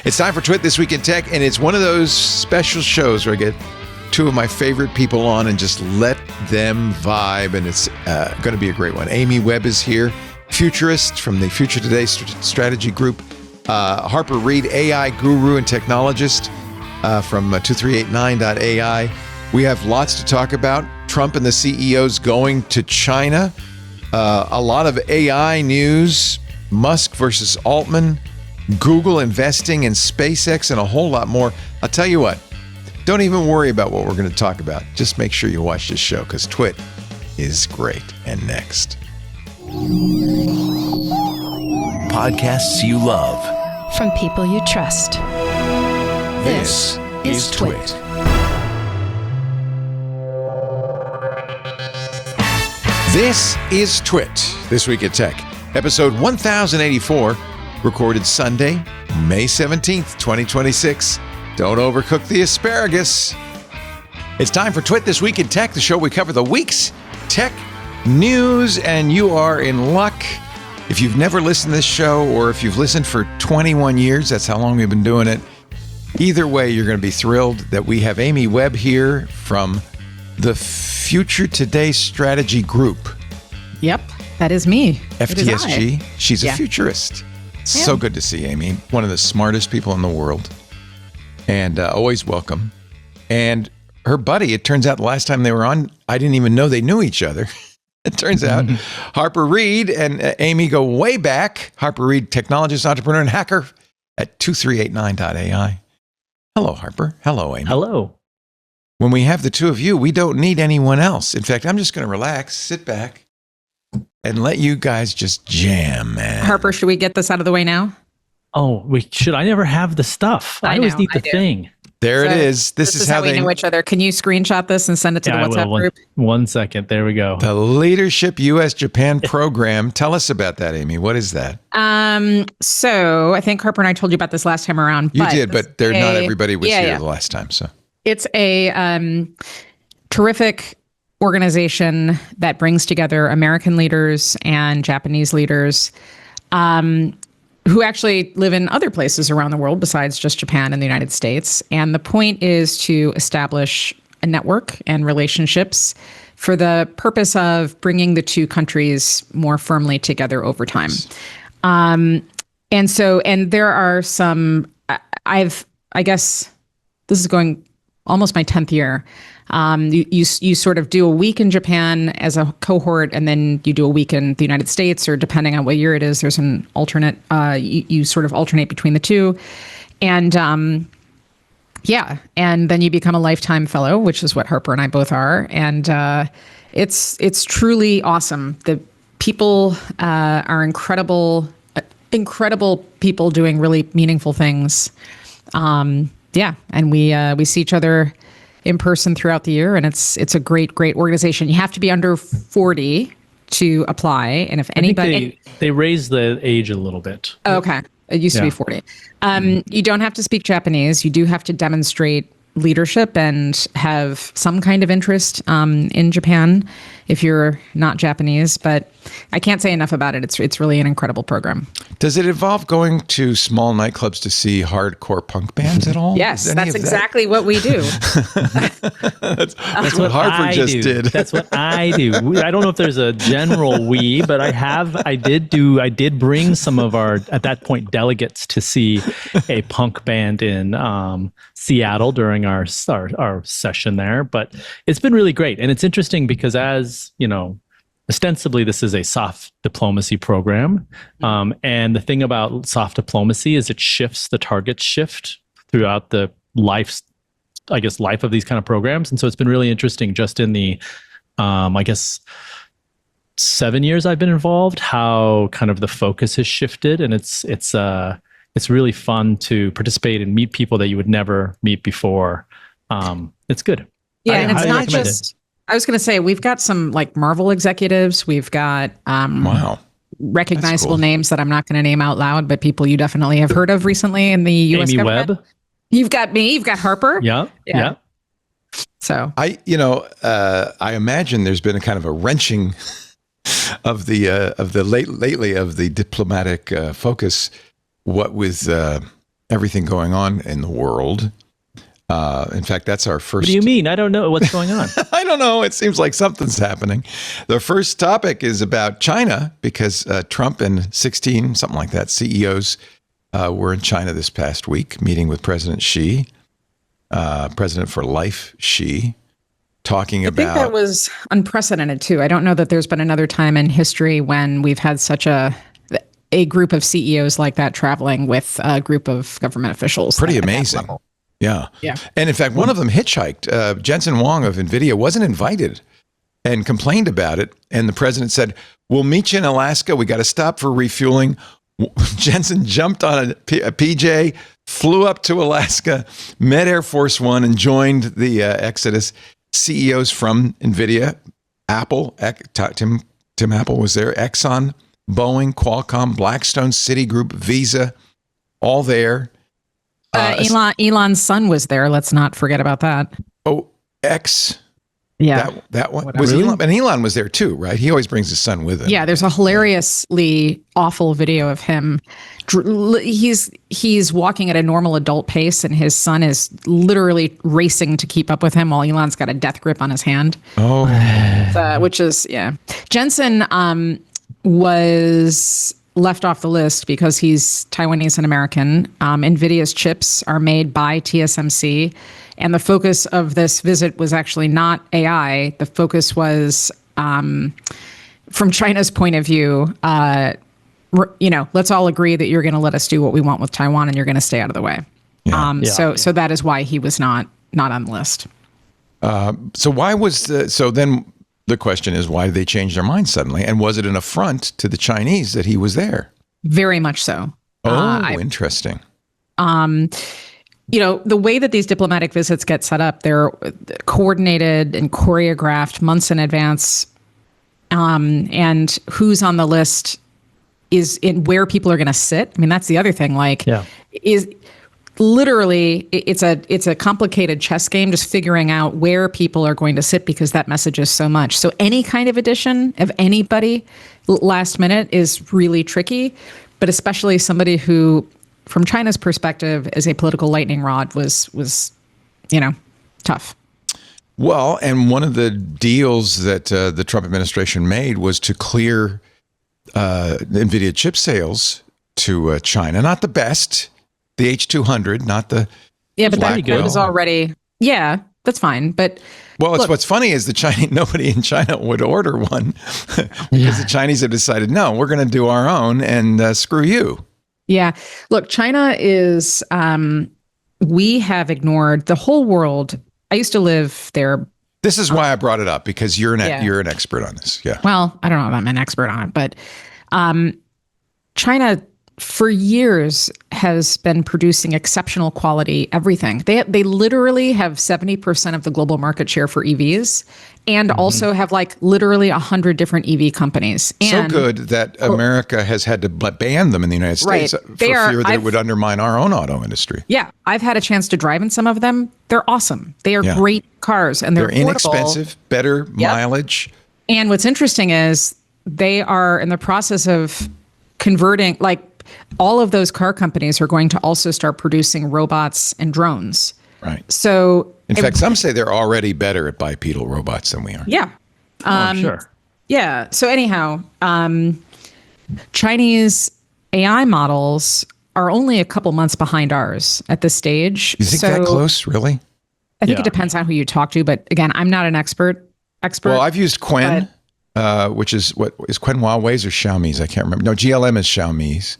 It's time for Twit This Week in Tech, and it's one of those special shows where I get two of my favorite people on and just let them vibe, and it's going to be a great one. Amy Webb is here, futurist from the Future Today Strategy Group. Harper Reed, AI guru and technologist from 2389.ai. We have lots to talk about. Trump and the CEOs going to China. A lot of AI news. Musk versus Altman. Google investing in SpaceX and a whole lot more. I'll tell you what, don't even worry about what we're going to talk about. Just make sure you watch this show because Twit is great. And next. Podcasts you love. From people you trust. This is Twit. This is Twit, This Week at Tech, episode 1084, recorded Sunday, May 17th, 2026. Don't overcook the asparagus. It's time for Twit This Week in Tech, the show we cover the week's tech news, and you are in luck. If you've never listened to this show, or if you've listened for 21 years, that's how long we've been doing it. Either way, you're going to be thrilled that we have Amy Webb here from the Future Today Strategy Group. Yep, that is me. FTSG. She's a futurist. So good to see Amy, one of the smartest people in the world, and always welcome. And her buddy, it turns out the last time they were on, I didn't even know they knew each other. It turns out Harper Reed and Amy go way back. Harper Reed, technologist, entrepreneur, and hacker at 2389.ai. Hello, Harper. Hello, Amy. Hello. When we have the two of you, we don't need anyone else. In fact, I'm just going to relax, sit back, and let you guys just jam, man. Harper, should we get this out of the way now? Oh, we should. I never have the stuff. I always need the thing. There it is. This is how we know each other. Can you screenshot this and send it to the WhatsApp group? 1 second. There we go. The Leadership U.S.-Japan program. Tell us about that, Amy. What is that? So I think Harper and I told you about this last time around. You did, but not everybody was here the last time. So it's a terrific organization that brings together American leaders and Japanese leaders who actually live in other places around the world besides just Japan and the United States. And the point is to establish a network and relationships for the purpose of bringing the two countries more firmly together over time. And there are some, I guess this is going almost my 10th year. You sort of do a week in Japan as a cohort, and then you do a week in the United States, or depending on what year it is, there's an alternate, you sort of alternate between the two. And and then you become a lifetime fellow, which is what Harper and I both are. And it's truly awesome. The people are incredible people doing really meaningful things. And we see each other in person throughout the year, and it's a great organization. You have to be under 40 to apply, and if anybody, they raised the age a little bit. Okay, it used to be 40. You don't have to speak Japanese. You do have to demonstrate leadership and have some kind of interest in Japan if you're not Japanese, but I can't say enough about it. It's really an incredible program. Does it involve going to small nightclubs to see hardcore punk bands at all? Yes, that's exactly what we do. that's what Harper just did. That's what I do. I don't know if there's a general we, but I did bring some of our, at that point, delegates to see a punk band in Seattle during our session there. But it's been really great. And it's interesting because, as you know, ostensibly this is a soft diplomacy program. And the thing about soft diplomacy is the targets shift throughout the life of these kind of programs. And so it's been really interesting just in the, 7 years I've been involved, how kind of the focus has shifted. And it's really fun to participate and meet people that you would never meet before. It's good. Yeah, and it's not just, I was going to say, we've got some like Marvel executives. We've got recognizable names that I'm not going to name out loud, but people you definitely have heard of recently in the U.S. Amy government. Webb. You've got me. You've got Harper. Yeah. So I imagine there's been a kind of a wrenching of the diplomatic focus. What with everything going on in the world. In fact, that's our first. What do you mean? I don't know what's going on. I don't know. It seems like something's happening. The first topic is about China because Trump and 16, something like that, CEOs were in China this past week, meeting with President Xi, President for Life Xi, talking about. I think that was unprecedented too. I don't know that there's been another time in history when we've had such a group of CEOs like that traveling with a group of government officials. Pretty amazing. Yeah. And in fact, one of them hitchhiked. Jensen Huang of Nvidia wasn't invited and complained about it. And the president said, "We'll meet you in Alaska. We got to stop for refueling." Jensen jumped on a PJ, flew up to Alaska, met Air Force One, and joined the Exodus. CEOs from Nvidia, Apple, Tim Apple was there, Exxon, Boeing, Qualcomm, Blackstone, Citigroup, Visa, all there. Elon's son was there. Let's not forget about that. Oh, X. Yeah. That one. Was really? Elon, and Elon was there too, right? He always brings his son with him. Yeah, there's a hilariously awful video of him. He's walking at a normal adult pace, and his son is literally racing to keep up with him while Elon's got a death grip on his hand. Oh. Which is, yeah. Jensen was left off the list because he's Taiwanese and American. NVIDIA's chips are made by TSMC. And the focus of this visit was actually not AI. The focus was, from China's point of view, let's all agree that you're going to let us do what we want with Taiwan and you're going to stay out of the way. Yeah. So that is why he was not on the list. So then the question is, why did they change their mind suddenly? And was it an affront to the Chinese that he was there? Very much so. Interesting. The way that these diplomatic visits get set up, they're coordinated and choreographed months in advance. And who's on the list is in where people are going to sit. I mean, that's the other thing. Is literally it's a complicated chess game, just figuring out where people are going to sit because that message is so much. So any kind of addition of anybody last minute is really tricky, but especially somebody who, from China's perspective, as a political lightning rod was tough. Well, and one of the deals that the Trump administration made was to clear NVIDIA chip sales to China. Not the best, the H200, not the but that was already, that's fine. But what's funny is nobody in China would order one because the Chinese have decided, no, we're going to do our own and screw you. Yeah. Look, China is, we have ignored the whole world. I used to live there. This is why I brought it up, because you're an expert on this. Yeah. Well, I don't know if I'm an expert on it, but China for years has been producing exceptional quality everything. They literally have 70% of the global market share for EVs, and also have literally 100 different EV companies. And so good that America has had to ban them in the United States for fear that it would undermine our own auto industry. Yeah, I've had a chance to drive in some of them. They're awesome. They are great cars, and they're inexpensive, better mileage. And what's interesting is they are in the process of converting, all of those car companies are going to also start producing robots and drones. Right. So, in fact, some say they're already better at bipedal robots than we are. Yeah. Sure. Yeah. So anyhow, Chinese AI models are only a couple months behind ours at this stage. You think that close, really? I think it depends on who you talk to. But again, I'm not an expert. Well, I've used Quen, which is Quen Huawei's or Xiaomi's? I can't remember. No, GLM is Xiaomi's.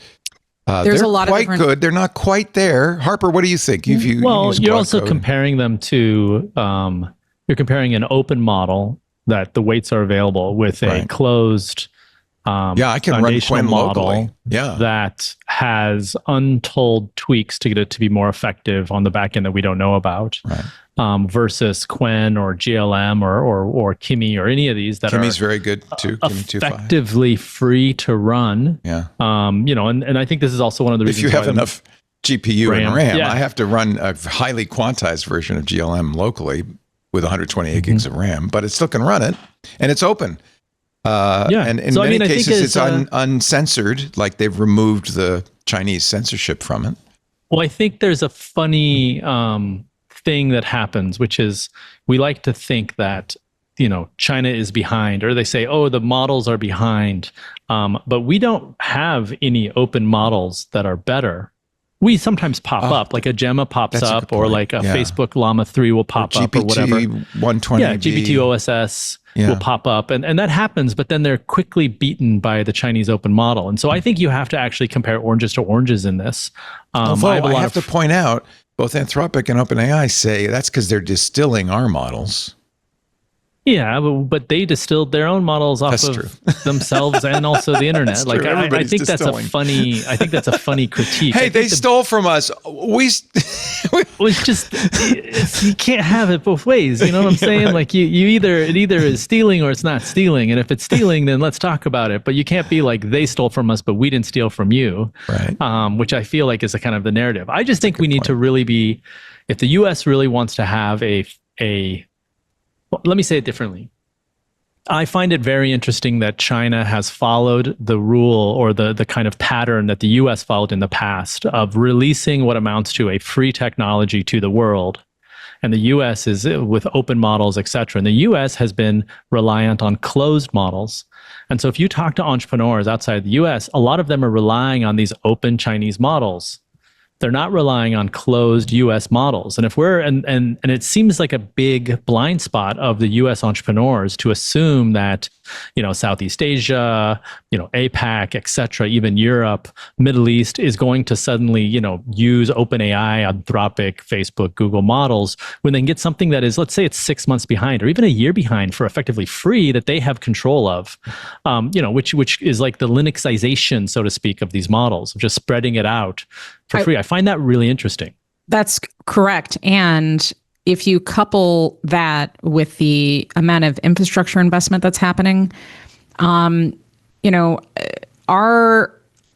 There's a lot of quite good. They're not quite there. Harper, what do you think? You're also comparing them to you're comparing an open model that the weights are available with a closed I can run Quen locally. That has untold tweaks to get it to be more effective on the back end that we don't know about. Right. Versus Quen or GLM or Kimi or any of these that Kimi's very good too. Effectively free to run. Yeah. And I think this is also one of the reasons if you have enough GPU and RAM. Yeah. I have to run a highly quantized version of GLM locally with 128 gigs of RAM, but it still can run it, and it's open. And in many cases, it's uncensored. Like they've removed the Chinese censorship from it. Well, I think there's a funny thing that happens, which is we like to think that, China is behind, or they say, oh, the models are behind. But we don't have any open models that are better. We sometimes pop up, like a Gemma pops up, or like a Facebook Llama 3 will pop up, or whatever. GPT-120. Yeah, GPT OSS will pop up, and that happens, but then they're quickly beaten by the Chinese open model. And so I think you have to actually compare oranges to oranges in this. Although I have to point out, both Anthropic and OpenAI say that's because they're distilling our models. Yeah, but they distilled their own models off of themselves and also the internet. That's like true. I think that's distilling. I think that's a funny critique. Hey, they stole from us. It's just you can't have it both ways. You know what I'm saying? Right. Like it either is stealing or it's not stealing. And if it's stealing, then let's talk about it. But you can't be like they stole from us, but we didn't steal from you. Right. Which I feel like is a kind of the narrative. I just think we need to really be, if the U.S. really wants to have well, let me say it differently. I find it very interesting that China has followed the rule or the kind of pattern that the US followed in the past of releasing what amounts to a free technology to the world. And the US is with open models, et cetera. And the US has been reliant on closed models. And so if you talk to entrepreneurs outside the US, a lot of them are relying on these open Chinese models. They're not relying on closed U.S. models. And if and it seems like a big blind spot of the U.S. entrepreneurs to assume that, Southeast Asia, APAC, et cetera, even Europe, Middle East is going to suddenly, use OpenAI, Anthropic, Facebook, Google models when they can get something that is, let's say it's 6 months behind or even a year behind for effectively free that they have control of, which is like the Linuxization, so to speak, of these models, of just spreading it out for free. I find that really interesting. That's correct. And if you couple that with the amount of infrastructure investment that's happening, our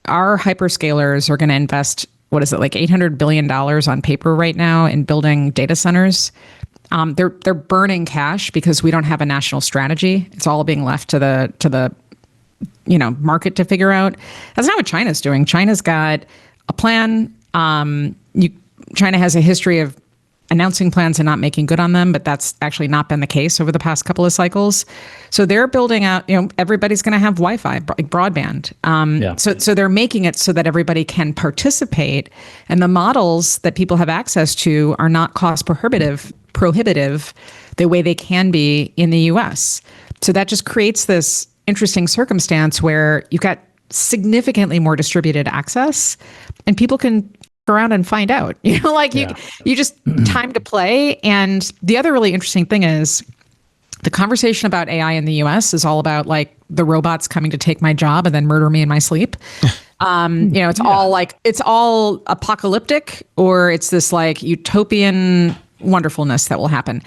hyperscalers are going to invest, what is it, like $800 billion on paper right now in building data centers. They're burning cash because we don't have a national strategy. It's all being left to the market to figure out. That's not what China's doing. China's got a plan. China has a history of announcing plans and not making good on them, but that's actually not been the case over the past couple of cycles. So they're building out, everybody's going to have Wi-Fi, like broadband. So they're making it so that everybody can participate. And the models that people have access to are not cost prohibitive the way they can be in the US. So that just creates this interesting circumstance where you've got significantly more distributed access and people can around and find out, you just time to play. And the other really interesting thing is the conversation about AI in the US is all about like the robots coming to take my job and then murder me in my sleep. It's all apocalyptic, or it's this like utopian wonderfulness that will happen.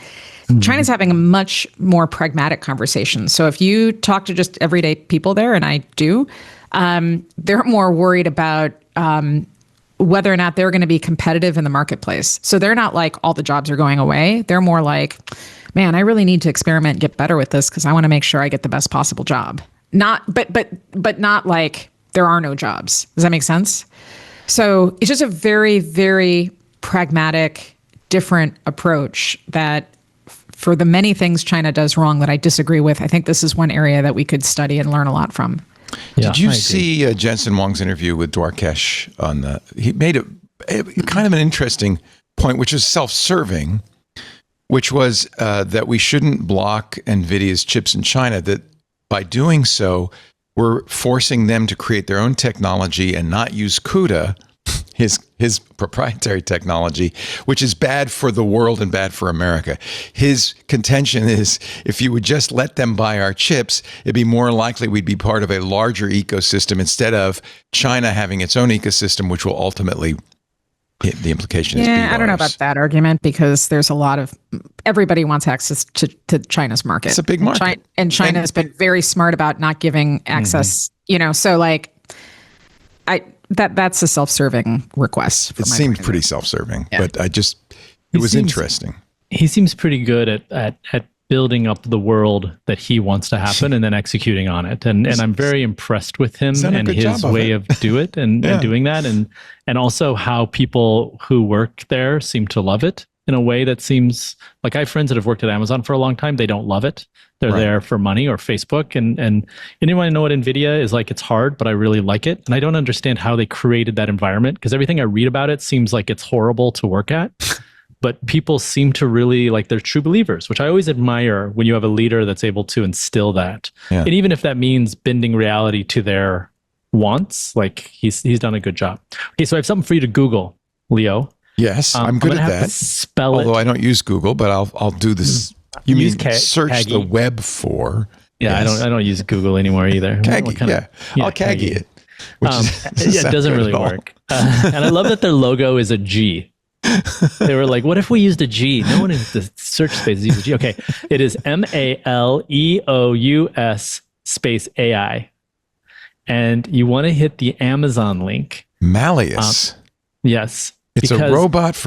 China's having a much more pragmatic conversation. So if you talk to just everyday people there, and I do, they're more worried about whether or not they're going to be competitive in the marketplace. So they're not like all the jobs are going away. They're more like, man, I really need to experiment and get better with this because I want to make sure I get the best possible job. But not like there are no jobs. Does that make sense? So it's just a very, very pragmatic, different approach that for the many things China does wrong that I disagree with, I think this is one area that we could study and learn a lot from. Yeah, did you see Jensen Huang's interview with Dwarkesh he made a kind of an interesting point, which is self-serving, which was that we shouldn't block Nvidia's chips in China, that by doing so, we're forcing them to create their own technology and not use CUDA, his proprietary technology, which is bad for the world and bad for America. His contention is if you would just let them buy our chips, it'd be more likely we'd be part of a larger ecosystem instead of China having its own ecosystem, which will ultimately, the implication is, I don't know about that argument because there's a lot of, everybody wants access to China's market. It's a big market. And China has been very smart about not giving access, so like, that's a self-serving request. It seemed pretty self-serving, but it was interesting. He seems pretty good at building up the world that he wants to happen and then executing on it. And I'm very impressed with him and his way of do it and doing that. And also how people who work there seem to love it in a way that seems like I have friends that have worked at Amazon for a long time. They don't love it. They're there for money or Facebook. And anyone know what Nvidia is like? It's hard, but I really like it. And I don't understand how they created that environment because everything I read about it seems like it's horrible to work at. But people seem to really like they're true believers, which I always admire when you have a leader that's able to instill that. Yeah. And even if that means bending reality to their wants, like he's done a good job. Okay, so I have something for you to Google, Leo. Yes, I'm good at that. Spell Although I don't use Google, but I'll do this. You mean search the web for? Yeah, yes. I don't use Google anymore either. Kaggy, I'll Kaggy it. It doesn't really work. And I love that their logo is a G. They were like, what if we used a G? No one in the search space uses a G. Okay, it is MALEOUS space AI. And you want to hit the Amazon link. Malleus. Yes. It's a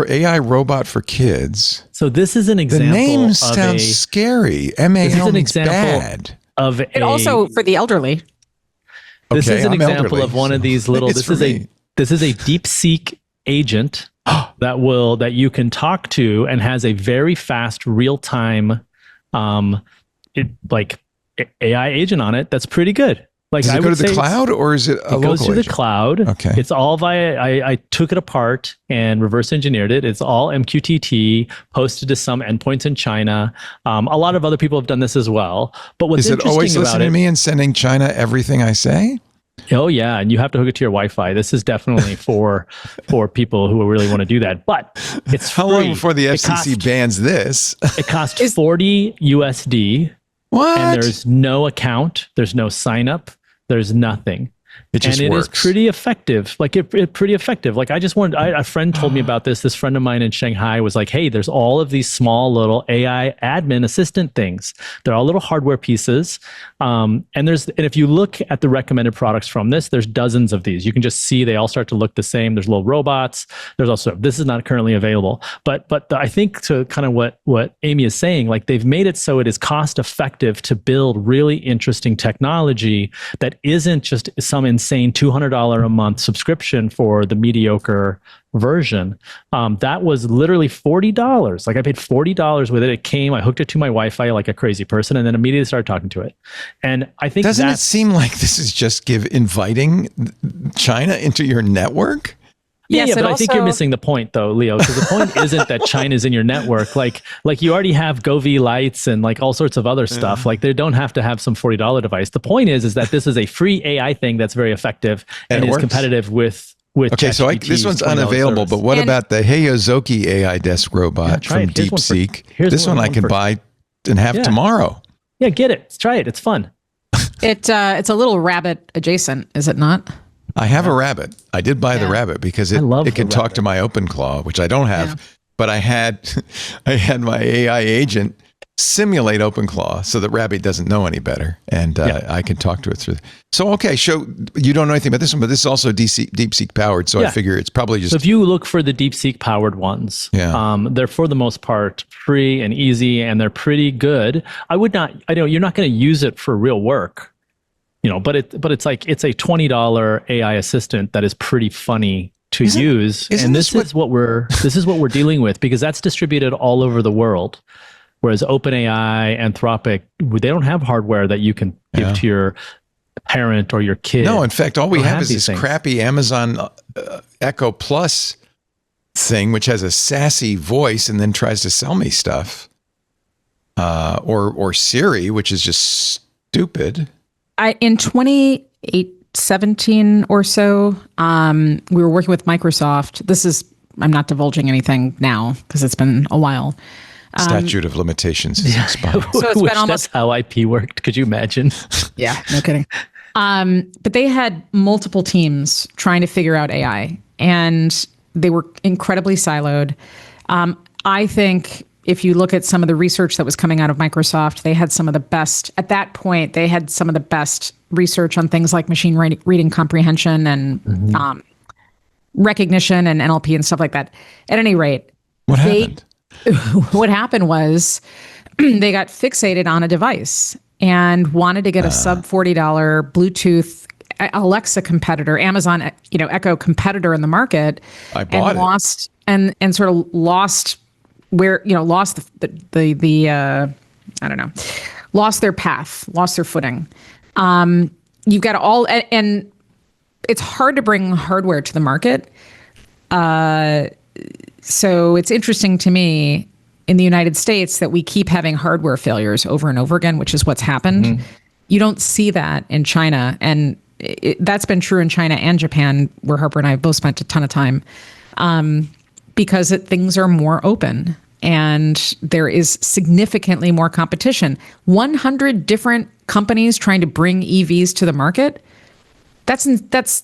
AI robot for kids. So this is an example. The name sounds scary. MAL means bad. It also for the elderly. This is an example of one of these little. This is a DeepSeek agent that you can talk to and has a very fast real time, AI agent on it. That's pretty good. Like, does it go to the cloud or is it a local goes to agent? The cloud. Okay. It's all via, I took it apart and reverse engineered it. It's all MQTT, posted to some endpoints in China. A lot of other people have done this as well. But what's interesting about it— Is it always listening to me and sending China everything I say? Oh, yeah. And you have to hook it to your Wi-Fi. This is definitely for people who really want to do that. But it's free. How long before the FCC bans this? It cost 40 USD. What? And there's no account. There's no sign up. There's nothing. It just works. Is pretty effective. Like it pretty effective. Like a friend told me about this. This friend of mine in Shanghai was like, hey, there's all of these small little AI admin assistant things. They're all little hardware pieces. And if you look at the recommended products from this, there's dozens of these. You can just see they all start to look the same. There's little robots. There's also, this is not currently available. But I think to kind of what Amy is saying, like they've made it so it is cost effective to build really interesting technology that isn't just some insane $200 a month subscription for the mediocre version. That was literally $40. Like I paid $40 with it. It came, I hooked it to my Wi-Fi like a crazy person, and then immediately started talking to it. And I think doesn't it seem like this is just inviting China into your network? Yeah, but I think you're missing the point though, Leo, because the point isn't that China's in your network. Like you already have Govee lights and like all sorts of other stuff. Like they don't have to have some $40 device. The point is that this is a free AI thing that's very effective and is competitive with okay, so this one's unavailable, but what about the Heyozoki AI desk robot from DeepSeek? This one I can buy and have tomorrow. Yeah, get it. Let's try it. It's fun. It's a little rabbit adjacent, is it not? I have a rabbit. I did buy the rabbit because it can talk to my OpenClaw, which I don't have, but I had my AI agent simulate OpenClaw so that Rabbit doesn't know any better, and I can talk to it through. So you don't know anything about this one, but this is also DeepSeek powered, so I figure it's probably just. So if you look for the DeepSeek powered ones, they're for the most part free and easy, and they're pretty good. You're not going to use it for real work. But it's like it's a $20 AI assistant that is pretty funny to use, and this is what we're dealing with because that's distributed all over the world. Whereas OpenAI, Anthropic, they don't have hardware that you can give to your parent or your kid. No, in fact, all we have is this crappy Amazon Echo Plus thing, which has a sassy voice and then tries to sell me stuff, or Siri, which is just stupid. In 2017 or so, we were working with Microsoft. I'm not divulging anything now because it's been a while. Statute of limitations is expired. So it's been almost that's how IP worked. Could you imagine? Yeah, no kidding. But they had multiple teams trying to figure out AI, and they were incredibly siloed. I think if you look at some of the research that was coming out of Microsoft, they had some of the best, at that point, they had some of the best research on things like machine reading comprehension and recognition and NLP and stuff like that. At any rate, what happened? What happened was they got fixated on a device and wanted to get a sub $40 Bluetooth Alexa competitor, Amazon, Echo competitor in the market. I bought and it. lost and sort of lost lost I don't know, lost their path, lost their footing. You've got and it's hard to bring hardware to the market. So it's interesting to me in the United States that we keep having hardware failures over and over again, which is what's happened. Mm-hmm. You don't see that in China. And that's been true in China and Japan, where Harper and I have both spent a ton of time, because things are more open and there is significantly more competition. 100 different companies trying to bring EVs to the market. That's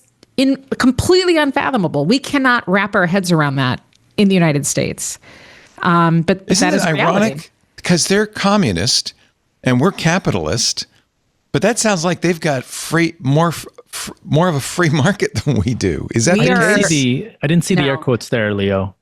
completely unfathomable. We cannot wrap our heads around that in the United States. But Isn't that is it ironic? reality. Because they're communist and we're capitalist, but that sounds like they've got more of a free market than we do. Is that the case? I didn't see the air quotes there, Leo.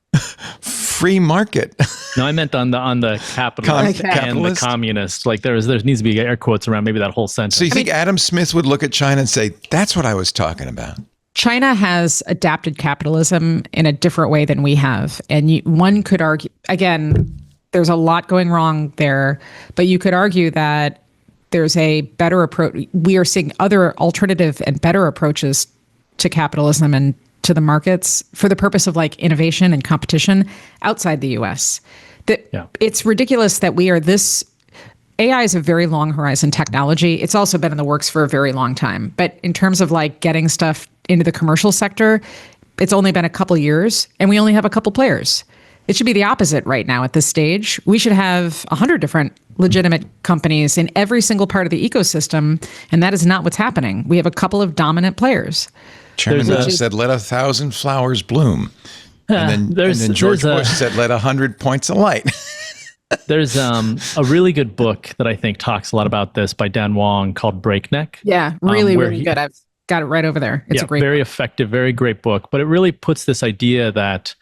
Free market. No, I meant on the capitalist and the communist. Like there needs to be air quotes around maybe that whole sentence. So you think Adam Smith would look at China and say, "That's what I was talking about"? China has adapted capitalism in a different way than we have. And one could argue, again, there's a lot going wrong there, but you could argue that there's a better approach. We are seeing other alternative and better approaches to capitalism and to the markets for the purpose of like innovation and competition outside the US. It's ridiculous that we are this. AI is a very long horizon technology. It's also been in the works for a very long time. But in terms of like getting stuff into the commercial sector, it's only been a couple years and we only have a couple players. It should be the opposite right now at this stage. We should have 100 different legitimate companies in every single part of the ecosystem. And that is not what's happening. We have a couple of dominant players. Chairman Mao said, "Let 1,000 flowers bloom." And then George Bush said, "Let 100 points of light." There's a really good book that I think talks a lot about this by Dan Wong called Breakneck. Yeah, really good. I've got it right over there. It's a great very book. Effective, very great book. But it really puts this idea that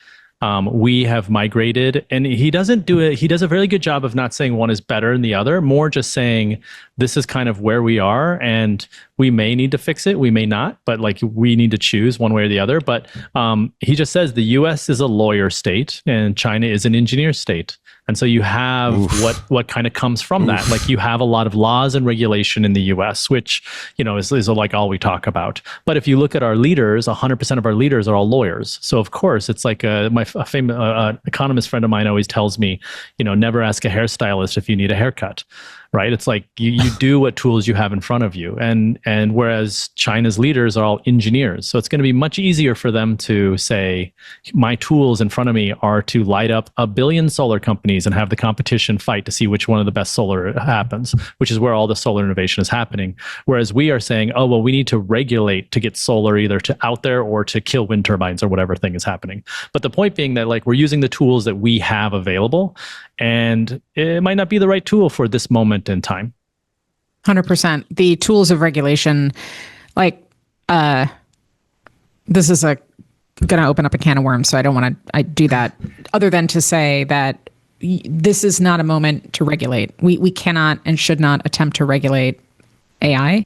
we have migrated, and he doesn't do it. He does a very good job of not saying one is better than the other, more just saying this is kind of where we are, and we may need to fix it, we may not, but like we need to choose one way or the other. But he just says the U.S. is a lawyer state and China is an engineer state. And so you have what kind of comes from that. Like you have a lot of laws and regulation in the U.S., which is like all we talk about. But if you look at our leaders, 100% of our leaders are all lawyers. So of course, it's like a famous economist friend of mine always tells me, never ask a hairstylist if you need a haircut. Right? It's like you do what tools you have in front of you. And whereas China's leaders are all engineers. So it's going to be much easier for them to say, my tools in front of me are to light up 1 billion solar companies and have the competition fight to see which one of the best solar happens, which is where all the solar innovation is happening. Whereas we are saying, oh, well, we need to regulate to get solar either to out there or to kill wind turbines or whatever thing is happening. But the point being that like we're using the tools that we have available, and it might not be the right tool for this moment in time. 100%. The tools of regulation, like, this is going to open up a can of worms, so I don't want to do that, other than to say that this is not a moment to regulate. We cannot and should not attempt to regulate AI.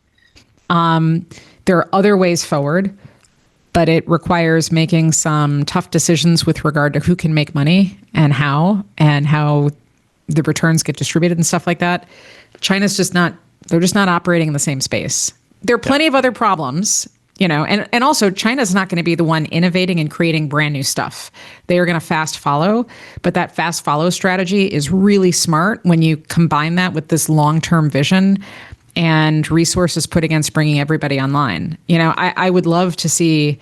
There are other ways forward, but it requires making some tough decisions with regard to who can make money and how the returns get distributed and stuff like that. China's they're just not operating in the same space. There are plenty of other problems, and also China's not going to be the one innovating and creating brand new stuff. They are going to fast follow, but that fast follow strategy is really smart when you combine that with this long-term vision and resources put against bringing everybody online. I would love to see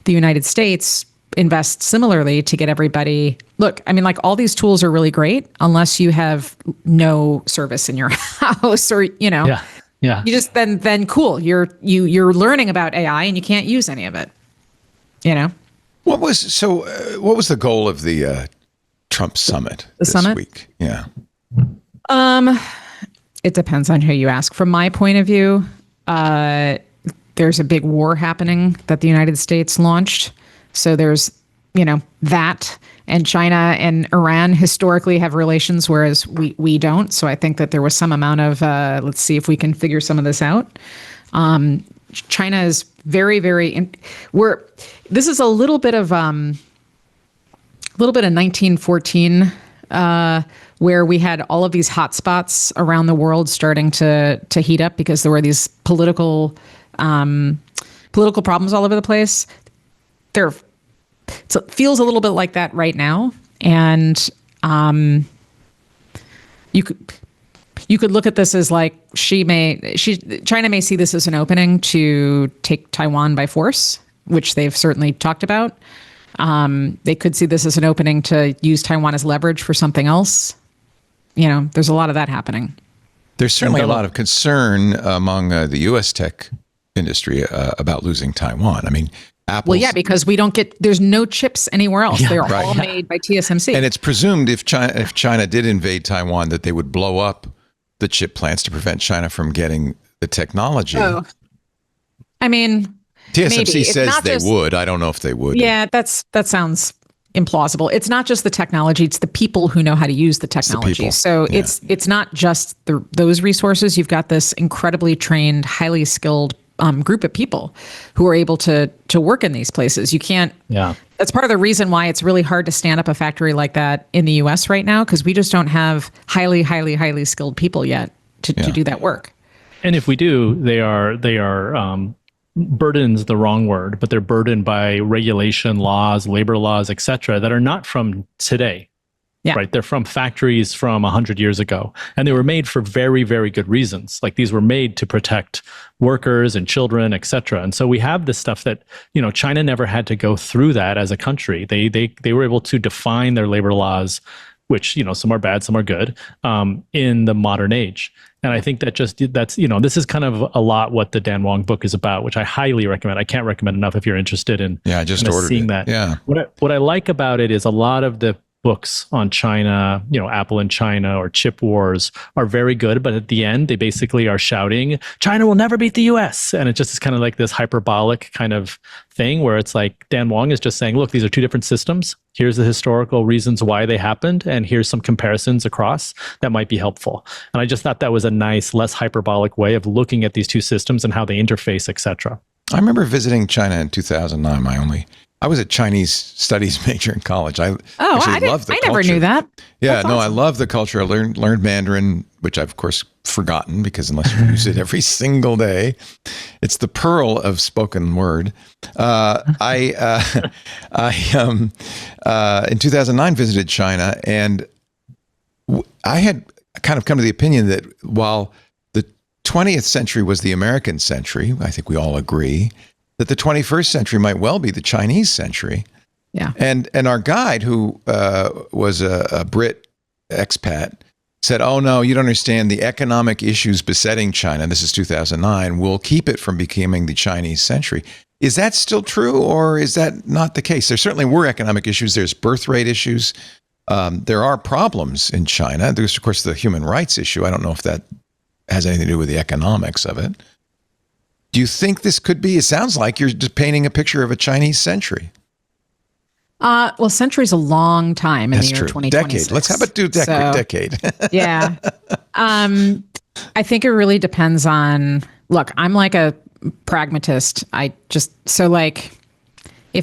the United States invest similarly to get everybody. Look, I mean, like all these tools are really great unless you have no service in your house or, Yeah. You just then cool. You're learning about AI and you can't use any of it. What was the goal of the Trump summit this week? Yeah. It depends on who you ask. From my point of view, there's a big war happening that the United States launched. So there's that and China and Iran historically have relations, whereas we don't. So I think that there was some amount of let's see if we can figure some of this out. China is very, very. This is a little bit of 1914, where we had all of these hotspots around the world starting to heat up because there were these political problems all over the place. So it feels a little bit like that right now, and you could look at this as like China may see this as an opening to take Taiwan by force, which they've certainly talked about. They could see this as an opening to use Taiwan as leverage for something else. There's a lot of that happening. There's certainly a lot of concern among the U.S. tech industry about losing Taiwan. I mean, Apple's, well, yeah, because there's no chips anywhere else. They're all made by TSMC. And it's presumed if China did invade Taiwan that they would blow up the chip plants to prevent China from getting the technology. Oh, I mean, TSMC says they would. I don't know if they would. Yeah, that sounds implausible. It's not just the technology; it's the people who know how to use the technology. So it's not just those resources. You've got this incredibly trained, highly skilled group of people who are able to work in these places. You can't. Yeah. That's part of the reason why it's really hard to stand up a factory like that in the U.S. right now, because we just don't have highly, highly, highly skilled people yet to do that work. And if we do, they are burden's the wrong word, but they're burdened by regulation, laws, labor laws, et cetera, that are not from today. Yeah. Right. They're from factories from 100 years ago, and they were made for very, very good reasons. Like these were made to protect workers and children, et cetera. And so we have this stuff that, China never had to go through that as a country. They were able to define their labor laws, which, some are bad, some are good, in the modern age. And I think that's this is kind of a lot what the Dan Wong book is about, which I highly recommend. I can't recommend enough if you're interested in I just ordered seeing it. that. Yeah. What I like about it is a lot of the books on China, Apple and China or chip wars are very good. But at the end, they basically are shouting, China will never beat the US. And it just is kind of like this hyperbolic kind of thing where it's like Dan Wong is just saying, look, these are two different systems. Here's the historical reasons why they happened. And here's some comparisons across that might be helpful. And I just thought that was a nice, less hyperbolic way of looking at these two systems and how they interface, et cetera. I remember visiting China in 2009. I was a Chinese studies major in college. I loved the culture. I never knew that. Yeah, That's awesome. I love the culture. I learned Mandarin, which I've of course forgotten because unless you use it every single day, it's the pearl of spoken word. I in 2009 visited China, and I had kind of come to the opinion that while the 20th century was the American century, I think we all agree that the 21st century might well be the Chinese century. Yeah. And our guide, who was a Brit expat, said, oh, no, you don't understand. The economic issues besetting China, this is 2009, will keep it from becoming the Chinese century. Is that still true, or is that not the case? There certainly were economic issues. There's birth rate issues. There are problems in China. There's, of course, the human rights issue. I don't know if that has anything to do with the economics of it. Do you think this could be? It sounds like you're just painting a picture of a Chinese century. Well, century's a long time in the year 2026. Decade. Let's have it do decade. Yeah. I think it really depends on, look, I'm like a pragmatist. If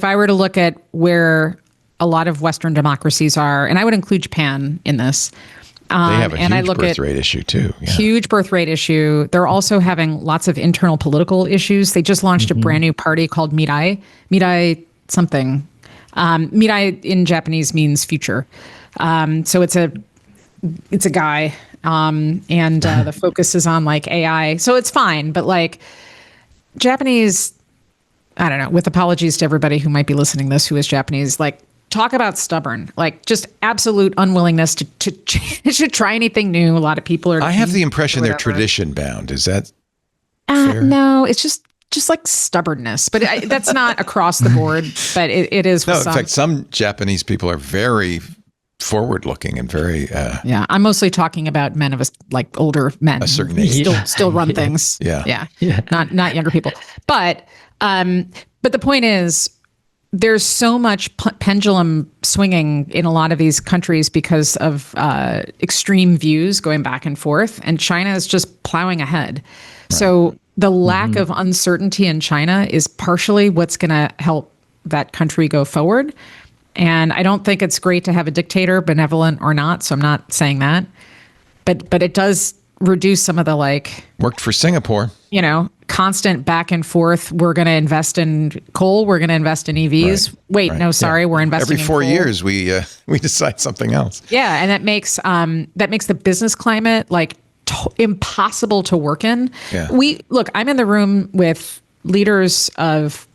I were to look at where a lot of Western democracies are, and I would include Japan in this, they have a huge birth rate issue too. Yeah. Huge birth rate issue. They're also having lots of internal political issues. They just launched a brand new party called Mirai something. Mirai in Japanese means future. So it's a guy, and the focus is on like AI. So it's fine, but Japanese, I don't know. With apologies to everybody who might be listening to this who is Japanese, talk about stubborn, just absolute unwillingness to try anything new. A lot of people are. I have the impression they're tradition bound. Is that fair? No, it's just like stubbornness, but that's not across the board. But it is. No, in fact, some Japanese people are very forward looking and very. Yeah, I'm mostly talking about men of older men, a certain age, still run things. Yeah. Not younger people. But the point is, there's so much pendulum swinging in a lot of these countries because of extreme views going back and forth, and China is just plowing ahead. Right. So the lack of uncertainty in China is partially what's going to help that country go forward. And I don't think it's great to have a dictator, benevolent or not. So I'm not saying that, but it does reduce some of the worked for Singapore, constant back and forth. We're going to invest in coal. We're going to invest in EVs. Right. Wait, right. No, sorry. Yeah. We're investing every 4 years. We decide something else. Yeah. And that makes the business climate impossible to work in. Yeah. I'm in the room with leaders of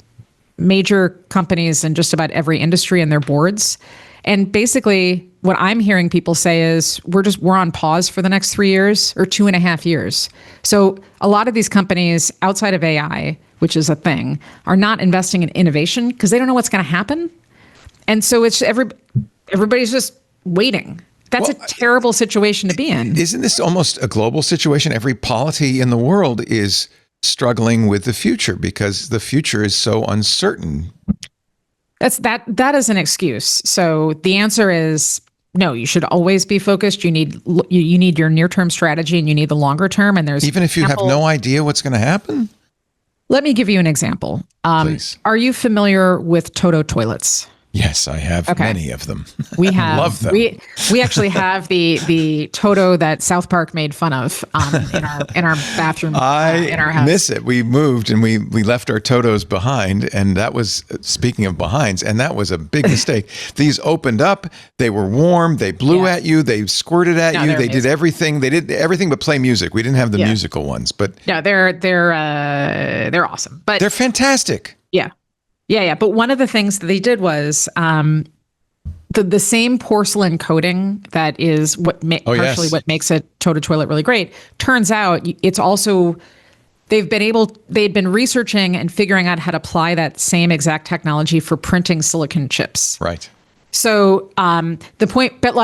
major companies in just about every industry and their boards. And basically what I'm hearing people say is we're on pause for the next 3 years or 2.5 years. So a lot of these companies outside of AI, which is a thing, are not investing in innovation because they don't know what's going to happen. And so it's everybody's just waiting. That's a terrible situation to be in. Isn't this almost a global situation? Every polity in the world is struggling with the future because the future is so uncertain. That is an excuse. So the answer is no. You should always be focused. You need your near-term strategy, and you need the longer term. And there's even if you have no idea what's going to happen. Let me give you an example. Please. Are you familiar with Toto toilets? Yes, I have many of them. We have. Love them. We actually have the Toto that South Park made fun of in our bathroom in our house. I miss it. We moved and we left our Totos behind, and that was, speaking of behinds, and that was a big mistake. These opened up. They were warm. They blew at you. They squirted at you. They did everything. They did everything but play music. We didn't have the musical ones, but they're awesome. But they're fantastic. Yeah. Yeah. But one of the things that they did was the same porcelain coating that is what makes a Toto toilet really great. Turns out it's also, they'd been researching and figuring out how to apply that same exact technology for printing silicon chips. Right. So the point, but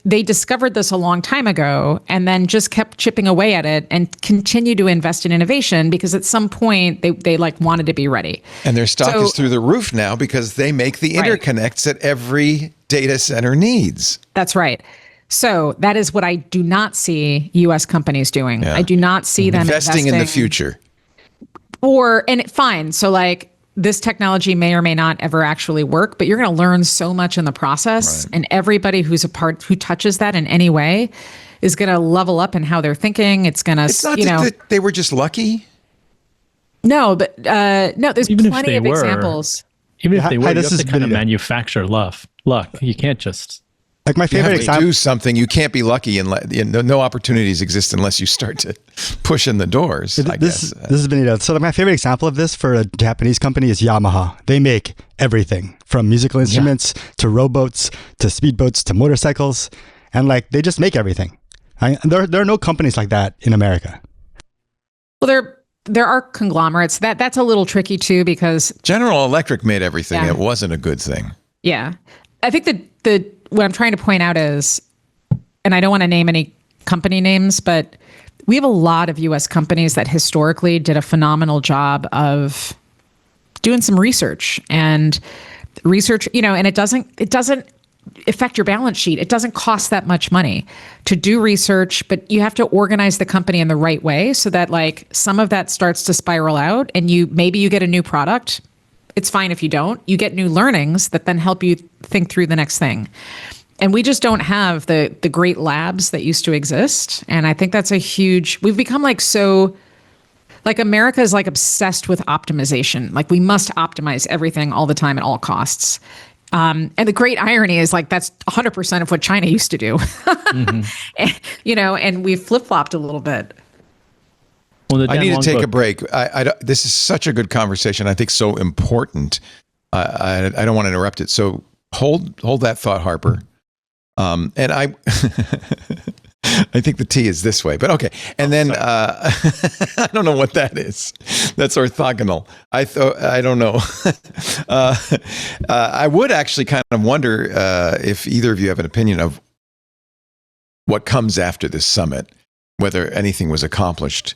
they discovered this a long time ago and then just kept chipping away at it and continue to invest in innovation because at some point they wanted to be ready. And their stock is through the roof now because they make the interconnects that every data center needs. That's right. So that is what I do not see U.S. companies doing. Yeah. I do not see them investing in the future. Fine. So this technology may or may not ever actually work, but you're going to learn so much in the process. Right. And everybody who touches that in any way is going to level up in how they're thinking. It's going to, that they were just lucky. No, but no, there's plenty of examples. Even if they were, you have to kind of manufacture luck. You can't just... my favorite example. Do something. You can't be lucky and no opportunities exist unless you start to push in the doors. This is Benito. So my favorite example of this for a Japanese company is Yamaha. They make everything from musical instruments to rowboats to speedboats to motorcycles, and they just make everything. There are no companies like that in America. Well, there are conglomerates. That's a little tricky too because General Electric made everything. It wasn't a good thing. Yeah, I think that what I'm trying to point out is, and I don't want to name any company names, but we have a lot of U.S. companies that historically did a phenomenal job of doing some research and it doesn't affect your balance sheet. It doesn't cost that much money to do research, but you have to organize the company in the right way so that some of that starts to spiral out and maybe you get a new product. It's fine if you don't. You get new learnings that then help you think through the next thing. And we just don't have the great labs that used to exist. And I think that's we've become America is obsessed with optimization. We must optimize everything all the time at all costs. And the great irony is that's 100% of what China used to do. And we've flip-flopped a little bit. Well, I need to take a break. This is such a good conversation. I think so important. I don't want to interrupt it. So hold that thought, Harper. And I think the T is this way, but okay. And then I don't know what that is. That's orthogonal. I don't know. I would actually kind of wonder if either of you have an opinion of what comes after this summit, whether anything was accomplished.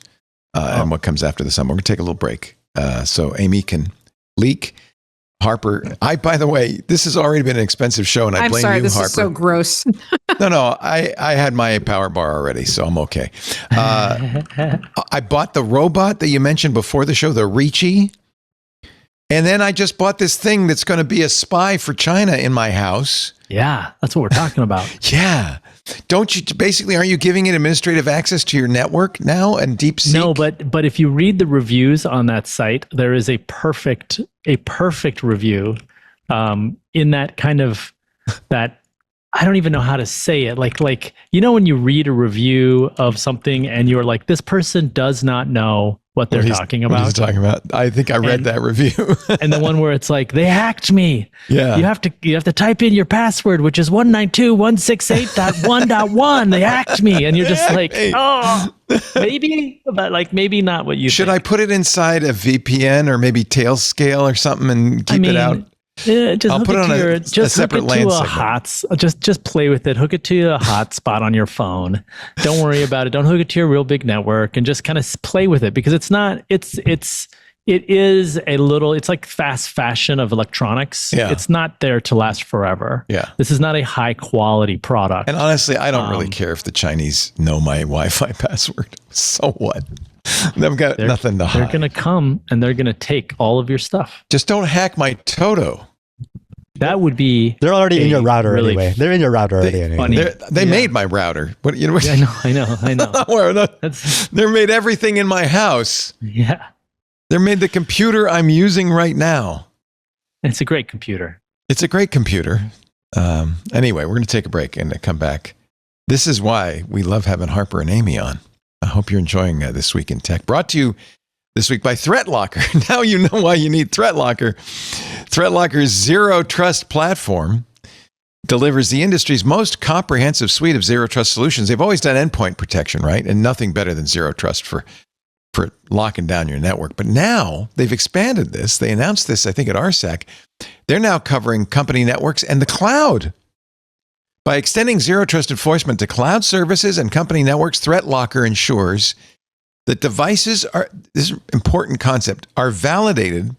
And what comes after the summer. We're going to take a little break. So Amy can leak. Harper, by the way, this has already been an expensive show, and I I'm blame sorry, you, this Harper. is so gross. No, I had my power bar already, so I'm okay. I bought the robot that you mentioned before the show, the Reachy. And then I just bought this thing that's going to be a spy for China in my house. Yeah, that's what we're talking about. Yeah. Don't you basically, aren't you giving it administrative access to your network now and DeepSeek? No, but if you read the reviews on that site, there is a perfect review in that kind of that. I don't even know how to say it. Like you know when you read a review of something and you're like, this person does not know what they're talking about. What he's talking about. I think I read that review. And the one where it's like, they hacked me. Yeah. You have to type in your password, which is 192.168.1.1. They hacked me. And you're just like, oh, maybe, but like maybe not what you Should think. I put it inside a VPN or maybe Tailscale or something and keep it out? Just I'll put it on a separate LAN segment. Just play with it. Hook it to a hotspot on your phone. Don't worry about it. Don't hook it to your real big network, and just kind of play with it, because it's not. It is a little. It's like fast fashion of electronics. Yeah. It's not there to last forever. Yeah. This is not a high quality product. And honestly, I don't really care if the Chinese know my Wi-Fi password. So what? They've got nothing to hide. They're going to come and they're going to take all of your stuff. Just don't hack my Toto. That would be. They're already in your router really anyway. They're in your router already anyway. They made my router. What you know? Yeah, I know. They're made everything in my house. Yeah. They're made the computer I'm using right now. It's a great computer. It's a great computer. Anyway, we're going to take a break and come back. This is why we love having Harper and Amy on. I hope you're enjoying This Week in Tech. Brought to you this week by ThreatLocker. Now you know why you need ThreatLocker. ThreatLocker's zero trust platform delivers the industry's most comprehensive suite of zero trust solutions. They've always done endpoint protection, right? And nothing better than zero trust for locking down your network. But now they've expanded this. They announced this, I think, at RSAC. They're now covering company networks and the cloud. By extending zero trust enforcement to cloud services and company networks, ThreatLocker ensures that devices are, this is an important concept, are validated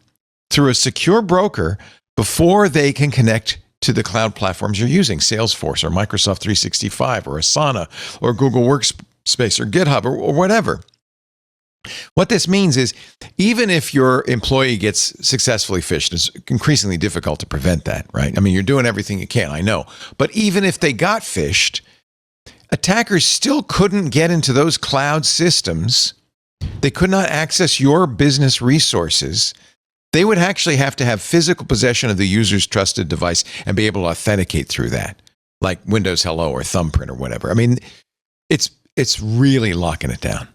through a secure broker before they can connect to the cloud platforms you're using, Salesforce or Microsoft 365 or Asana or Google Workspace or GitHub or whatever. What this means is, even if your employee gets successfully phished, it's increasingly difficult to prevent that, right? I mean, you're doing everything you can, I know. But even if they got phished, attackers still couldn't get into those cloud systems. They could not access your business resources. They would actually have to have physical possession of the user's trusted device and be able to authenticate through that, like Windows Hello or Thumbprint or whatever. I mean, it's really locking it down.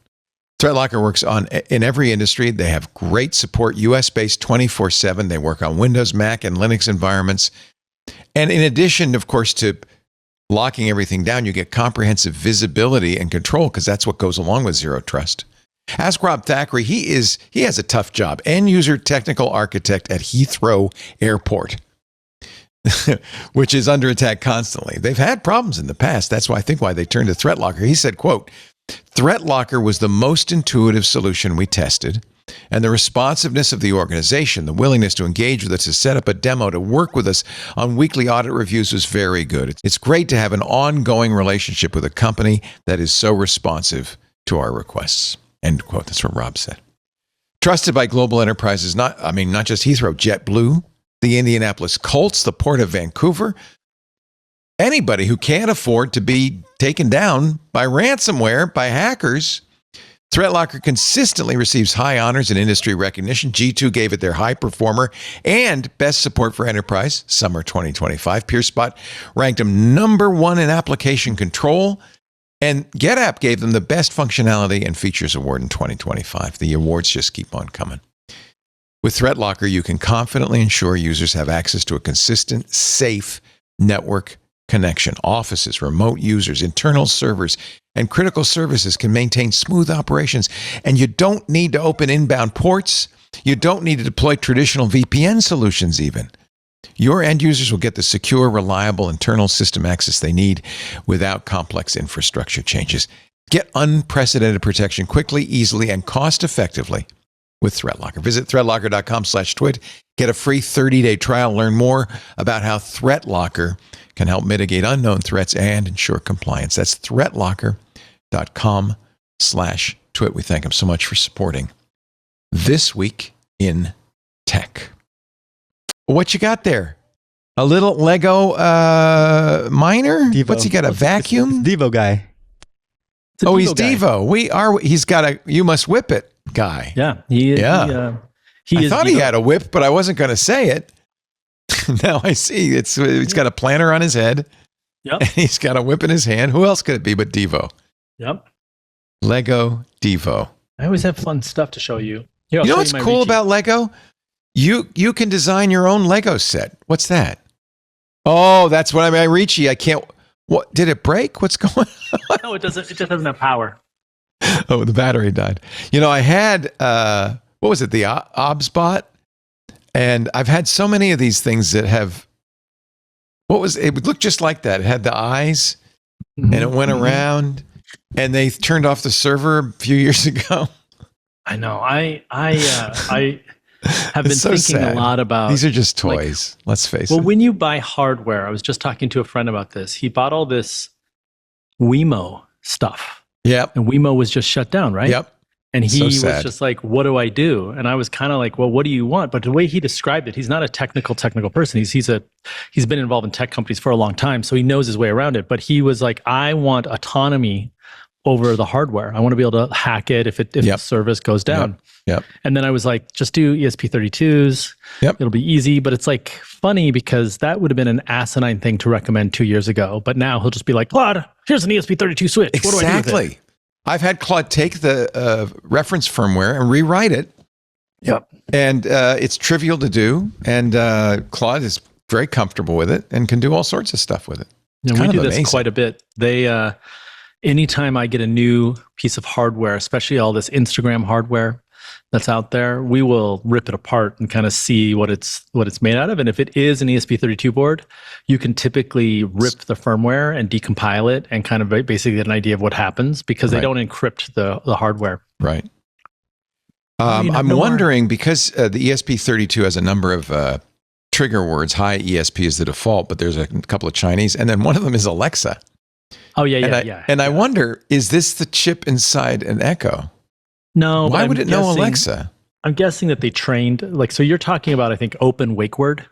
ThreatLocker works in every industry. They have great support, US-based 24/7. They work on Windows, Mac, and Linux environments. And in addition, of course, to locking everything down, you get comprehensive visibility and control, because that's what goes along with zero trust. Ask Rob Thackeray. He has a tough job. End user technical architect at Heathrow Airport, which is under attack constantly. They've had problems in the past. That's why they turned to ThreatLocker. He said, quote, ThreatLocker was the most intuitive solution we tested, and the responsiveness of the organization, the willingness to engage with us, to set up a demo, to work with us on weekly audit reviews was very good. It's great to have an ongoing relationship with a company that is so responsive to our requests. End quote. That's what Rob said. Trusted by global enterprises, not just Heathrow, JetBlue, the Indianapolis Colts, the Port of Vancouver, anybody who can't afford to be taken down by ransomware, by hackers. ThreatLocker consistently receives high honors and industry recognition. G2 gave it their high performer and best support for enterprise, summer 2025. PeerSpot ranked them number 1 in application control. And GetApp gave them the best functionality and features award in 2025. The awards just keep on coming. With ThreatLocker, you can confidently ensure users have access to a consistent, safe network connection. Offices, remote users, internal servers, and critical services can maintain smooth operations. And you don't need to open inbound ports. You don't need to deploy traditional VPN solutions even. Your end users will get the secure, reliable internal system access they need without complex infrastructure changes. Get unprecedented protection quickly, easily, and cost-effectively with ThreatLocker. Visit threatlocker.com/twit. Get a free 30-day trial. Learn more about how ThreatLocker can help mitigate unknown threats and ensure compliance. That's threatlocker.com/twit. We thank them so much for supporting This Week in Tech. What you got there? A little Lego miner? Devo. What's he got, a vacuum? Devo guy. It's a Oh, he's guy. Devo. He's got a you must whip it guy. Yeah, he is. Yeah. He I is thought he Devo. had a whip, but I wasn't going to say it. Now I see. He's got a planter on his head. Yep. And he's got a whip in his hand. Who else could it be but Devo? Yep. Lego Devo. I always have fun stuff to show you. Here, I'll You know show what's my cool Ricci. about Lego? You can design your own Lego set. What's that? Oh, that's what I mean. Ricci, I can't. What did it break? What's going on? No, it doesn't. It just doesn't have power. Oh, the battery died. You know, I had what was it? The Obsbot, and I've had so many of these things that have. What was it? Would look just like that. It had the eyes, and it went around, and they turned off the server a few years ago. I know. I have been It's so thinking sad. a lot about These are just toys. Let's face Well, it. when you buy hardware, I was just talking to a friend about this. He bought all this Waymo stuff, Yep. and Waymo was just shut down, right? Yep. And he So was sad. just like, "What do I do?" And I was kind of like, "Well, what do you want?" But the way he described it, he's not a technical person. He's been involved in tech companies for a long time, so he knows his way around it. But he was like, "I want autonomy over the hardware. I want to be able to hack it if the Yep. service goes down." Yep. And then I was like, just do ESP32s. Yep. It'll be easy. But it's like funny because that would have been an asinine thing to recommend 2 years ago. But now he'll just be like, Claude, here's an ESP32 switch. What do I do with it? Exactly. I've had Claude take the reference firmware and rewrite it. Yep. And it's trivial to do. And Claude is very comfortable with it and can do all sorts of stuff with it. And we Kind do of this amazing. quite a bit. They, anytime I get a new piece of hardware, especially all this Instagram hardware that's out there, we will rip it apart and kind of see what it's made out of. And if it is an ESP32 board, you can typically rip the firmware and decompile it and kind of basically get an idea of what happens because they Right. don't encrypt the hardware. Right. I mean, I'm no more- wondering because the ESP32 has a number of trigger words. High ESP is the default, but there's a couple of Chinese, and then one of them is Alexa. Oh yeah, and yeah. I wonder, is this the chip inside an Echo? No, but Why I'm would it know guessing- Alexa? I'm guessing that they trained so you're talking about, I think, Open Wake Word.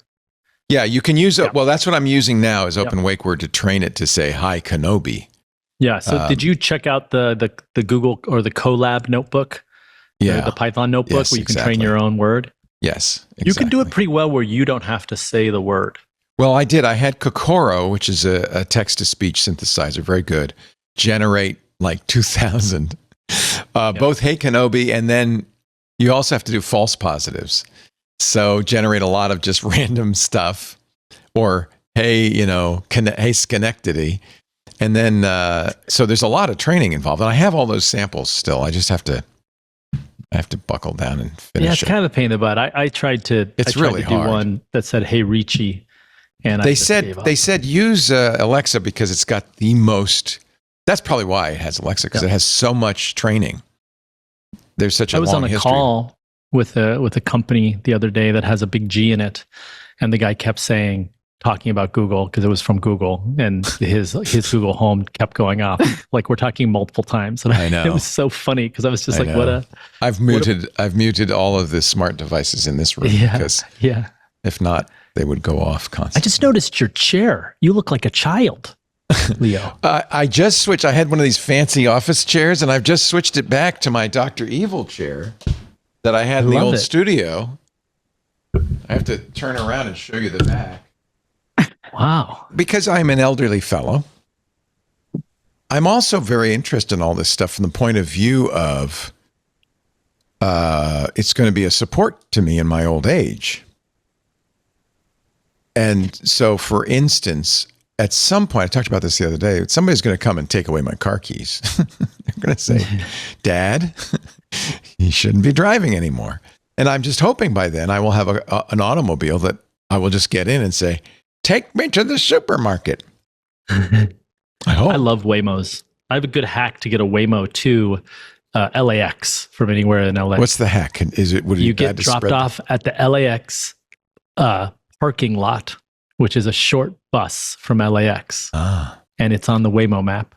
Yeah, you can use it. Yeah. Well, that's what I'm using now is Yeah. Open Wake Word to train it to say hi Kenobi. Yeah. So did you check out the Google or the Colab notebook? Yeah. The Python notebook Yes, where you can exactly. train your own word. Yes. You can do it exactly. pretty well where you don't have to say the word. Well, I did. I had Kokoro, which is a text-to-speech synthesizer, very good. Generate like 2,000. Both Hey Kenobi, and then you also have to do false positives. So generate a lot of just random stuff, or hey, hey Schenectady, and then so there's a lot of training involved, and I have all those samples still. I just have to buckle down and finish Yeah, it's it. kind of a pain in the butt. I tried to. It's I tried really to do hard. one that said "Hey Ricci," and They I just gave up. said use Alexa because it's got the most. That's probably why it has Alexa, because it has so much training. There's such a I was long on a history. call with a company the other day that has a big G in it, and the guy kept talking about Google because it was from Google, and his Google Home kept going off. Like we're talking multiple times, and I know. it was so funny because I was just I like, know. "What a I've muted all of the smart devices in this room because yeah." if not, they would go off I constantly. just noticed your chair. You look like a child, Leo. I just switched. I had one of these fancy office chairs, and I've just switched it back to my Dr. Evil chair that I had in the love old it. studio. I have to turn around and show you the back. Wow. Because I'm an elderly fellow, I'm also very interested in all this stuff from the point of view of it's going to be a support to me in my old age. And so, for instance, at some point, I talked about this the other day, somebody's going to come and take away my car keys. They're going to say, Dad, you shouldn't be driving anymore. And I'm just hoping by then I will have an automobile that I will just get in and say, take me to the supermarket. I hope. I love Waymos. I have a good hack to get a Waymo 2 LAX from anywhere in LA. What's the heck? Is it? Would You get dropped off at the LAX parking lot, which is a short bus from LAX, and it's on the Waymo map.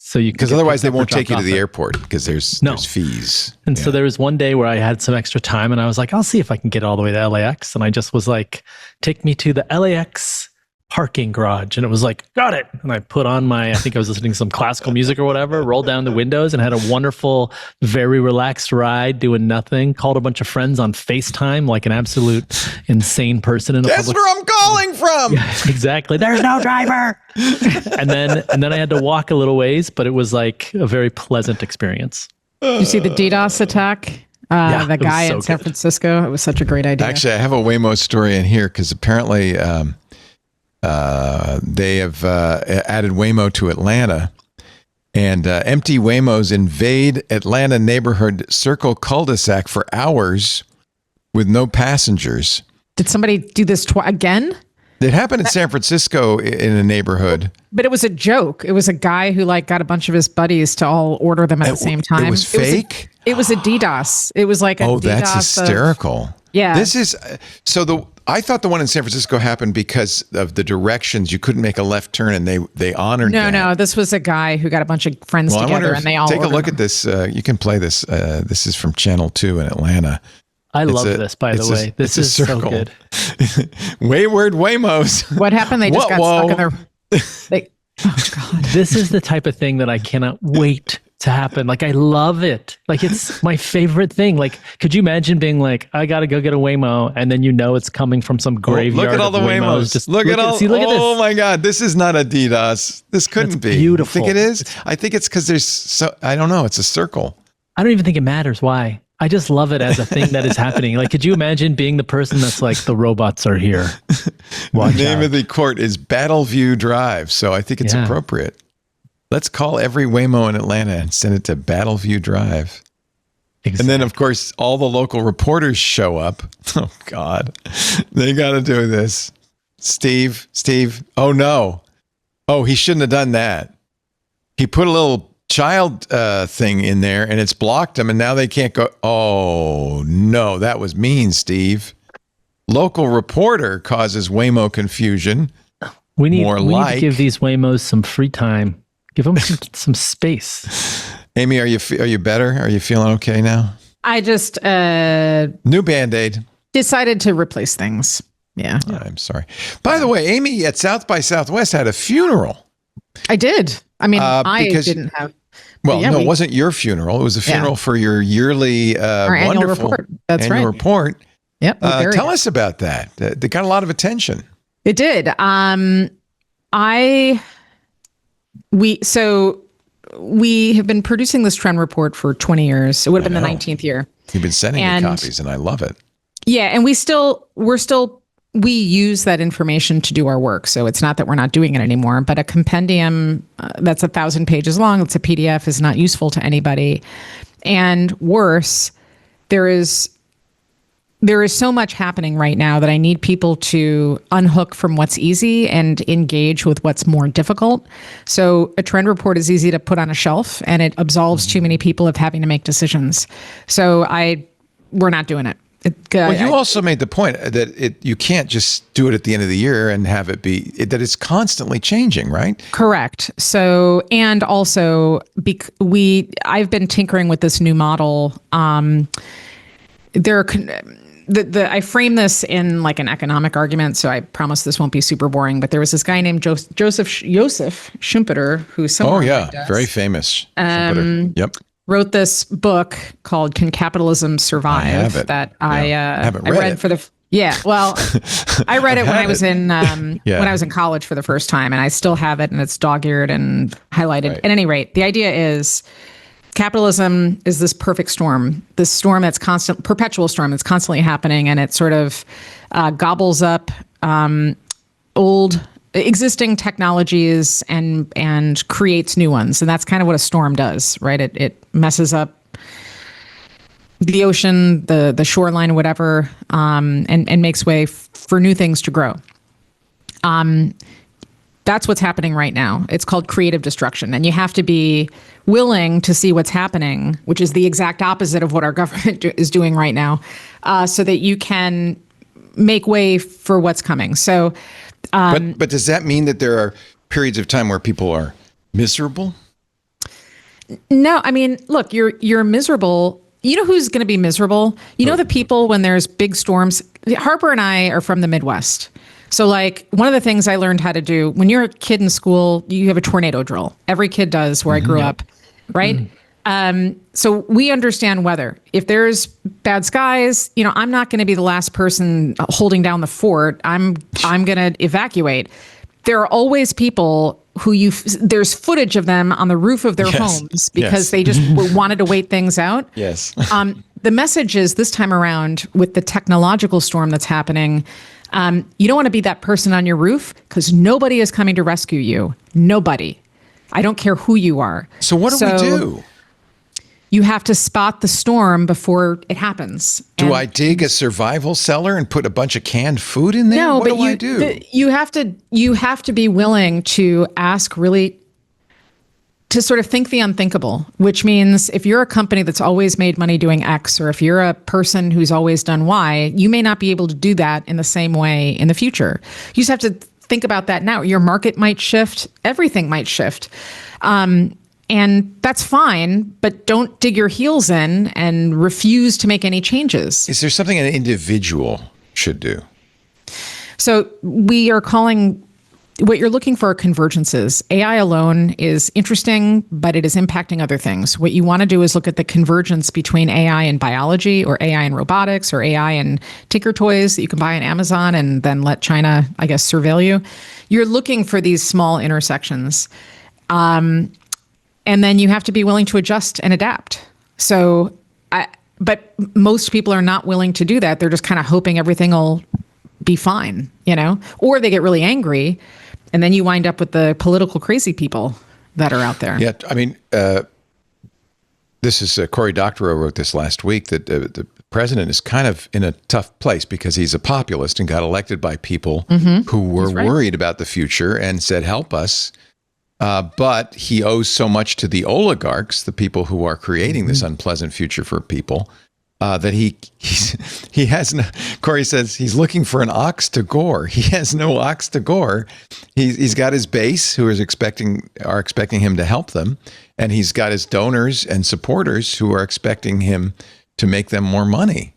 So you because otherwise they won't take you to the airport because there's fees. And so there was one day where I had some extra time, and I was like, I'll see if I can get all the way to LAX. And I just was like, take me to the LAX parking garage. And it was like, got it. And I put on I think I was listening to some classical music or whatever, rolled down the windows and had a wonderful, very relaxed ride doing nothing. Called a bunch of friends on FaceTime like an absolute insane person in a Guess where I'm calling from. Yeah, exactly. There's no driver. and then I had to walk a little ways, but it was like a very pleasant experience. You see the DDoS attack? The guy in San Francisco. It was such a great idea. Actually, I have a Waymo story in here because apparently they have added Waymo to Atlanta, and empty Waymos invade Atlanta neighborhood circle cul-de-sac for hours with no passengers. Did somebody do this again? It happened in San Francisco in a neighborhood. But it was a joke. It was a guy who got a bunch of his buddies to all order them at the same time. It was fake? It was a DDoS. It was like a DDoS. Oh, that's hysterical. Yeah. This is I thought the one in San Francisco happened because of the directions. You couldn't make a left turn, and they honored that. No, this was a guy who got a bunch of friends together, and they all take a look them. at this. You can play this. This is from Channel 2 in Atlanta. I love this, by the way. This is so good. Wayward Waymos. What happened? They just got stuck in their... oh, God. This is the type of thing that I cannot wait to happen. Like, I love it. Like, it's my favorite thing. Like, could you imagine being like, I got to go get a Waymo, and then it's coming from some graveyard. Look at all the Waymos. Just look at all. See, look at this. Oh, my God. This is not a DDoS. This couldn't be. Beautiful. You think it is? I think it's because I don't know. It's a circle. I don't even think it matters why. I just love it as a thing that is happening. Like, could you imagine being the person that's like, the robots are here? The name of the court is Battleview Drive, so I think it's appropriate. Let's call every Waymo in Atlanta and send it to Battleview Drive. Exactly. And then, of course, all the local reporters show up. Oh, God. They got to do this. Steve. Oh, no. Oh, he shouldn't have done that. He put a little child thing in there, and it's blocked them, and now they can't go. Oh, no. That was mean, Steve. Local reporter causes Waymo confusion. We need to give these Waymos some free time. Give them some space. Amy, are you better? Are you feeling okay now? I just new Band-Aid. Decided to replace things. Yeah. I'm sorry. By the way, Amy at South by Southwest had a funeral. I did. I mean, I didn't have. Well, it wasn't your funeral. It was a funeral for your yearly annual report. That's annual right. report. Yep. Tell us about that. They got a lot of attention. It did. We have been producing this trend report for 20 years. It would have been the 19th year. You've been sending me copies, and I love it. Yeah, and we use that information to do our work. So it's not that we're not doing it anymore, but a compendium that's 1,000 pages long, it's a PDF, is not useful to anybody. And worse, there is so much happening right now that I need people to unhook from what's easy and engage with what's more difficult. So a trend report is easy to put on a shelf, and it absolves too many people of having to make decisions. So we're not doing it. You also made the point that you can't just do it at the end of the year and have it be that it's constantly changing, right? Correct. So, and also I've been tinkering with this new model. I frame this in like an economic argument, so I promise this won't be super boring. But there was this guy named Joseph Schumpeter, who's somewhere. Very famous. Schumpeter. Yep. Wrote this book called "Can Capitalism Survive?" I have it. That I haven't read it. for the well, I read it when I was in when I was in college for the first time, and I still have it, and it's dog-eared and highlighted. Right. At any rate, the idea is capitalism is this perfect storm, this storm that's perpetual storm that's constantly happening, and it sort of gobbles up old existing technologies and creates new ones. And that's kind of what a storm does, right? It messes up the ocean, the shoreline, whatever, and makes way for new things to grow. That That's what's happening right now. It's called creative destruction. And you have to be willing to see what's happening, which is the exact opposite of what our government is doing right now, so that you can make way for what's coming. So, but does that mean that there are periods of time where people are miserable? No, I mean, look, you're miserable. You know who's going to be miserable? You know the people when there's big storms. Harper and I are from the Midwest. So like one of the things I learned how to do when you're a kid in school, you have a tornado drill. Every kid does where I grew up, right? So we understand weather. If there's bad skies, I'm not going to be the last person holding down the fort. I'm going to evacuate. There are always people who there's footage of them on the roof of their homes because they just wanted to wait things out. Yes. The message is this time around with the technological storm that's happening, you don't want to be that person on your roof because nobody is coming to rescue you. Nobody. I don't care who you are. So what do we do? You have to spot the storm before it happens. Do I dig a survival cellar and put a bunch of canned food in there? No, what but do I do? You have to be willing to ask to sort of think the unthinkable, which means if you're a company that's always made money doing X, or if you're a person who's always done Y, you may not be able to do that in the same way in the future. You just have to think about that now. Your market might shift. Everything might shift. And that's fine, but don't dig your heels in and refuse to make any changes. Is there something an individual should do? So we are calling what you're looking for are convergences. AI alone is interesting, but it is impacting other things. What you want to do is look at the convergence between AI and biology, or AI and robotics, or AI and tinker toys that you can buy on Amazon and then let China, I guess, surveil you. You're looking for these small intersections. And then you have to be willing to adjust and adapt. But most people are not willing to do that. They're just kind of hoping everything will be fine, or they get really angry. And then you wind up with the political crazy people that are out there. Yeah, I mean, this is Cory Doctorow wrote this last week, that the president is kind of in a tough place because he's a populist and got elected by people who were worried about the future and said, help us. But he owes so much to the oligarchs, the people who are creating this unpleasant future for people, that he has no. Cory says he's looking for an ox to gore. He has no ox to gore. He's got his base who are expecting him to help them, and he's got his donors and supporters who are expecting him to make them more money.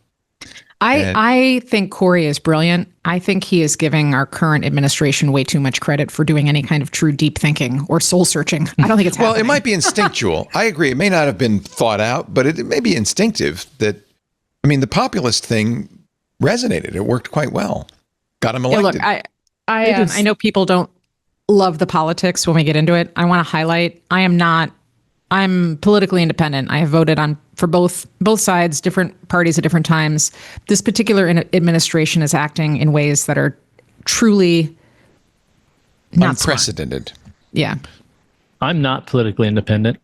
I think Cory is brilliant. I think he is giving our current administration way too much credit for doing any kind of true deep thinking or soul searching. I don't think it's happening. Well, it might be instinctual. I agree. It may not have been thought out, but it may be instinctive that, the populist thing resonated. It worked quite well. Got him elected. Yeah, look, I know people don't love the politics when we get into it. I want to highlight, I'm politically independent. I have voted for both sides, different parties at different times. This particular administration is acting in ways that are truly not unprecedented. Smart. Yeah. I'm not politically independent.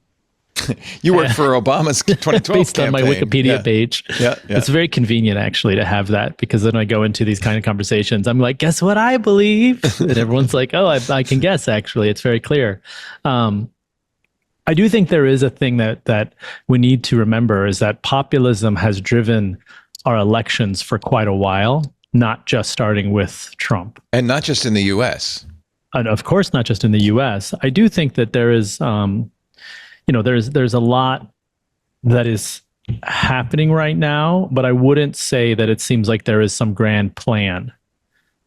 You worked for Obama's 2012 based campaign. on my Wikipedia page. Yeah. It's very convenient, actually, to have that, because then I go into these kind of conversations. I'm like, guess what I believe? And everyone's like, oh, I can guess, actually. It's very clear. I do think there is a thing that we need to remember, is that populism has driven our elections for quite a while, not just starting with Trump. And not just in the U.S. And of course, not just in the U.S. I do think that there is, there's a lot that is happening right now, but I wouldn't say that it seems like there is some grand plan.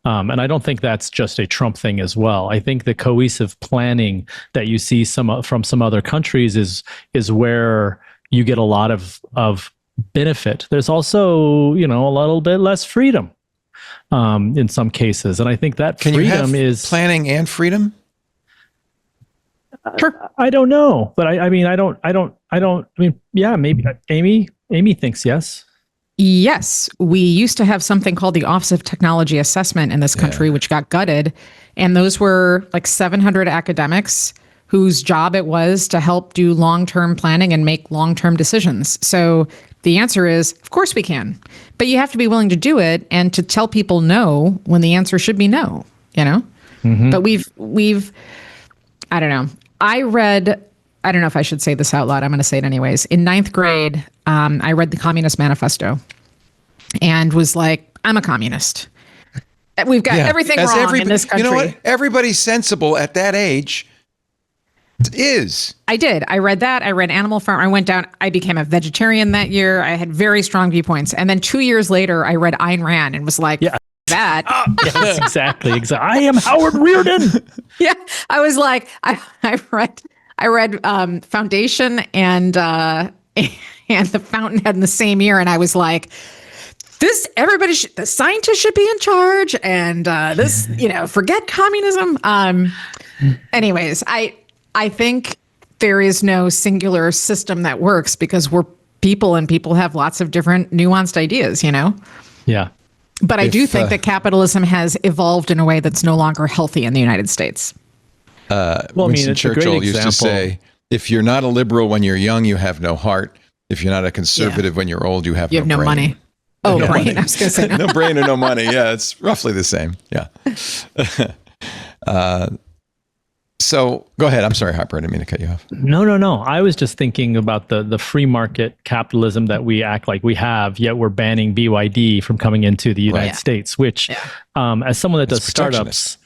And I don't think that's just a Trump thing as well. I think the cohesive planning that you see from some other countries is where you get a lot of benefit. There's also, a little bit less freedom in some cases, and I think that freedom is planning and freedom. Sure. I don't know, but yeah, maybe Amy thinks yes. Yes, we used to have something called the Office of Technology Assessment in this country, which got gutted. And those were like 700 academics whose job it was to help do long-term planning and make long-term decisions. So the answer is, of course we can. But you have to be willing to do it and to tell people no when the answer should be no, But we've, I don't know. I don't know if I should say this out loud. I'm going to say it anyways. In ninth grade, I read the Communist Manifesto and was like, I'm a communist. We've got everything wrong in this country. You know what? Everybody sensible at that age is. I did. I read that. I read Animal Farm. I went down. I became a vegetarian that year. I had very strong viewpoints. And then 2 years later, I read Ayn Rand and was like, that. Yes, exactly. I am Howard Reardon. Yeah. I was like, I read Foundation and The Fountainhead in the same year. And I was like, the scientists should be in charge. And forget communism. Anyways, I think there is no singular system that works because we're people and people have lots of different nuanced ideas, Yeah. But I do think that capitalism has evolved in a way that's no longer healthy in the United States. Winston Churchill used to say, if you're not a liberal when you're young, you have no heart. If you're not a conservative when you're old, you have no brain. Money. Oh, no brain. Money. I was going to say no brain or no money. Yeah, it's roughly the same. Yeah. So go ahead. I'm sorry, Harper. I didn't mean to cut you off. No. I was just thinking about the free market capitalism that we act like we have, yet we're banning BYD from coming into the United States, which as someone that does startups,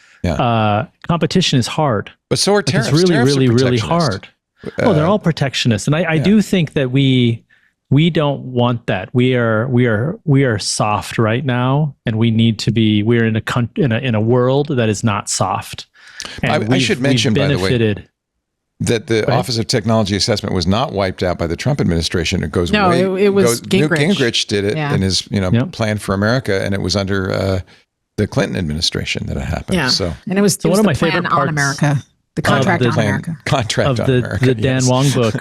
competition is hard. But so are tariffs. It's really, Tariffs really, really hard. They're all protectionist. And I do think that we don't want that. We are soft right now, and we need to be. We're in a world that is not soft. I should mention, by the way, that the Office of Technology Assessment was not wiped out by the Trump administration. It was Gingrich. Newt Gingrich did it in his Plan for America, and it was under the Clinton administration that it happened. Yeah. So, and it was one of my favorite favorite on parts America. The contract on America. Contract on America. The Dan Wong book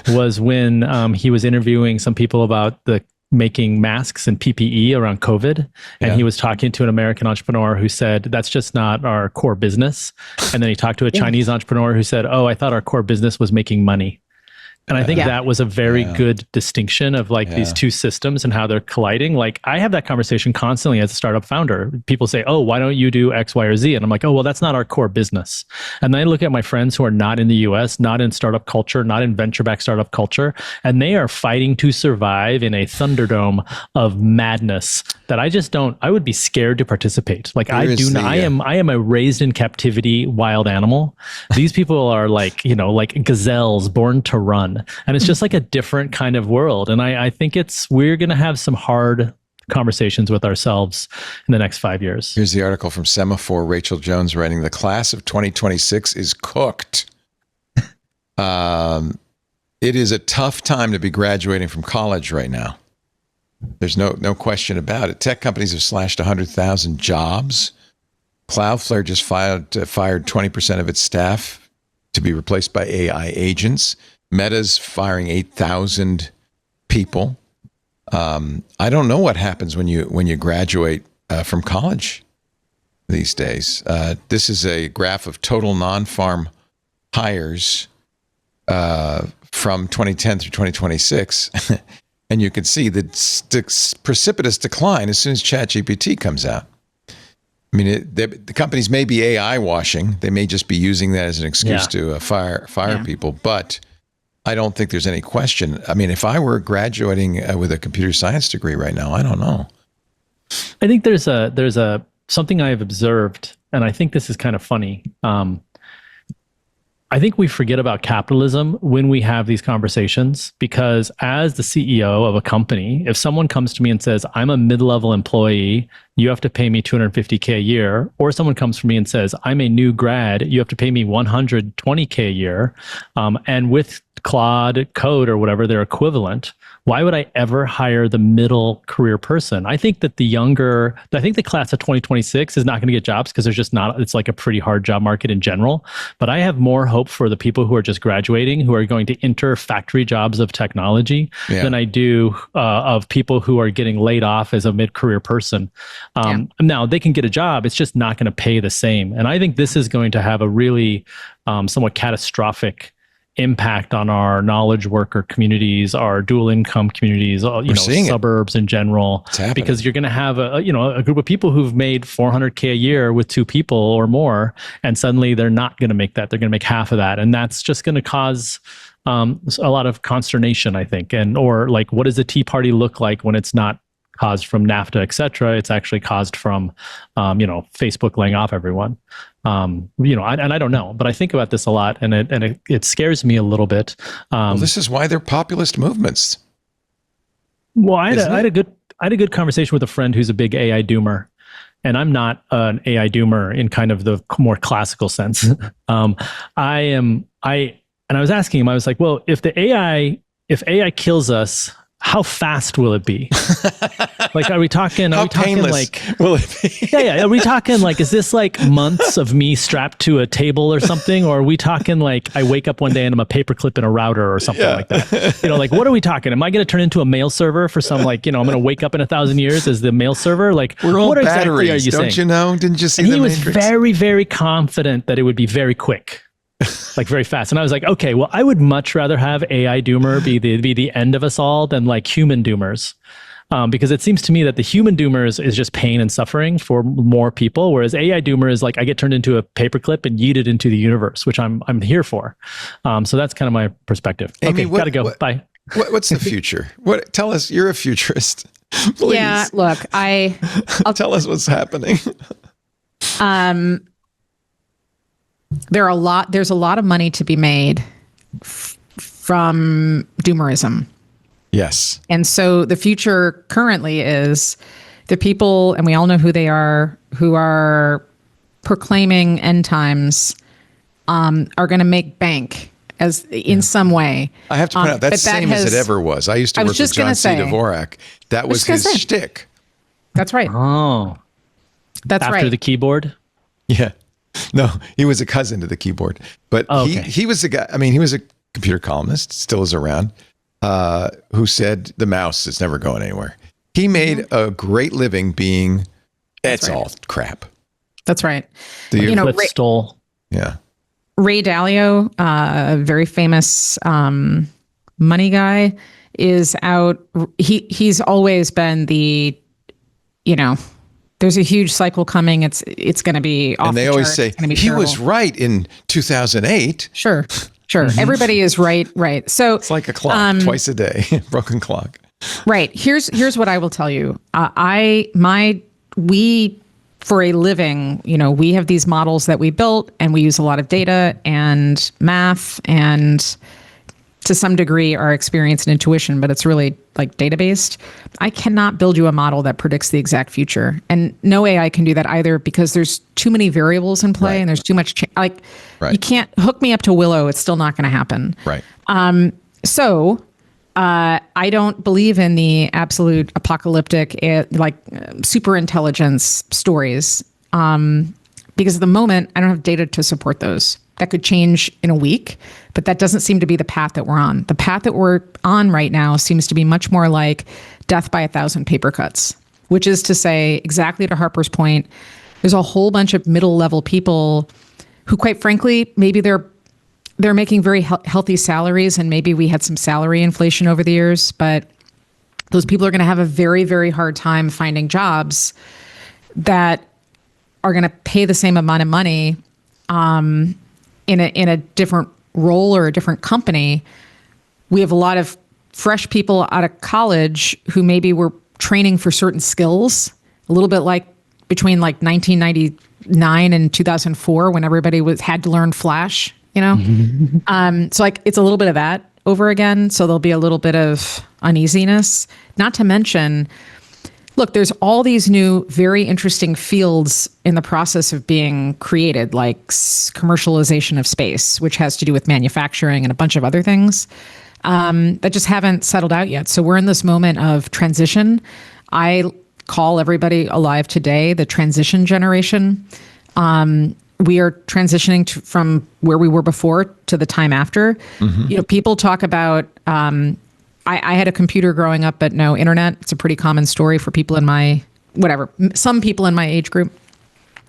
was when he was interviewing some people about the making masks and PPE around COVID. And he was talking to an American entrepreneur who said, that's just not our core business. And then he talked to a Chinese entrepreneur who said, oh, I thought our core business was making money. And I think that was a very good distinction of these two systems and how they're colliding. Like, I have that conversation constantly as a startup founder. People say, oh, why don't you do X, Y, or Z? And I'm like, oh, well, that's not our core business. And then I look at my friends who are not in the US, not in startup culture, not in venture-backed startup culture, and they are fighting to survive in a thunderdome of madness that I would be scared to participate. Like, I am a raised in captivity wild animal. These people are like gazelles born to run. And it's just like a different kind of world. And I think we're going to have some hard conversations with ourselves in the next 5 years. Here's the article from Semaphore, Rachel Jones writing, the class of 2026 is cooked. It is a tough time to be graduating from college right now. There's no question about it. Tech companies have slashed 100,000 jobs. Cloudflare just fired 20% of its staff to be replaced by AI agents. Meta's firing 8,000 people. I don't know what happens when you graduate from college these days. This is a graph of total non-farm hires from 2010 through 2026. And you can see the precipitous decline as soon as ChatGPT comes out. I mean, the companies may be AI washing. They may just be using that as an excuse to fire people. But I don't think there's any question. I mean, if I were graduating with a computer science degree right now, I don't know. I think there's something I've observed, and I think this is kind of funny. I think we forget about capitalism when we have these conversations, because as the CEO of a company, if someone comes to me and says, I'm a mid-level employee, you have to pay me $250K a year, or someone comes to me and says, I'm a new grad, you have to pay me $120K a year, and with Claude Code or whatever, they're equivalent, why would I ever hire the middle career person? I think that the class of 2026 is not going to get jobs because it's like a pretty hard job market in general. But I have more hope for the people who are just graduating, who are going to enter factory jobs of technology than I do of people who are getting laid off as a mid-career person. Now, they can get a job, it's just not going to pay the same. And I think this is going to have a really somewhat catastrophic impact on our knowledge worker communities, our dual income communities, suburbs in general, because you're going to have a group of people who've made $400K a year with 2 people or more, and suddenly they're not going to make that. They're going to make half of that, and that's just going to cause a lot of consternation, I think. Or like, what does a Tea Party look like when it's not caused from NAFTA, et cetera? It's actually caused from, Facebook laying off everyone. I don't know, but I think about this a lot, and it scares me a little bit. Well, this is why they're populist movements. Well, I had a good conversation with a friend who's a big AI doomer, and I'm not an AI doomer in kind of the more classical sense. I was asking him, I was like, well, if AI kills us, how fast will it be? Like, are we talking like, will it be? yeah. Are we talking like, is this like months of me strapped to a table or something? Or are we talking like, I wake up one day and I'm a paperclip in a router or something like that? Like, what are we talking? Am I going to turn into a mail server for some, like, I'm going to wake up in 1,000 years as the mail server? Like, we're all what batteries, exactly are you don't saying? you know? Didn't you see and the he was Matrix? very, very confident that it would be very quick. Like very fast. And I was like, okay, well, I would much rather have AI doomer be the end of us all than like human doomers. Because it seems to me that the human doomers is just pain and suffering for more people, whereas AI doomer is like, I get turned into a paperclip and yeeted into the universe, which I'm here for. So that's kind of my perspective. Amy, okay, gotta go. Bye. What's the future? Tell us, you're a futurist. Please. Yeah, look, I'll tell us what's happening. There's a lot of money to be made from doomerism. Yes. And so the future currently is the people, and we all know who they are, who are proclaiming end times, are going to make bank in some way. I have to point out, that's the same as it ever was. I used to work with John C. Dvorak. That was his shtick. That's right. Oh. That's right. After the keyboard? Yeah. No, he was a cousin to the keyboard. But he was a guy, he was a computer columnist, still is around, who said the mouse is never going anywhere. He made a great living being, all crap. That's right. Stole. Yeah. Ray Dalio, a very famous money guy, is out. He's always been the, there's a huge cycle coming. It's going to be off. And they always say he was right in 2008. Sure. Everybody is right. So it's like a clock, twice a day, broken clock. Right. Here's what I will tell you. We for a living, we have these models that we built, and we use a lot of data and math and to some degree our experience and intuition, but it's really like data-based. I cannot build you a model that predicts the exact future. And no AI can do that either, because there's too many variables in play, and there's too much, you can't hook me up to Willow. It's still not going to happen. Right. So I don't believe in the absolute apocalyptic, super intelligence stories, because at the moment I don't have data to support those. That could change in a week, but that doesn't seem to be the path that we're on. The path that we're on right now seems to be much more like death by 1,000 paper cuts, which is to say, exactly to Harper's point, there's a whole bunch of middle-level people who, quite frankly, maybe they're making very healthy salaries, and maybe we had some salary inflation over the years, but those people are going to have a very, very hard time finding jobs that are going to pay the same amount of money in a different role or a different company. We have a lot of fresh people out of college who maybe were training for certain skills, a little bit like between 1999 and 2004, when everybody had to learn Flash, So it's a little bit of that over again. So there'll be a little bit of uneasiness, not to mention, look, there's all these new, very interesting fields in the process of being created, like commercialization of space, which has to do with manufacturing and a bunch of other things that just haven't settled out yet. So we're in this moment of transition. I call everybody alive today the transition generation. We are transitioning from where we were before to the time after. Mm-hmm. People talk about, I had a computer growing up, but no internet. It's a pretty common story for people in some people in my age group.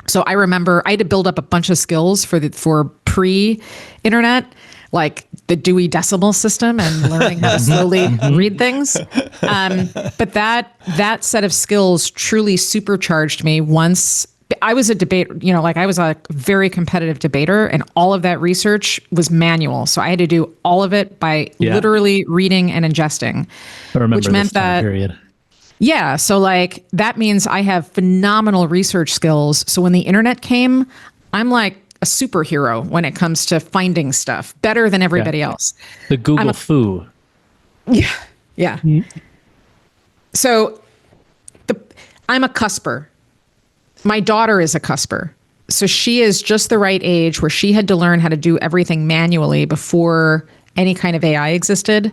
So I remember I had to build up a bunch of skills for pre-internet. like the Dewey Decimal System and learning how to slowly read things. But that set of skills truly supercharged me once I was a I was a very competitive debater, and all of that research was manual. So I had to do all of it by literally reading and ingesting. I remember which meant this time that period. Yeah. So like that means I have phenomenal research skills. So when the internet came, I'm like a superhero when it comes to finding stuff, better than everybody else. The Google foo. Yeah. Yeah. So I'm a cusper. My daughter is a cusper. So she is just the right age where she had to learn how to do everything manually before any kind of AI existed.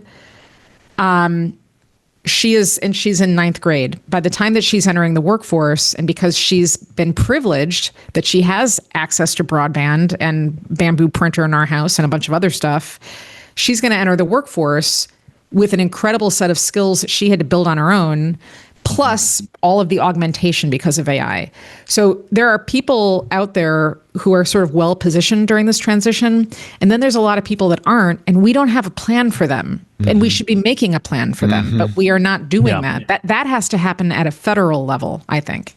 She's in ninth grade. By the time that she's entering the workforce, and because she's been privileged that she has access to broadband and bamboo printer in our house and a bunch of other stuff, she's going to enter the workforce with an incredible set of skills that she had to build on her own, plus all of the augmentation because of AI. So there are people out there who are sort of well positioned during this transition. And then there's a lot of people that aren't, and we don't have a plan for them. And we should be making a plan for them, but we are not doing that. That has to happen at a federal level, I think.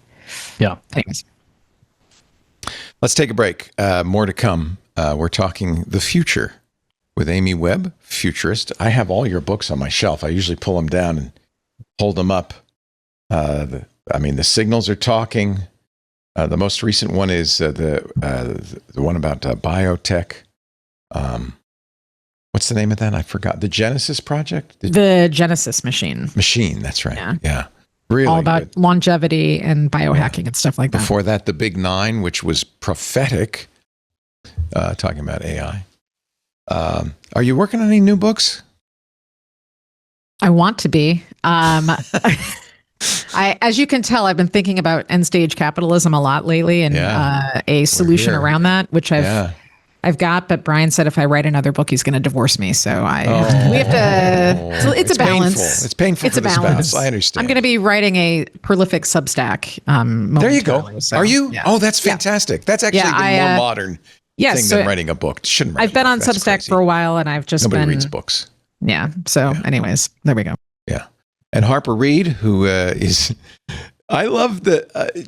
Yeah. Anyways. Let's take a break. More to come. We're talking the future with Amy Webb, futurist. I have all your books on my shelf. I usually pull them down and hold them up. The signals are talking. The most recent one is the one about biotech. What's the name of that? I forgot. The Genesis Project? The Genesis machine. Machine, that's right. Yeah. Really all about good. Longevity and biohacking and stuff like that. Before that, The Big Nine, which was prophetic, talking about AI. Are you working on any new books? I want to be. As you can tell, I've been thinking about end stage capitalism a lot lately, and a solution around that, which I've got. But Brian said if I write another book, he's going to divorce me. So we have to. So it's a balance. Painful. It's painful it's for a the balance. spouse. I understand. I'm going to be writing a prolific Substack. There you go. So, are you? Yeah. Oh, that's fantastic. That's actually the more modern thing than writing a book. Shouldn't write I've been on Substack for a while, and I've just Nobody reads books. Yeah. So, anyways, there we go. Yeah. And Harper Reed, who is, I love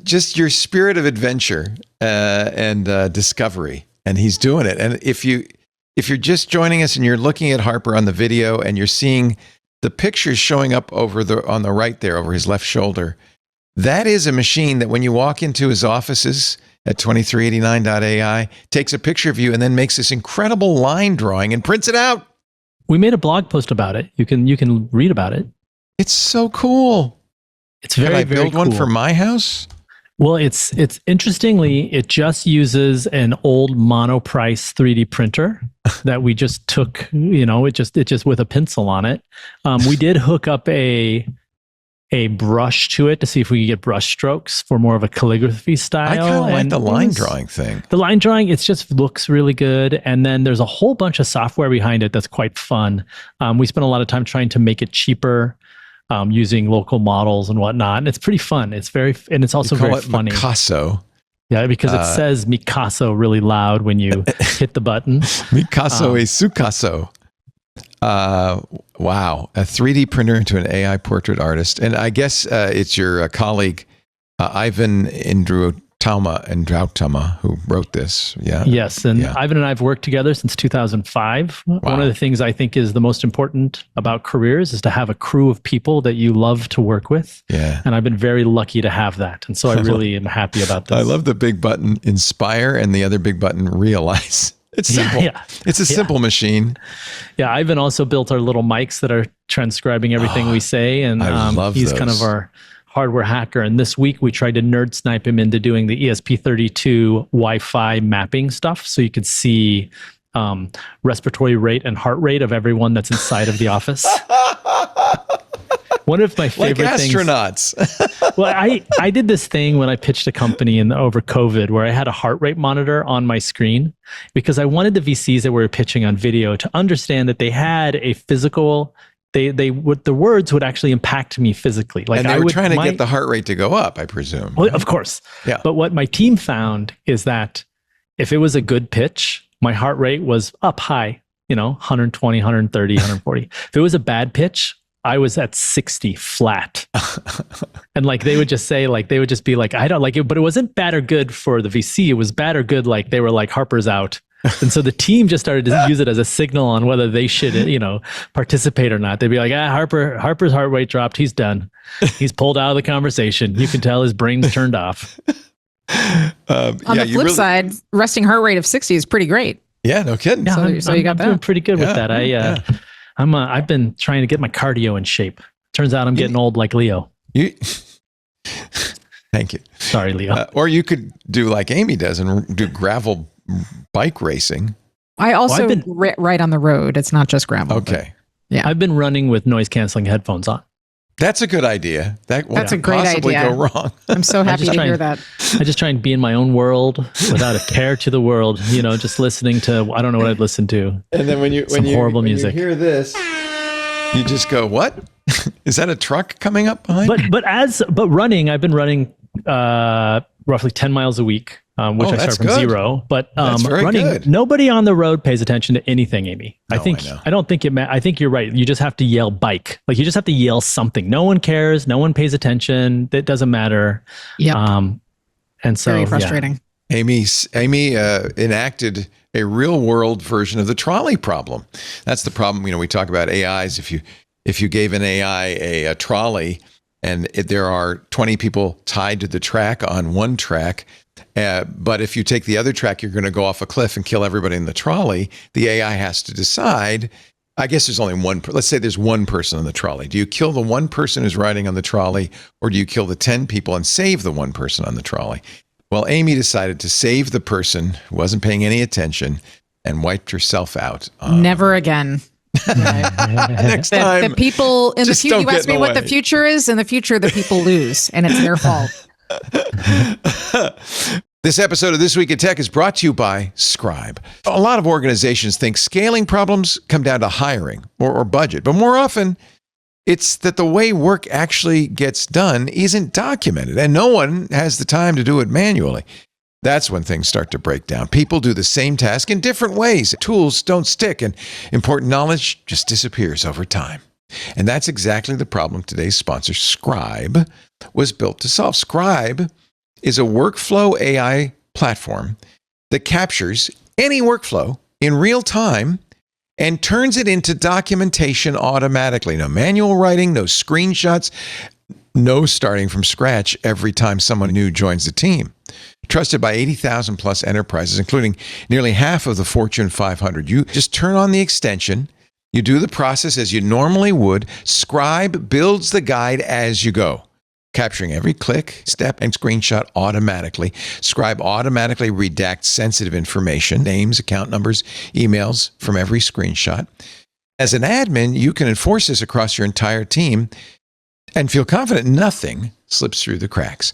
just your spirit of adventure and discovery, and he's doing it. And if you're just joining us and you're looking at Harper on the video and you're seeing the pictures showing up on the right there over his left shoulder, that is a machine that when you walk into his offices at 2389.ai, takes a picture of you and then makes this incredible line drawing and prints it out. We made a blog post about it. You can read about it. It's so cool. It's very, Can I very build cool. one for my house? Well, it's interestingly, it just uses an old monoprice 3D printer that we just took, it just with a pencil on it. We did hook up a brush to it to see if we could get brush strokes for more of a calligraphy style. I kind of like the line drawing thing. The line drawing, it just looks really good. And then there's a whole bunch of software behind it that's quite fun. We spent a lot of time trying to make it cheaper, using local models and whatnot. And it's pretty fun. It's also very funny. Picasso. Yeah, because it says Picasso really loud when you hit the button. Picasso e Sucasso. Wow. A 3D printer into an AI portrait artist. And I guess it's your colleague, Ivan Indrautama, who wrote this. Yeah. Yes. And Ivan and I have worked together since 2005. Wow. One of the things I think is the most important about careers is to have a crew of people that you love to work with. Yeah. And I've been very lucky to have that. And so I really am happy about this. I love the big button Inspire and the other big button Realize. It's simple. It's a simple machine. Yeah, Ivan also built our little mics that are transcribing everything we say. And he's those. Kind of our hardware hacker. And this week we tried to nerd snipe him into doing the ESP32 Wi-Fi mapping stuff. So you could see respiratory rate and heart rate of everyone that's inside of the office. One of my favorite things. Like astronauts. Well, I did this thing when I pitched a company over COVID where I had a heart rate monitor on my screen because I wanted the VCs that were pitching on video to understand that they had a physical. The words would actually impact me physically. Like, and they were trying to get the heart rate to go up, I presume. Well, of course. Yeah. But what my team found is that if it was a good pitch, my heart rate was up high. 120, 130, 140. If it was a bad pitch, I was at 60 flat. And like they would just be like, I don't like it, but it wasn't bad or good for the VC. It was bad or good, like they were like, Harper's out. And so the team just started to use it as a signal on whether they should, participate or not. They'd be like, Harper's heart rate dropped. He's done. He's pulled out of the conversation. You can tell his brain's turned off. On the flip side, resting heart rate of 60 is pretty great. Yeah, no kidding. Yeah, so you got that. I'm doing pretty good with that. I've been trying to get my cardio in shape. Turns out I'm getting old like Leo. Thank you. Sorry, Leo. Or you could do like Amy does and do gravel bike racing. I also ride on the road. It's not just gravel. Okay. Yeah. I've been running with noise canceling headphones on. That's a good idea. That's a great possibly idea. go wrong. I'm so happy to hear that. I just try and be in my own world without a care to the world, just listening to, I don't know what I'd listen to. And then when you horrible music. You hear this, you just go, what? Is that a truck coming up behind? But running, I've been running roughly 10 miles a week, which I start from zero. But running, good. Nobody on the road pays attention to anything, Amy. No, I don't think I think you're right. You just have to yell bike. Like you just have to yell something. No one cares. No one pays attention. It doesn't matter. Yeah. And so very frustrating. Yeah. Amy enacted a real world version of the trolley problem. That's the problem. We talk about AIs. If you gave an AI a trolley and there are 20 people tied to the track on one track, but if you take the other track, you're going to go off a cliff and kill everybody in the trolley. The AI has to decide. I guess there's only one. Let's say there's one person on the trolley. Do you kill the one person who's riding on the trolley, or do you kill the 10 people and save the one person on the trolley? Well, Amy decided to save the person who wasn't paying any attention and wiped herself out. Never again. Next time. The people in the future, you ask me what the way. future is. In the future, the people lose, and it's their fault. This episode of This Week in Tech is brought to you by Scribe. A lot of organizations think scaling problems come down to hiring or budget, but more often, it's that the way work actually gets done isn't documented, and no one has the time to do it manually. That's when things start to break down. People do the same task in different ways. Tools don't stick, and important knowledge just disappears over time. And that's exactly the problem today's sponsor, Scribe, was built to solve. Scribe is a workflow AI platform that captures any workflow in real time and turns it into documentation automatically. No manual writing, no screenshots, no starting from scratch every time someone new joins the team. Trusted by 80,000 plus enterprises, including nearly half of the Fortune 500. You just turn on the extension. You do the process as you normally would. Scribe builds the guide as you go, capturing every click, step, and screenshot automatically. Scribe automatically redacts sensitive information, names, account numbers, emails from every screenshot. As an admin, you can enforce this across your entire team and feel confident nothing slips through the cracks.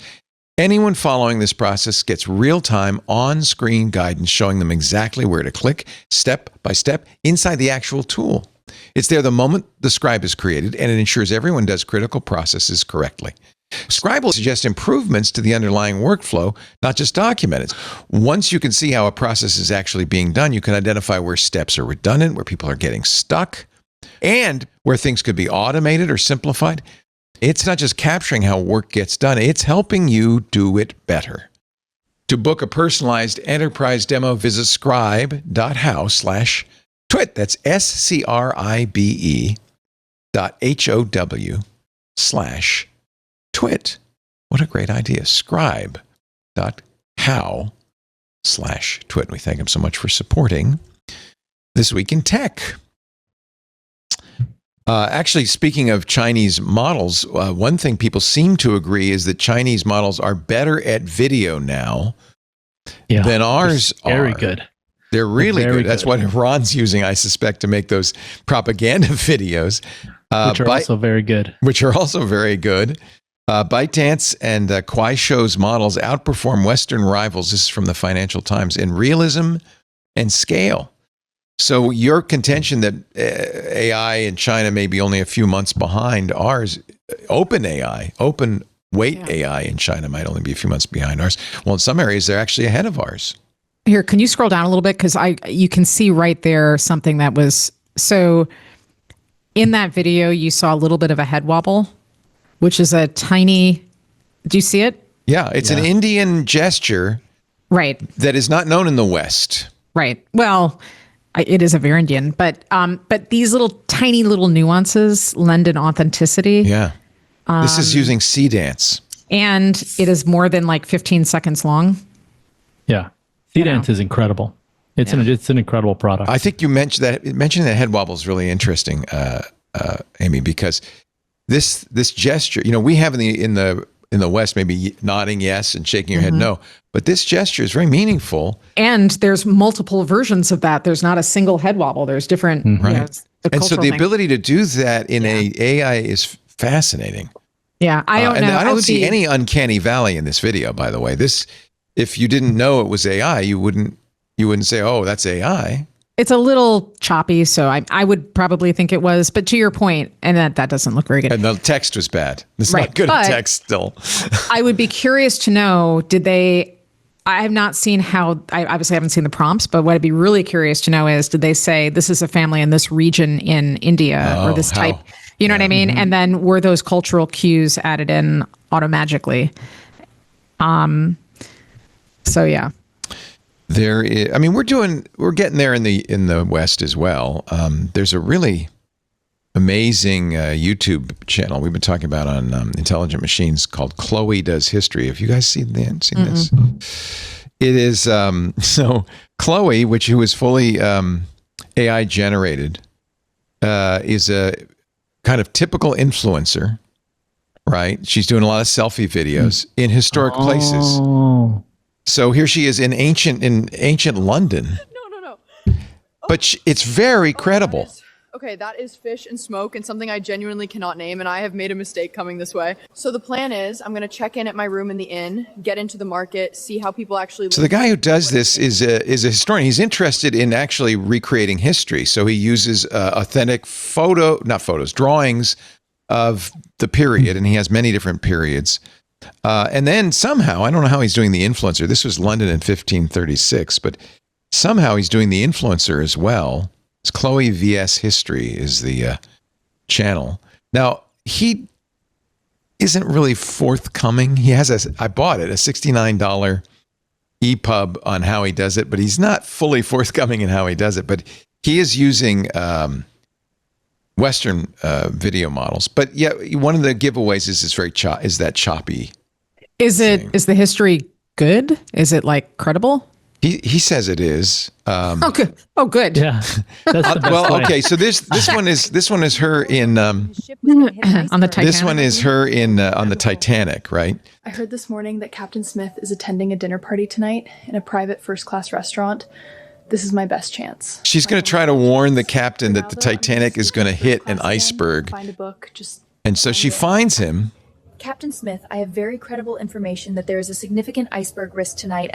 Anyone following this process gets real-time on-screen guidance showing them exactly where to click, step by step, inside the actual tool. It's there the moment the Scribe is created, and it ensures everyone does critical processes correctly. Scribe will suggest improvements to the underlying workflow, not just document it. Once you can see how a process is actually being done, you can identify where steps are redundant, where people are getting stuck, and where things could be automated or simplified. It's not just capturing how work gets done, it's helping you do it better. To book a personalized enterprise demo, visit scribe.how/twit. That's scribe.how/twit. What a great idea. Scribe.how/twit. We thank him so much for supporting This Week in Tech. Actually, speaking of Chinese models, one thing people seem to agree is that Chinese models are better at video now than ours are. Very good. They're really Very good. That's what Iran's using, I suspect, to make those propaganda videos. Which are also very good. ByteDance and Kuaishou's models outperform Western rivals. This is from the Financial Times in realism and scale. So your contention that AI in China may be only a few months behind ours, OpenAI, AI in China might only be a few months behind ours. Well, in some areas, they're actually ahead of ours. Here, can you scroll down a little bit? Because you can see right there something that was so. In that video, you saw a little bit of a head wobble, which is a tiny. Do you see it? Yeah, it's an Indian gesture, Right. that is not known in the West. Right. Well, it is a very Indian, but these little tiny little nuances lend an authenticity. Yeah, this is using sea dance, And it is more than like 15 seconds long. Yeah. C-Dance is incredible. It's an incredible product. I think you mentioned that head wobble is really interesting, Amy, because this gesture, we have in the West maybe nodding yes and shaking your head no, but this gesture is very meaningful. And there's multiple versions of that. There's not a single head wobble. There's different. Right. And so the ability to do that in a AI is fascinating. Yeah, I don't know. And I don't see any uncanny valley in this video, by the way. If you didn't know it was AI, you wouldn't say, "Oh, that's AI." It's a little choppy, so I would probably think it was. But to your point, and that doesn't look very good. And the text was bad. It's not good at text still. I would be curious to know, I have not seen how, I obviously haven't seen the prompts, but what I'd be really curious to know is, did they say this is a family in this region in India or this type? You know what I mean? And then were those cultural cues added in automagically? So yeah. There is, we're getting there in the West as well. There's a really amazing YouTube channel we've been talking about on intelligent machines called Chloe Does History. Have you guys seen this? It is so Chloe, who is fully AI generated, is a kind of typical influencer, right? She's doing a lot of selfie videos in historic places. So here she is in ancient London. No. But it's very credible. That is fish and smoke and something I genuinely cannot name, and I have made a mistake coming this way. So the plan is I'm going to check in at my room in the inn, get into the market, see how people actually live. So the guy who does this is a historian. He's interested in actually recreating history. So he uses authentic drawings of the period, and he has many different periods. And then somehow, I don't know how he's doing the influencer. This was London in 1536, but somehow he's doing the influencer as well. It's Chloe VS History is the channel. Now, he isn't really forthcoming. He has I bought it, a $69 EPUB on how he does it, but he's not fully forthcoming in how he does it. But he is using Western video models. But yeah, one of the giveaways is that choppy. Is the history good? Is it like credible? He says it is. Good. Oh, good. Yeah. That's the best way. Okay. So this one is her in on the Titanic. This one is her in on the Titanic, right? I heard this morning that Captain Smith is attending a dinner party tonight in a private first-class restaurant. This is my best chance. She's going to try to warn the captain that the Titanic is going to hit an iceberg. Find a book, and so she finds him. Captain Smith, I have very credible information that there is a significant iceberg risk tonight.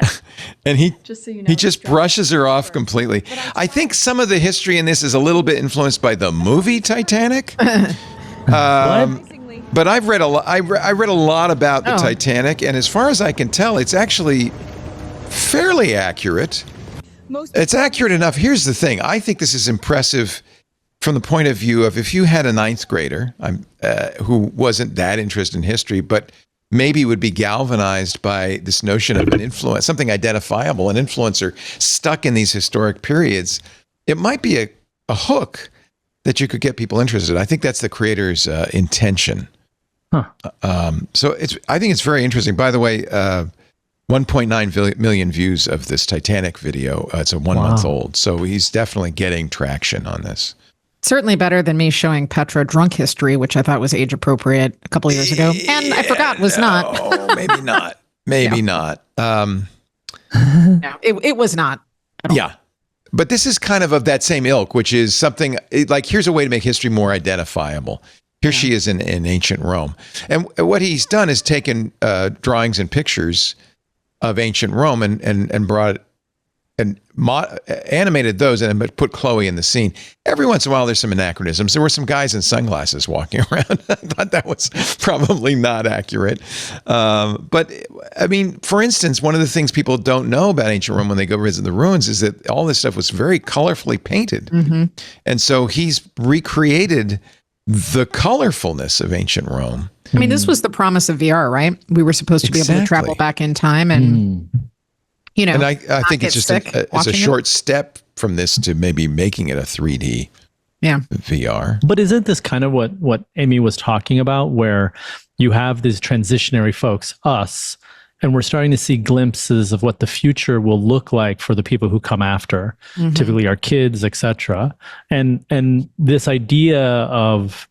And he Just so you know, he just brushes her off completely. I think some of the history in this is a little bit influenced by the movie Titanic. But I've read I read a lot about the Titanic, and as far as I can tell, it's actually fairly accurate. It's accurate enough. Here's the thing. I think this is impressive from the point of view of if you had a ninth grader who wasn't that interested in history, but maybe would be galvanized by this notion of an influence, something identifiable, an influencer stuck in these historic periods, it might be a hook that you could get people interested. I think that's the creator's intention. Huh. So I think it's very interesting. By the way, 1.9 million views of this Titanic video. It's a 1 month old. So he's definitely getting traction on this. Certainly better than me showing Petra drunk history, which I thought was age appropriate a couple of years ago, and I forgot was not. Oh, maybe not. Maybe not. No, it was not. Yeah. But this is kind of that same ilk, which is something like, here's a way to make history more identifiable. Here she is in ancient Rome. And what he's done is taken drawings and pictures of ancient Rome and brought and animated those and then put Chloe in the scene. Every once in a while, there's some anachronisms. There were some guys in sunglasses walking around. I thought that was probably not accurate. But I mean, for instance, one of the things people don't know about ancient Rome when they go visit the ruins is that all this stuff was very colorfully painted. And so he's recreated the colorfulness of ancient Rome. I mean, this was the promise of VR, right? We were supposed to be able to travel back in time and, you know, and I think it's just it's a short step from this to maybe making it a 3D VR. But isn't this kind of what Amy was talking about, where you have these transitionary folks, us, and we're starting to see glimpses of what the future will look like for the people who come after, typically our kids, etc. And this idea of,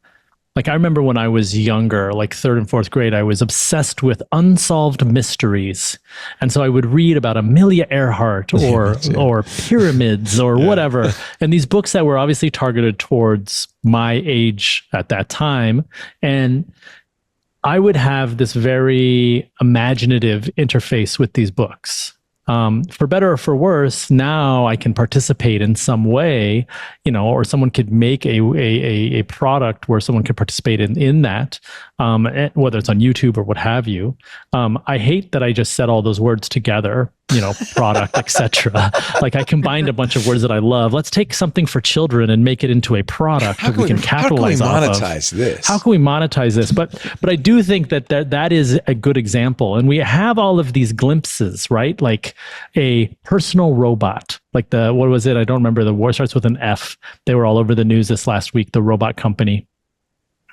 like, I remember when I was younger, like 3rd and 4th grade, I was obsessed with unsolved mysteries. And so I would read about Amelia Earhart or pyramids or whatever. And these books that were obviously targeted towards my age at that time. And I would have this very imaginative interface with these books. For better or for worse, now I can participate in some way, you know, or someone could make a product where someone could participate in that, whether it's on YouTube or what have you. I hate that I just said all those words together, you know, product, etc. Like, I combined a bunch of words that I love. Let's take something for children and make it into a product that we can capitalize off of. How can we monetize this? How can we monetize this? But I do think that is a good example. And we have all of these glimpses, right? Like a personal robot, like what was it? I don't remember. The war starts with an F. They were all over the news this last week, the robot company.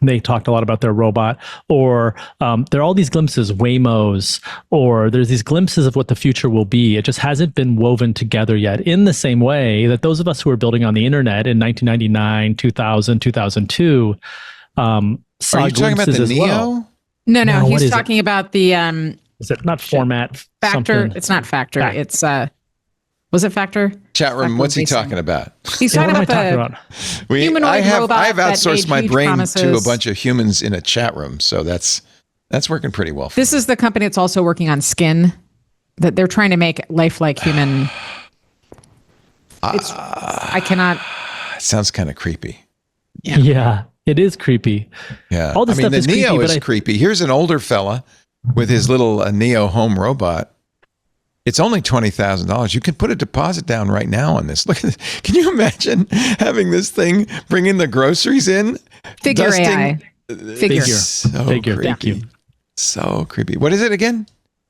They talked a lot about their robot, or there are all these glimpses, Waymos, or there's these glimpses of what the future will be. It just hasn't been woven together yet, in the same way that those of us who were building on the internet in 1999, 2000, 2002 saw Are you talking about the Neo? Well. No, he's talking about the is it not format factor? something? It's not factor. It's was it factor? Chat room, what's he talking about? He's talking about the humanoid robot. I have outsourced my brain promises to a bunch of humans in a chat room, so that's working pretty well. This is the company that's also working on skin, that they're trying to make lifelike human. I cannot. It sounds kind of creepy. Yeah, it is creepy. Yeah, all this stuff the is Neo creepy, is creepy. Here's an older fella with his little Neo home robot. It's only $20,000. You can put a deposit down right now on this. Look at this. Can you imagine having this thing bringing the groceries in? Figure dusting? AI. Figure. So Figure. creepy. Thank you. So creepy. What is it again?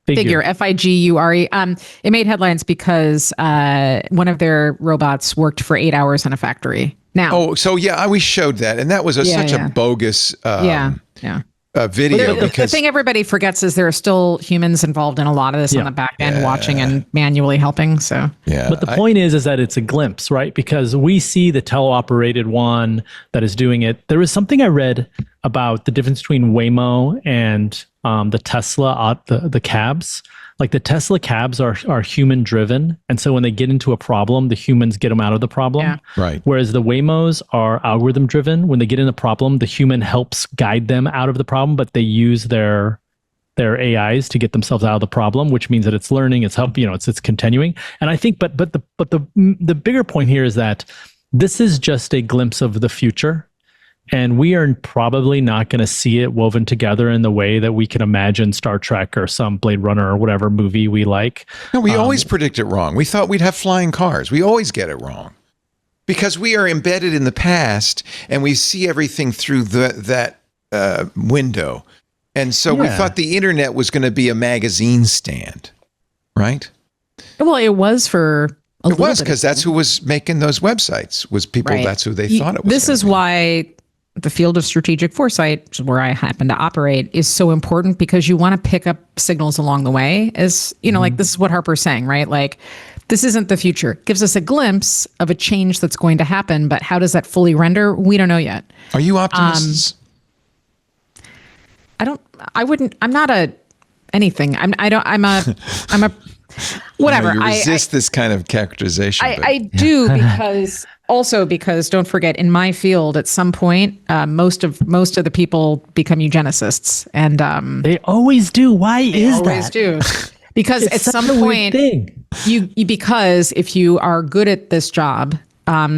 Figure. Figure. It made headlines because one of their robots worked for 8 hours in a factory. Now. So we showed that, and that was such a bogus. Video. The thing everybody forgets is there are still humans involved in a lot of this on the back end, watching and manually helping. So but the point is that it's a glimpse, right? Because we see the teleoperated one that is doing it. There was something I read about the difference between Waymo and the Tesla, the cabs. Like, the Tesla cabs are human driven, and so when they get into a problem, the humans get them out of the problem. Yeah. Right. Whereas the Waymos are algorithm driven. When they get in a problem, the human helps guide them out of the problem, but they use their AIs to get themselves out of the problem, which means that it's learning, it's help, it's continuing. And I think, but the bigger point here is that this is just a glimpse of the future. And we are probably not going to see it woven together in the way that we can imagine Star Trek or some Blade Runner or whatever movie we like. No, we always predict it wrong. We thought we'd have flying cars. We always get it wrong because we are embedded in the past and we see everything through that window. And so we thought the internet was going to be a magazine stand, right? Well, it was for a little bit. It was because that's who was making those websites, was people. Right. That's who they thought it was. This is why the field of strategic foresight, which is where I happen to operate, is so important, because you want to pick up signals along the way. As you know, like, this is what Harper's saying, right? Like, this isn't the future. It gives us a glimpse of a change that's going to happen, but how does that fully render? We don't know yet. Are you optimists? I'm not a anything. I'm a whatever. You resist this kind of characterization. I do, because don't forget, in my field, at some point, most of the people become eugenicists, and they always do. Why is that? They always do. Because It's at such some a weird point, thing. because if you are good at this job,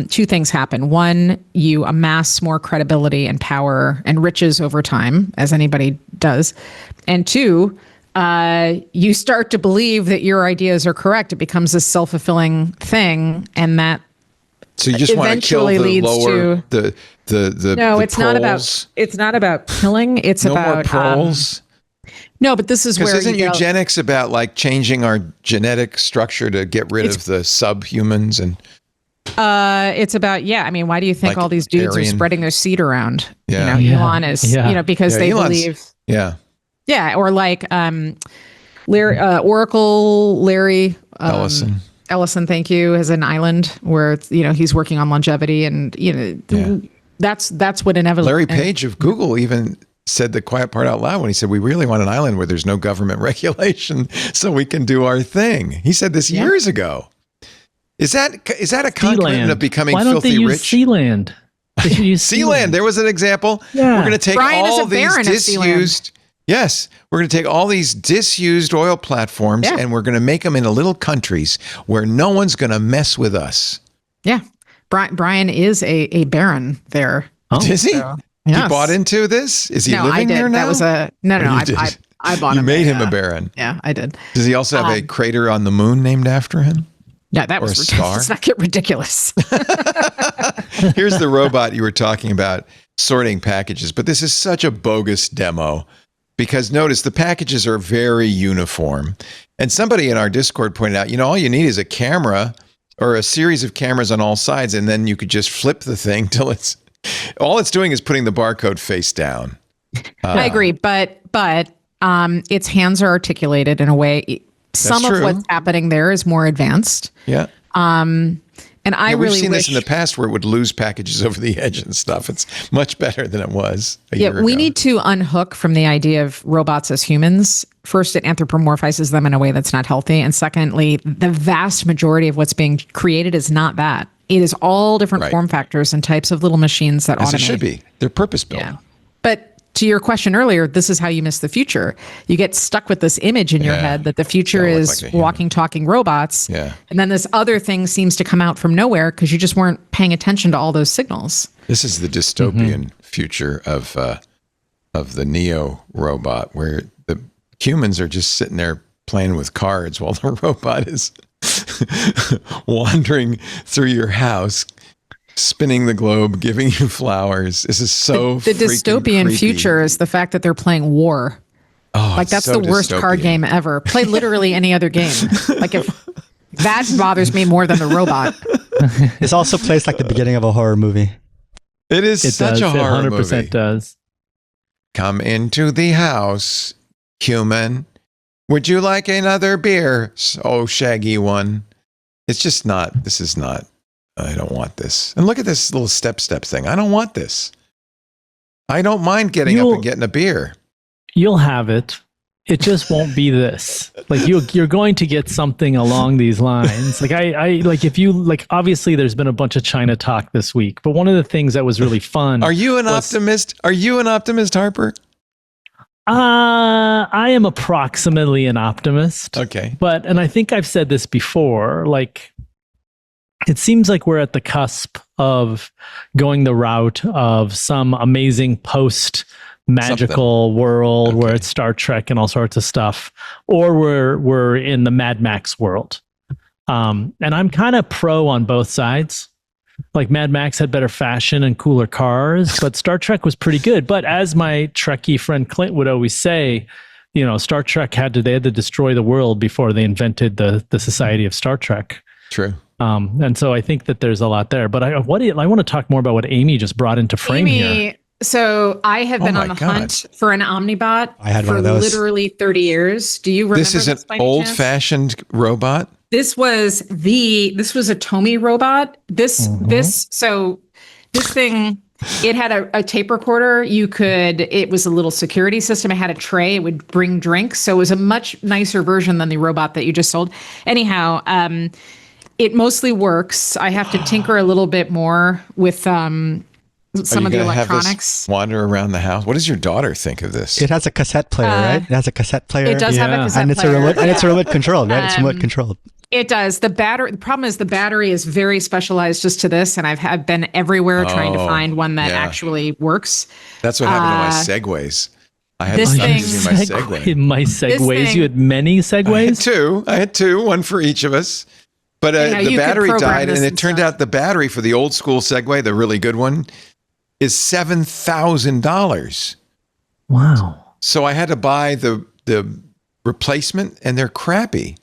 two things happen. One, you amass more credibility and power and riches over time, as anybody does. And two, you start to believe that your ideas are correct. It becomes a self-fulfilling thing, and that So you just want to kill eventually the leads lower to- the no, the it's not about. proles? It's not about killing. It's No more about proles. no, but this is Because where isn't you go- eugenics about like changing our genetic structure to get rid of the subhumans and It's about, I mean, why do you think Like all these dudes are Aryan- spreading their seed around? Yeah. You know, Yeah. Elon is, Yeah. because Yeah, they Elon's- believe, yeah, or like Oracle Larry Ellison. Thank you, has an island where it's, he's working on longevity, and that's what inevitably. Larry Page of Google even said the quiet part out loud when he said, we really want an island where there's no government regulation so we can do our thing. He said this years ago. Is that a concomitant of becoming Why don't filthy they use rich? Sealand? They should use Sealand. There was an example. Yeah. We're going to take Brian is all a these baron of Sealand. disused. Yes, we're going to take all these disused oil platforms and we're going to make them into little countries where no one's going to mess with us. Yeah, Brian is a baron there. Is he? So, He yes. bought into this? Is he No, living I did. here now? That was no. Or you did? I bought You him. made him a baron. Yeah, I did. Does he also have a crater on the moon named after him? Yeah, that Or was a star? Let's not get ridiculous. Here's the robot you were talking about sorting packages, but this is such a bogus demo because notice the packages are very uniform. And somebody in our Discord pointed out, all you need is a camera or a series of cameras on all sides, and then you could just flip the thing till all it's doing is putting the barcode face down. I agree, but its hands are articulated in a way. Some of true. what's happening there is more advanced. Yeah. And I we've really seen wish this in the past where it would lose packages over the edge and stuff. It's much better than it was a year ago. we need to unhook from the idea of robots as humans. First, it anthropomorphizes them in a way that's not healthy. And secondly, the vast majority of what's being created is not that. It is all different form factors and types of little machines that As automate. it should be. They're purpose-built. Yeah. But to your question earlier, this is how you miss the future. You get stuck with this image in your head that the future Don't look is like a human. walking, talking robots. Yeah. And then this other thing seems to come out from nowhere because you just weren't paying attention to all those signals. This is the dystopian future of the Neo robot, where the humans are just sitting there playing with cards while the robot is wandering through your house, spinning the globe, giving you flowers. This is so The freaking dystopian creepy. future is the fact that they're playing war. Oh, Like it's that's so the worst card dystopian. game ever. Play literally any other game. Like if that bothers me more than the robot. This also plays like the beginning of a horror movie. It is It such does. a horror 100% movie. does. Come into the house, human. Would you like another beer? Oh, shaggy one. It's just not. This is not. I don't want this. And look at this little step thing. I don't want this. I don't mind getting up and getting a beer. You'll have it. It just won't be this. Like you're going to get something along these lines. Like I like if you like. Obviously, there's been a bunch of China talk this week, but one of the things that was really fun. Are you an optimist? Are you an optimist, Harper? I am approximately an optimist. Okay. And I think I've said this before. Like, it seems like we're at the cusp of going the route of some amazing post magical world where it's Star Trek and all sorts of stuff, or we're in the Mad Max world. And I'm kind of pro on both sides. Like Mad Max had better fashion and cooler cars, but Star Trek was pretty good. But as my Trekkie friend Clint would always say, Star Trek had to destroy the world before they invented the Society of Star Trek. True. And so I think that there's a lot there. But I want to talk more about what Amy just brought into frame here. So I have been on the hunt for an Omnibot for literally 30 years. Do you remember this is an old-fashioned robot? This was a Tomy robot. This thing, it had a tape recorder. It was a little security system. It had a tray. It would bring drinks. So it was a much nicer version than the robot that you just sold. Anyhow, it mostly works. I have to tinker a little bit more with some Are of you the gonna have this electronics. wander around the house? What does your daughter think of this? It has a cassette player, right? It has a cassette player. It does have a Yeah. cassette and it's player. a remote, and it's remote controlled, right? It's remote controlled. It does. The problem is the battery is very specialized just to this, and I've been everywhere trying to find one that actually works. That's what happened to my Segways. I had to this stop thing- using my Segway. My Segways. thing- You had many Segways? I had two, one for each of us. But Yeah, the you could battery program died, this and it and turned stuff. out the battery for the old school Segway, the really good one, is $7,000. Wow. So I had to buy the replacement, and they're crappy.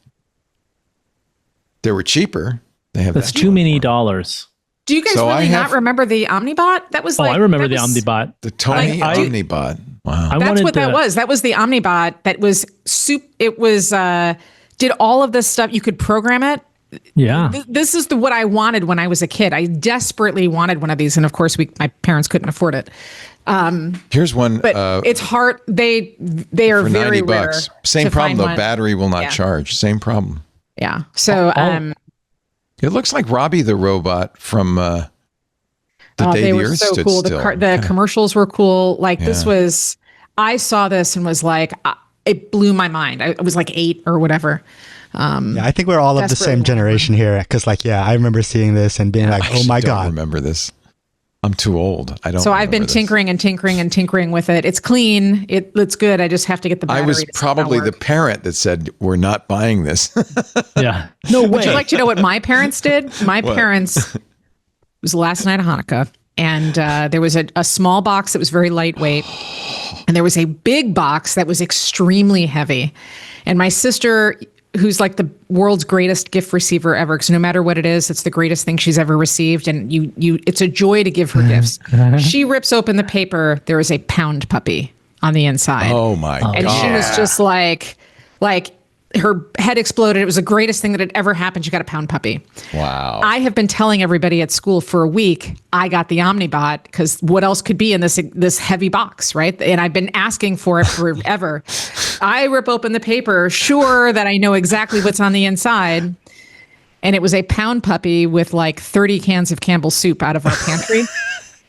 They were cheaper. They have That's that too one. many dollars. Do you guys So I really have- not remember the Omnibot? That was Oh, like I remember that the was- Omnibot. The Tony I- Omnibot. Wow. That's what that was. That was the Omnibot that was it was did all of this stuff. You could program it. Yeah. This is what I wanted when I was a kid. I desperately wanted one of these, and of course, my parents couldn't afford it. Here's one. But it's hard. They are for very 90 rare. bucks. Same to problem find though. one. Battery will not Yeah. charge. Same problem. Yeah. So It looks like Robbie the robot from the day they the were Earth so stood cool. still. The commercials were cool. Like this Yeah. was. I saw this and was like, it blew my mind. I was like 8 or whatever. Yeah, I think we're all of the desperately same wanted generation here. Because, I remember seeing this and being like, I "Oh my don't god!" remember this. I'm too old. I don't. So I've been remember this. tinkering with it. It's clean. It's good. I just have to get the I battery. was to see how probably it the works. parent that said, "We're not buying this." Yeah. No way. Would you like to know what my parents did? My parents, it was the last night of Hanukkah, and there was a small box that was very lightweight, and there was a big box that was extremely heavy. And my sister, who's like the world's greatest gift receiver ever, because no matter what it is, it's the greatest thing she's ever received, and it's a joy to give her gifts. She rips open the paper. There is a pound puppy on the inside. Oh my god! And she was just like her head exploded. It was the greatest thing that had ever happened. She got a pound puppy. Wow. I have been telling everybody at school for a week, I got the Omnibot because what else could be in this heavy box, right? And I've been asking for it forever. I rip open the paper, sure that I know exactly what's on the inside. And it was a pound puppy with like 30 cans of Campbell's soup out of our pantry.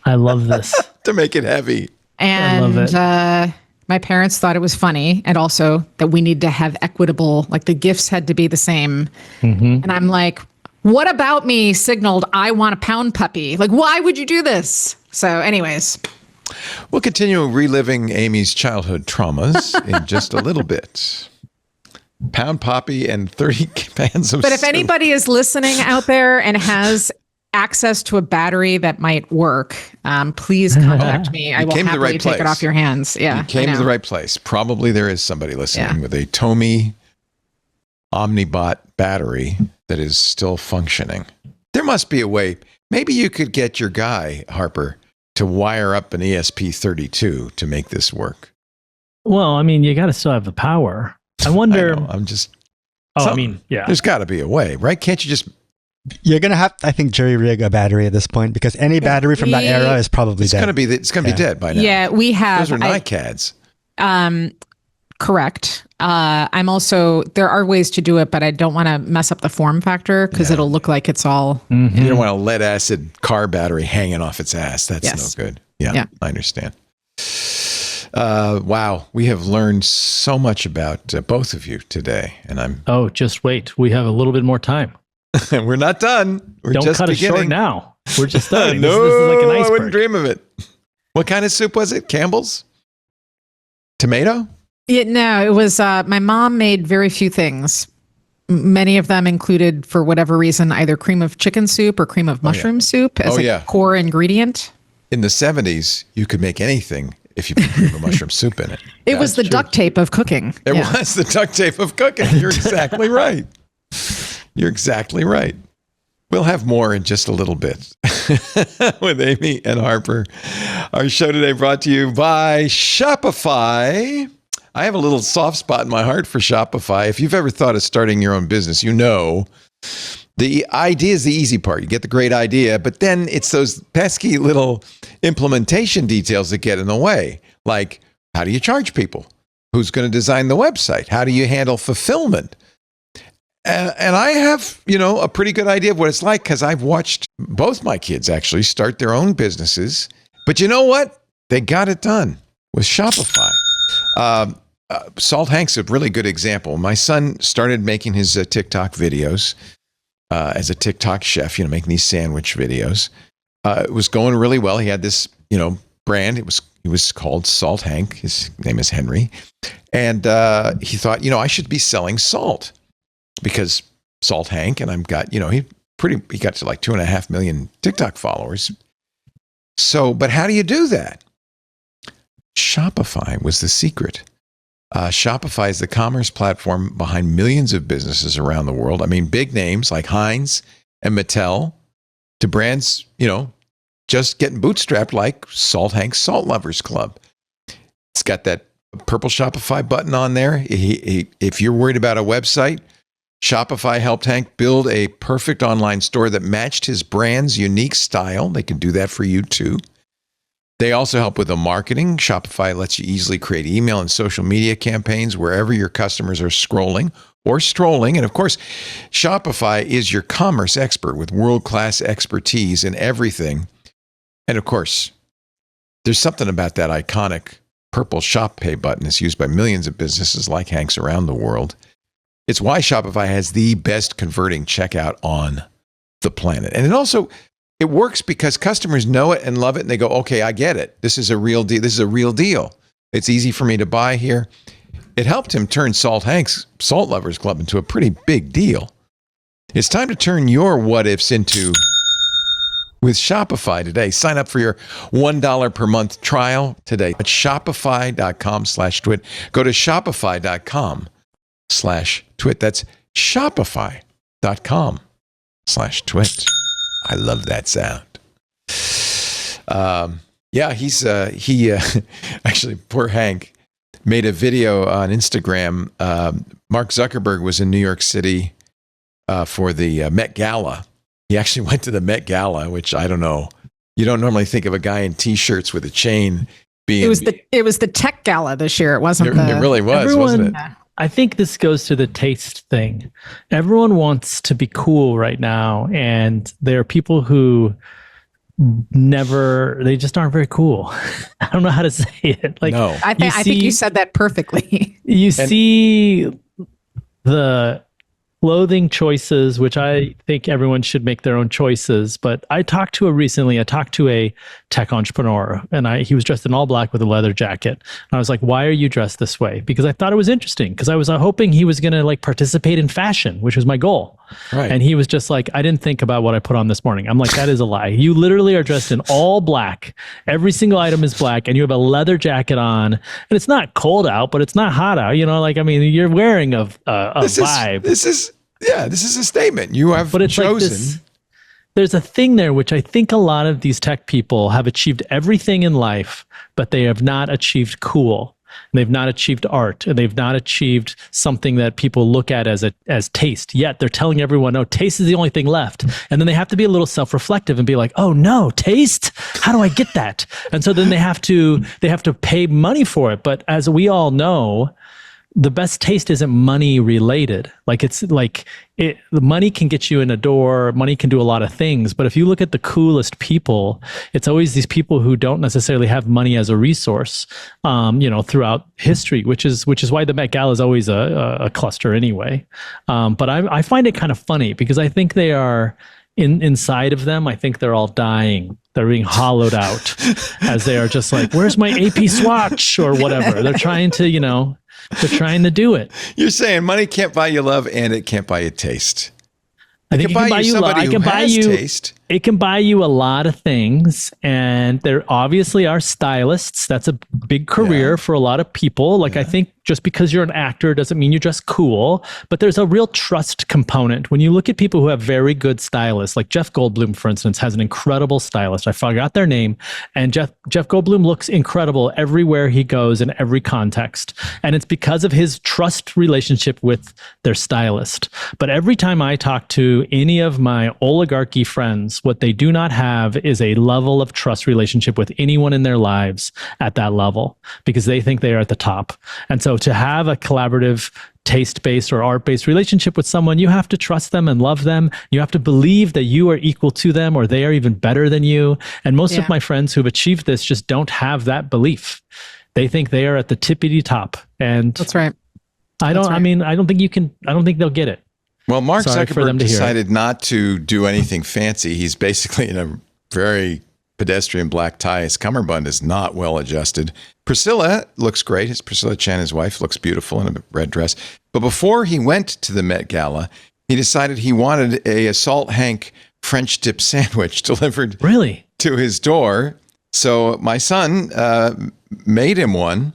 I love this. To make it heavy. And love it. My parents thought it was funny, and also that we need to have equitable, like the gifts had to be the same. And I'm like, what about me signaled I want a pound puppy? Like, why would you do this? So anyways. We'll continue reliving Amy's childhood traumas in just a little bit. Pound poppy and 30 pans of But if soup. anybody is listening out there and has access to a battery that might work, please contact me. I will came to the happily right take it place. off your hands. Yeah. You came I to the know. right place. Probably there is somebody listening Yeah. with a Tomy Omnibot battery that is still functioning. There must be a way. Maybe you could get your guy, Harper, to wire up an ESP32 to make this work. Well, I mean, you got to still have the power. I wonder. I know, I'm just. Oh, I Some- mean, yeah. There's got to be a way, right? Can't you just? You're gonna have, I think, jury rig a battery at this point because any battery from that era is probably It's dead. gonna be. It's gonna be dead by now. Yeah, we have. Those are NICADs. Correct. I'm also, there are ways to do it, but I don't want to mess up the form factor because it'll look like it's all. You don't want a lead acid car battery hanging off its ass. That's Yes. no good. Yeah, Yeah. I understand. Wow, we have learned so much about both of you today, and Oh, just wait. We have a little bit more time. we're not done. We're Don't just cut beginning. it short now. We're just starting. No, this is like an I iceberg. wouldn't dream of it. What kind of soup was it? Campbell's? Tomato? No, it was, my mom made very few things. Many of them included, for whatever reason, either cream of chicken soup or cream of mushroom soup as a core ingredient. In the 70s, you could make anything if you put cream of mushroom soup in it. It was the duct tape of cooking. It was the duct tape of cooking. You're exactly right. You're exactly right. We'll have more in just a little bit with Amy and Harper. Our show today brought to you by Shopify. I have a little soft spot in my heart for Shopify. If you've ever thought of starting your own business, you know the idea is the easy part. You get the great idea, but then it's those pesky little implementation details that get in the way. Like, how do you charge people? Who's going to design the website? How do you handle fulfillment? And I have, a pretty good idea of what it's like because I've watched both my kids actually start their own businesses But you know what? They got it done with Shopify. Salt Hank's a really good example. My son started making his TikTok videos as a TikTok chef, making these sandwich videos. It was going really well. He had this, brand. He was called Salt Hank. His name is Henry. And he thought, I should be selling salt because Salt Hank, and I've got, he got to like 2.5 million TikTok followers. So, but how do you do that? Shopify was the secret. Shopify is the commerce platform behind millions of businesses around the world. I mean, big names like Heinz and Mattel to brands, just getting bootstrapped like Salt Hank's Salt Lovers Club. It's got that purple Shopify button on there. If you're worried about a website, Shopify helped Hank build a perfect online store that matched his brand's unique style. They can do that for you too. They also help with the marketing. Shopify lets you easily create email and social media campaigns wherever your customers are scrolling or strolling. And of course, Shopify is your commerce expert with world-class expertise in everything. And of course, there's something about that iconic purple Shop Pay button that's used by millions of businesses like Hank's around the world. It's why Shopify has the best converting checkout on the planet. And it works because customers know it and love it, and they go, okay, I get it. This is a real deal. This is a real deal. It's easy for me to buy here. It helped him turn Salt Hank's Salt Lovers Club into a pretty big deal. It's time to turn your what ifs into with Shopify today. Sign up for your $1 per month trial today at shopify.com/twit. Go to shopify.com/twit. That's shopify.com/twit. I love that sound. He actually, poor Hank, made a video on Instagram. Mark Zuckerberg was in New York City for the Met Gala. He actually went to the Met Gala, which I don't know. You don't normally think of a guy in t-shirts with a chain being. It was the tech gala this year. It wasn't. It really was, wasn't it? I think this goes to the taste thing. Everyone wants to be cool right now, and there are people who they just aren't very cool. I don't know how to say it. Like, no. I think you said that perfectly. See the clothing choices, which I think everyone should make their own choices. But I talked to a tech entrepreneur, and he was dressed in all black with a leather jacket. And I was like, why are you dressed this way? Because I thought it was interesting, because I was hoping he was going to participate in fashion, which was my goal. Right. And he was just like, I didn't think about what I put on this morning. I'm like, that is a lie. You literally are dressed in all black. Every single item is black, and you have a leather jacket on, and it's not cold out, but it's not hot out. You're wearing a vibe. This is a statement. You have chosen. There's a thing there, which I think a lot of these tech people have achieved everything in life, but they have not achieved cool. And they've not achieved art, and they've not achieved something that people look at as taste. Yet they're telling everyone, "Oh, taste is the only thing left." And then they have to be a little self-reflective and be like, "Oh no, taste? How do I get that?" And so then they have to pay money for it. But as we all know, the best taste isn't money related. The money can get you in a door, money can do a lot of things. But if you look at the coolest people, it's always these people who don't necessarily have money as a resource, throughout history, which is why the Met Gala is always a cluster anyway. But I find it kind of funny, because I think they are inside of them. I think they're all dying. They're being hollowed out as they are just like, where's my AP swatch or whatever. They're trying to, they're trying to do it. You're saying money can't buy you love, and it can't buy you taste. I think it can buy you somebody who has taste. It can buy you a lot of things, and there obviously are stylists. That's a big career for a lot of people. I think just because you're an actor doesn't mean you're just cool, but there's a real trust component. When you look at people who have very good stylists, like Jeff Goldblum, for instance, has an incredible stylist. I forgot their name. And Jeff Goldblum looks incredible everywhere he goes in every context. And it's because of his trust relationship with their stylist. But every time I talk to any of my oligarchy friends, what they do not have is a level of trust relationship with anyone in their lives at that level, because they think they are at the top. And so to have a collaborative taste-based or art-based relationship with someone, you have to trust them and love them. You have to believe that you are equal to them or they are even better than you. And most of my friends who've achieved this just don't have that belief. They think they are at the tippity top. And that's right. I don't think they'll get it. Well, Mark Zuckerberg decided not to do anything fancy. He's basically in a very pedestrian black tie. His cummerbund is not well adjusted. Priscilla looks great. Priscilla Chan, his wife, looks beautiful in a red dress. But before he went to the Met Gala, he decided he wanted a Salt Hank French dip sandwich delivered to his door. So my son made him one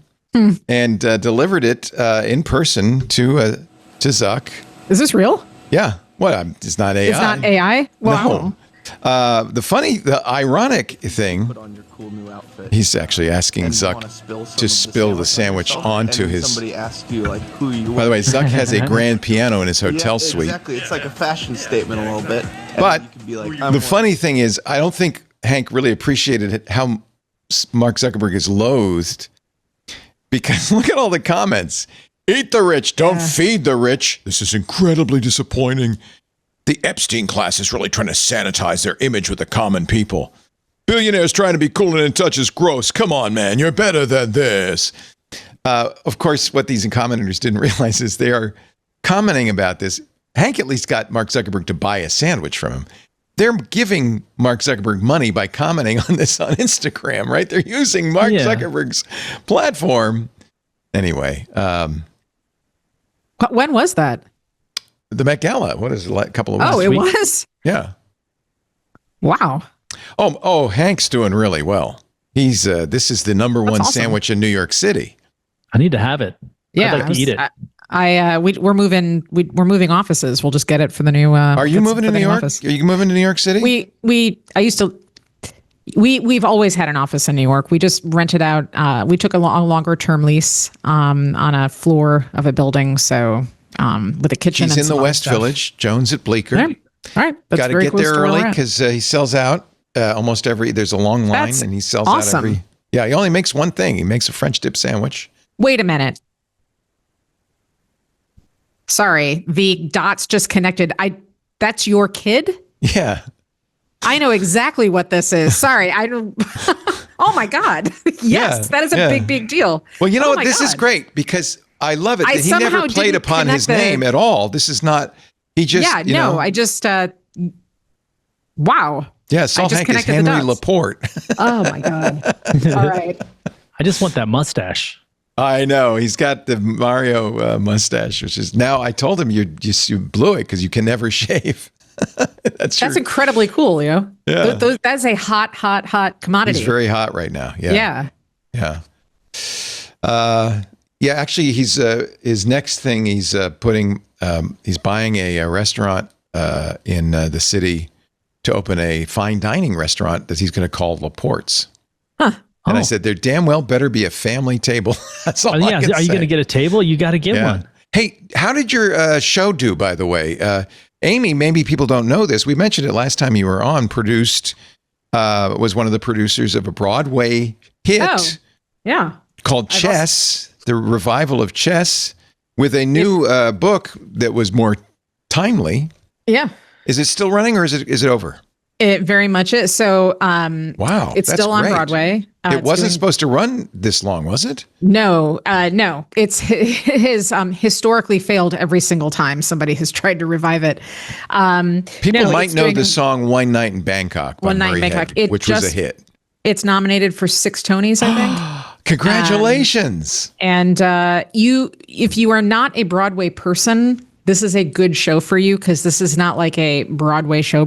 and delivered it in person to Zuck. Is this real? Yeah. What? It's not AI. It's not AI? Wow. No. The ironic thing, he's actually asking Zuck to spill the sandwich onto his... Somebody asks you, like, who you By the way, Zuck has a grand piano in his hotel suite. Exactly. It's like a fashion statement a little bit. But the funny thing is, I don't think Hank really appreciated how Mark Zuckerberg is loathed, because look at all the comments. Eat the rich, don't feed the rich. This is incredibly disappointing. The Epstein class is really trying to sanitize their image with the common people. Billionaires trying to be cool and in touch is gross. Come on, man, you're better than this. Of course, what these commenters didn't realize is they are commenting about this. Hank at least got Mark Zuckerberg to buy a sandwich from him. They're giving Mark Zuckerberg money by commenting on this on Instagram, right? They're using Mark Zuckerberg's platform. Anyway. When was that? The Met Gala. What is it, like a couple of weeks? Oh, it was? Yeah. Wow. Oh, Hank's doing really well. He's this is the number one sandwich in New York City. I need to have it. Yeah, I'd like to eat it. We're moving offices. We'll just get it for the new. Are you moving to New York? Office. Are you moving to New York City? We've always had an office in New York. We just rented out. We took a longer term lease on a floor of a building. So with a kitchen. He's in the West Village. Jones at Bleecker. All right. Got to get there early because he sells out almost every. There's a long line, and he sells out every. Yeah, he only makes one thing. He makes a French dip sandwich. Wait a minute. Sorry, the dots just connected. That's your kid? Yeah. I know exactly what this is. Sorry, I don't. Oh my God! Yes, that is a big deal. Well, you know what? This is great because I love it that he never played upon his name at all. This is not. He just. Yeah. No. I just. Wow. Yeah. Salt Hank is Henry Laporte. Oh my God! All right. I just want that mustache. I know he's got the Mario mustache, which is now. I told him you blew it because you can never shave. That's incredibly cool, Leo. Yeah, that's a hot commodity. He's very hot right now. Yeah, yeah. Actually, he's his next thing. He's he's buying a restaurant in the city to open a fine dining restaurant that he's going to call Laporte's. Huh. And I said, there damn well better be a family table. That's all I can say. Are you going to get a table? You got to get one. Hey, how did your show do, by the way? Amy, maybe people don't know this. We mentioned it last time you were on, was one of the producers of a Broadway hit called Chess, the revival of Chess, with a new book that was more timely. Yeah. Is it still running or is it over? It very much is. So, wow, it's still on Broadway. It wasn't supposed to run this long, was it? No, no. It's his historically failed every single time somebody has tried to revive it. People might know the song "One Night in Bangkok" by Murray Head, which was a hit. It's nominated for 6 Tonys, I think. Congratulations! And if you are not a Broadway person, this is a good show for you because this is not like a Broadway show.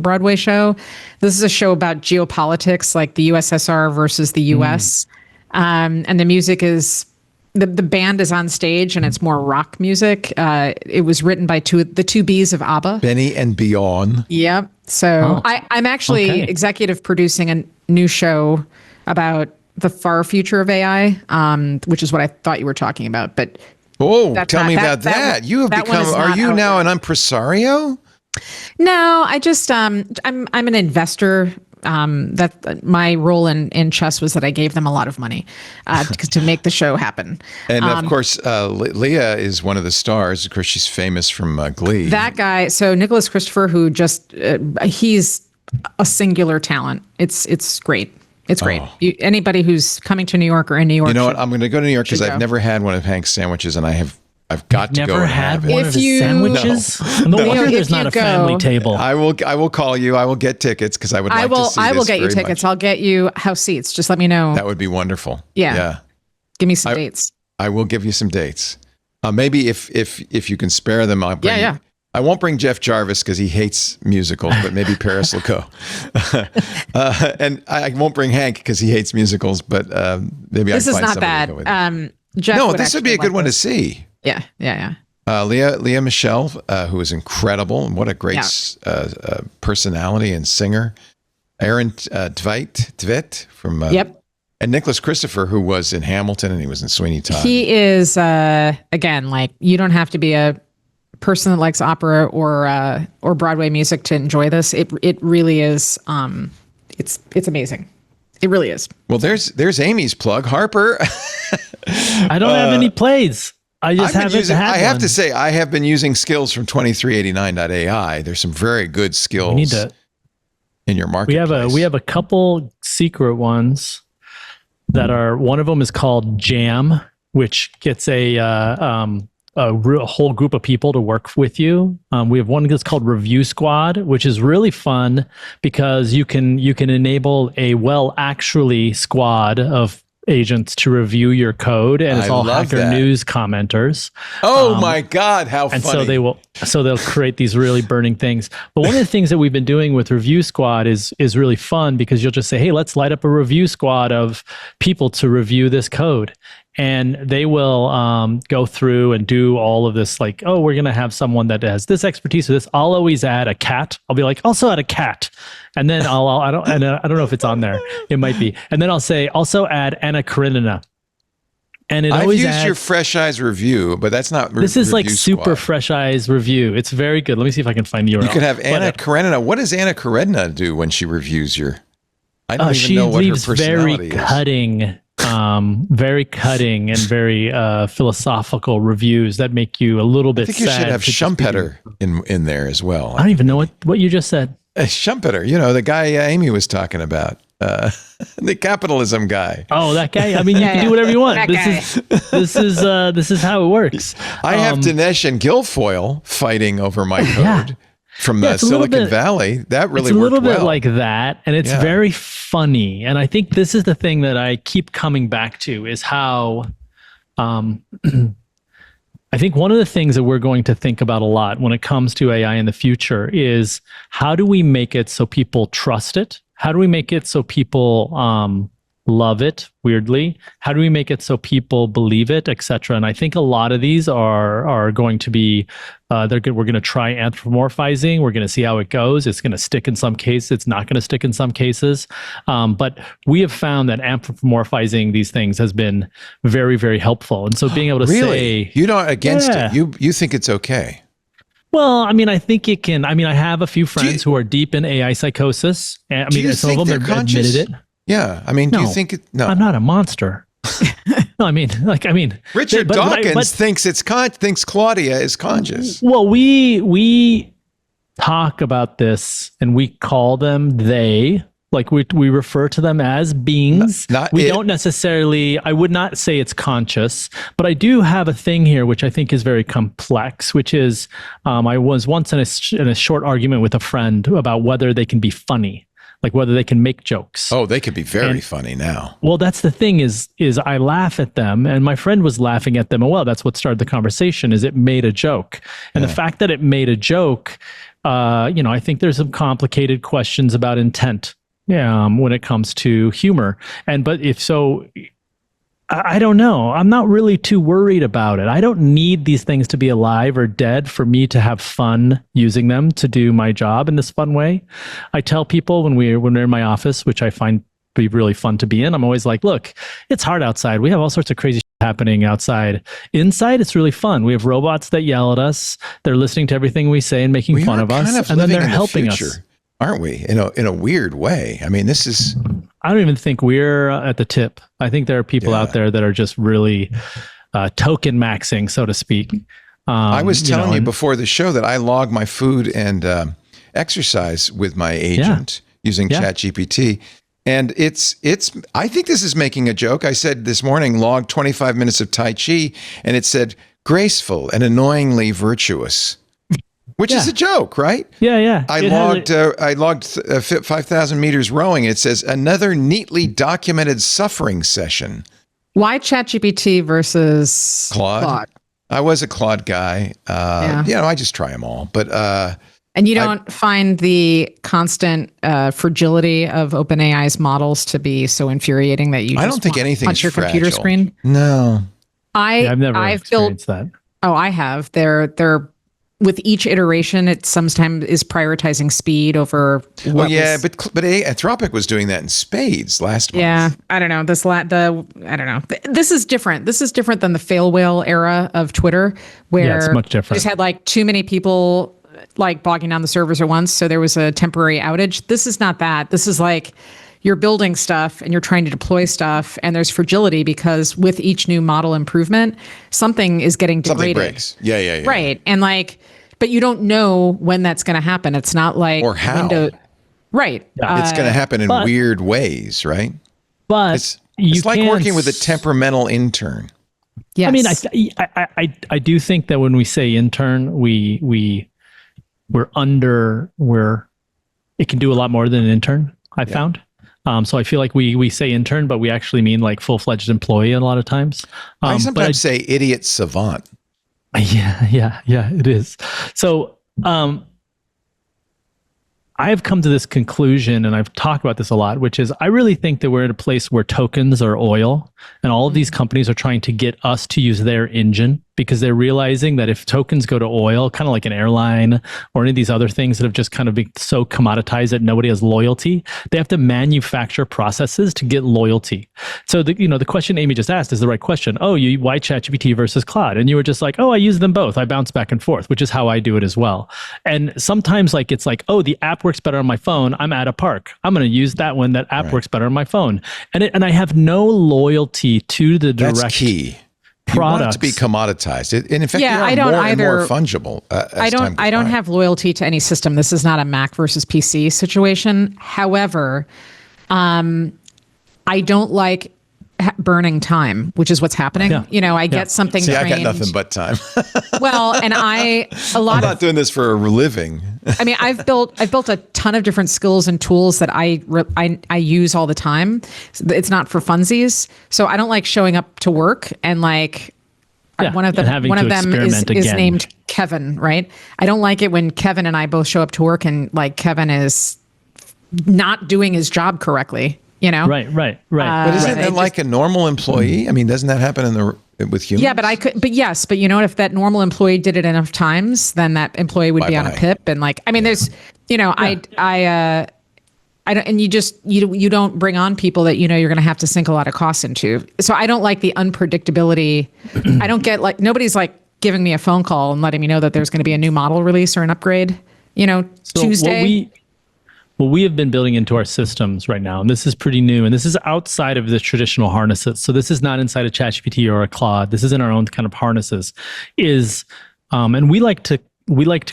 This is a show about geopolitics, like the USSR versus the US. And the music is, the band is on stage and it's more rock music. It was written by the two Bs of ABBA. Benny and Bjorn. Yep. So I'm actually executive producing a new show about the far future of AI, which is what I thought you were talking about. But tell me about that. You have become. Are you now an impresario? No, I just I'm an investor. that my role in chess was that I gave them a lot of money to make the show happen. And of course, Leah is one of the stars. Of course, she's famous from Glee. That guy, so Nicholas Christopher, who just he's a singular talent. It's great. It's great. Anybody who's coming to New York or in New York, you know what? I'm going to go to New York because I've never had one of Hank's sandwiches, and I've got to go. Never and had have one it. of his sandwiches. No wonder there's not a family table. I will call you. I will get tickets because I would like to see this. I will get you very tickets. much. I'll get you house seats. Just let me know. That would be wonderful. Yeah. Give me some dates. I will give you some dates. Maybe if you can spare them, I'll bring. Yeah. I won't bring Jeff Jarvis because he hates musicals, but maybe Paris will go. And I won't bring Hank because he hates musicals, but maybe this I is can find not somebody bad. to go with. Jeff No, this would be a good one to see. Yeah. Leah Michelle, who is incredible, and what a great personality and singer. Aaron Tveit from and Nicholas Christopher, who was in Hamilton and he was in Sweeney Todd. He is again, like, you don't have to be a person that likes opera or Broadway music to enjoy this. It really is. It's amazing. It really is. Well, there's Amy's plug, Harper. I don't have any plays. I just haven't had I have one. to say, I have been using skills from 2389.ai. There's some very good skills in your marketplace. We have a couple secret ones that are. One of them is called Jam, which gets a whole group of people to work with you. We have one that's called Review Squad, which is really fun because you can enable a actually squad of agents to review your code, and it's all Hacker News commenters. Oh my God, how funny! And so they'll create these really burning things. But one of the things that we've been doing with Review Squad is really fun because you'll just say, "Hey, let's light up a review squad of people to review this code." And they will go through and do all of this, like, oh, we're going to have someone that has this expertise or this. I'll always add a cat. I'll be like, also add a cat. And then I don't know if it's on there. It might be. And then I'll say, also add Anna Karenina. And I've used your Fresh Eyes review, but that's not. This is like super squad. Fresh Eyes review. It's very good. Let me see if I can find the URL. You could have Anna Karenina. What does Anna Karenina do when she reviews your? I don't even know what her personality is. Very cutting and very philosophical reviews that make you a little bit sad. I think you should have Schumpeter in there as well. I don't even know what you just said. Schumpeter, the guy Amy was talking about, the capitalism guy. Oh, that guy. I mean, you can do whatever you want. This is how it works. I have Dinesh and Guilfoyle fighting over my code. From the Silicon Valley, that really worked well. It's a little bit like that, and it's very funny. And I think this is the thing that I keep coming back to is how I think one of the things that we're going to think about a lot when it comes to AI in the future is how do we make it so people trust it? How do we make it so people love it, weirdly? How do we make it so people believe it, etc.? And I think a lot of these are going to be they're good. We're going to try anthropomorphizing. We're going to see how it goes. It's going to stick in some cases. It's not going to stick in some cases. But we have found that anthropomorphizing these things has been very, very helpful. And so being able to say, you're not against it. You think it's okay. Well, I mean, I think it can. I mean, I have a few friends who are deep in AI psychosis. And I mean, some of them have admitted it. Yeah, I mean, do you think it? No, I'm not a monster. No, I mean, Richard Dawkins thinks Claudia is conscious. Well, we talk about this and we call them they. Like we refer to them as beings. We don't necessarily. I would not say it's conscious, but I do have a thing here which I think is very complex. Which is, I was once in a short argument with a friend about whether they can be funny. Like whether they can make jokes. Oh, they could be very funny now. Well, that's the thing is I laugh at them, and my friend was laughing at them. Well, that's what started the conversation. Is it made a joke, and the fact that it made a joke, I think there's some complicated questions about intent, when it comes to humor. But if so, I don't know. I'm not really too worried about it. I don't need these things to be alive or dead for me to have fun using them to do my job in this fun way. I tell people when we're in my office, which I find to be really fun to be in, I'm always like, look, it's hard outside. We have all sorts of crazy shit happening outside. Inside, it's really fun. We have robots that yell at us. They're listening to everything we say and making fun of us. And then they're helping us. aren't we? In a weird way. I mean, this is. I don't even think we're at the tip. I think there are people out there that are just really token maxing, so to speak. I was telling you before the show that I log my food and exercise with my agent using ChatGPT. And it's. I think this is making a joke. I said this morning, log 25 minutes of Tai Chi, and it said graceful and annoyingly virtuous, which is a joke, right? Yeah. I logged 5,000 meters rowing. It says another neatly documented suffering session. Why ChatGPT versus Claude? I was a Claude guy. I just try them all, but. And you don't find the constant fragility of OpenAI's models to be so infuriating that you just I don't think anything punch is your computer fragile. screen? No. I've never experienced that. Oh, I have. They're with each iteration, it sometimes is prioritizing speed over. But Anthropic was doing that in spades last month. Yeah, I don't know. I don't know. This is different. This is different than the fail whale era of Twitter, where it's much different. You just had like too many people like bogging down the servers at once, so there was a temporary outage. This is not that. This is like you're building stuff and you're trying to deploy stuff, and there's fragility because with each new model improvement, something is getting degraded. Something breaks. Yeah. Right, and but you don't know when that's going to happen. It's not like or how. Right. Yeah. It's going to happen in weird ways, right? But it's like working with a temperamental intern. Yes. I mean, I do think that when we say intern, we're it can do a lot more than an intern, I found. So I feel like we say intern, but we actually mean like full-fledged employee a lot of times. I sometimes say idiot savant. Yeah, it is. So I've come to this conclusion, and I've talked about this a lot, which is I really think that we're at a place where tokens are oil, and all of these companies are trying to get us to use their engine because they're realizing that if tokens go to oil, kind of like an airline or any of these other things that have just kind of been so commoditized that nobody has loyalty, they have to manufacture processes to get loyalty. So the question Amy just asked is the right question. Why ChatGPT versus Claude? And you were just like, I use them both. I bounce back and forth, which is how I do it as well. And sometimes it's like, the app works better on my phone. I'm at a park. I'm going to use that one. That app works better on my phone. And I have no loyalty to the direct. That's key. Products. You want it to be commoditized. And in fact, I don't more fungible. I don't have loyalty to any system. This is not a Mac versus PC situation. However, I don't like burning time, which is what's happening. Yeah. I get something trained. I got nothing but time. Well, and I'm not doing this for a living. I mean, I've built a ton of different skills and tools that I use all the time. It's not for funsies. So I don't like showing up to work and one of them is named Kevin, right? I don't like it when Kevin and I both show up to work and Kevin is not doing his job correctly. Right. But isn't that like a normal employee? I mean, doesn't that happen with humans? Yeah, but you know what? If that normal employee did it enough times, then that employee would be on a PIP. And there's, I don't, and you don't bring on people that you're going to have to sink a lot of costs into. So I don't like the unpredictability. I don't get nobody's giving me a phone call and letting me know that there's going to be a new model release or an upgrade. Tuesday. What we have been building into our systems right now, and this is pretty new, and this is outside of the traditional harnesses. So this is not inside a ChatGPT or a Claude. This is in our own kind of harnesses. And we like to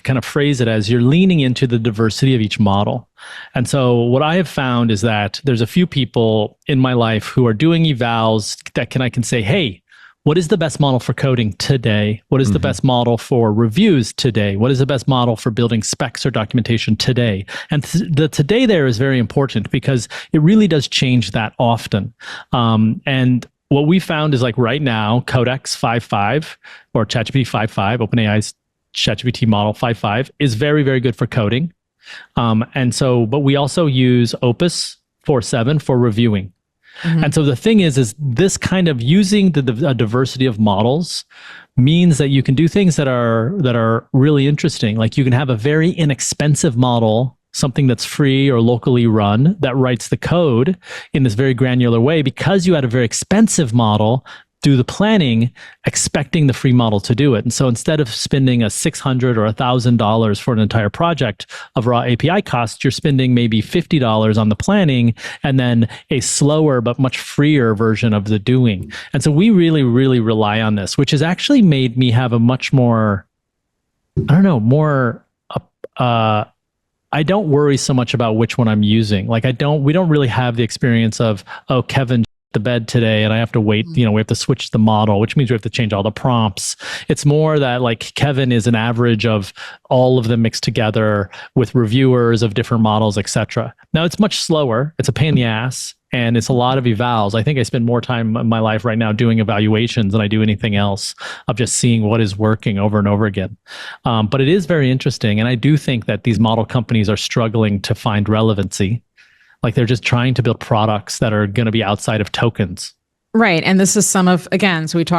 kind of phrase it as you're leaning into the diversity of each model. And so what I have found is that there's a few people in my life who are doing evals that I can say, hey, what is the best model for coding today? What is the best model for reviews today? What is the best model for building specs or documentation today? And the today there is very important because it really does change that often. And what we found is right now, Codex 5.5 or ChatGPT 5.5, OpenAI's ChatGPT model 5.5 is very, very good for coding. But we also use Opus 4.7 for reviewing. And so the thing is this kind of using the diversity of models means that you can do things that are really interesting. Like you can have a very inexpensive model, something that's free or locally run that writes the code in this very granular way because you had a very expensive model do the planning expecting the free model to do it. And so instead of spending a $600 or $1,000 for an entire project of raw API costs, you're spending maybe $50 on the planning and then a slower but much freer version of the doing. And so we really, really rely on this, which has actually made me have a much more, I don't worry so much about which one I'm using. Like we don't really have the experience of, oh, Kevin the bed today and I have to wait, we have to switch the model, which means we have to change all the prompts. It's more that like Kevin is an average of all of them mixed together with reviewers of different models, etc. Now it's much slower. It's a pain in the ass and it's a lot of evals. I think I spend more time in my life right now doing evaluations than I do anything else of just seeing what is working over and over again. But it is very interesting. And I do think that these model companies are struggling to find relevancy. Like they're just trying to build products that are going to be outside of tokens. Right. And this is so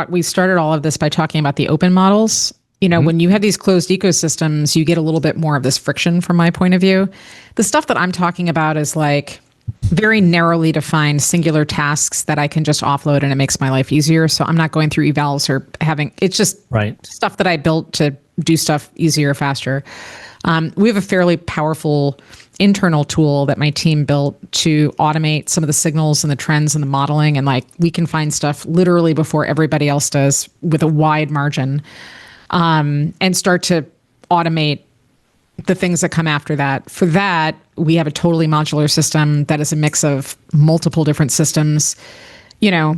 we started all of this by talking about the open models. When you have these closed ecosystems, you get a little bit more of this friction from my point of view. The stuff that I'm talking about is like very narrowly defined singular tasks that I can just offload and it makes my life easier. So I'm not going through evals or it's just stuff that I built to do stuff easier, faster. We have a fairly powerful internal tool that my team built to automate some of the signals and the trends and the modeling. And like, we can find stuff literally before everybody else does with a wide margin, and start to automate the things that come after that. For that, we have a totally modular system that is a mix of multiple different systems, but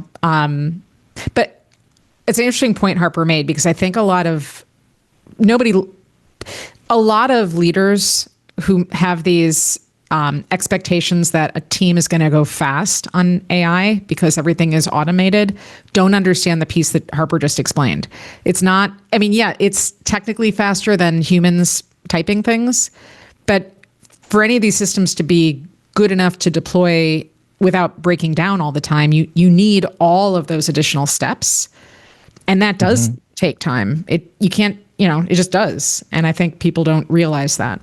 it's an interesting point Harper made, because I think a lot of leaders who have these expectations that a team is going to go fast on AI because everything is automated don't understand the piece that Harper just explained. It's not, it's technically faster than humans typing things, but for any of these systems to be good enough to deploy without breaking down all the time, you need all of those additional steps. And that does take time. It just does. And I think people don't realize that.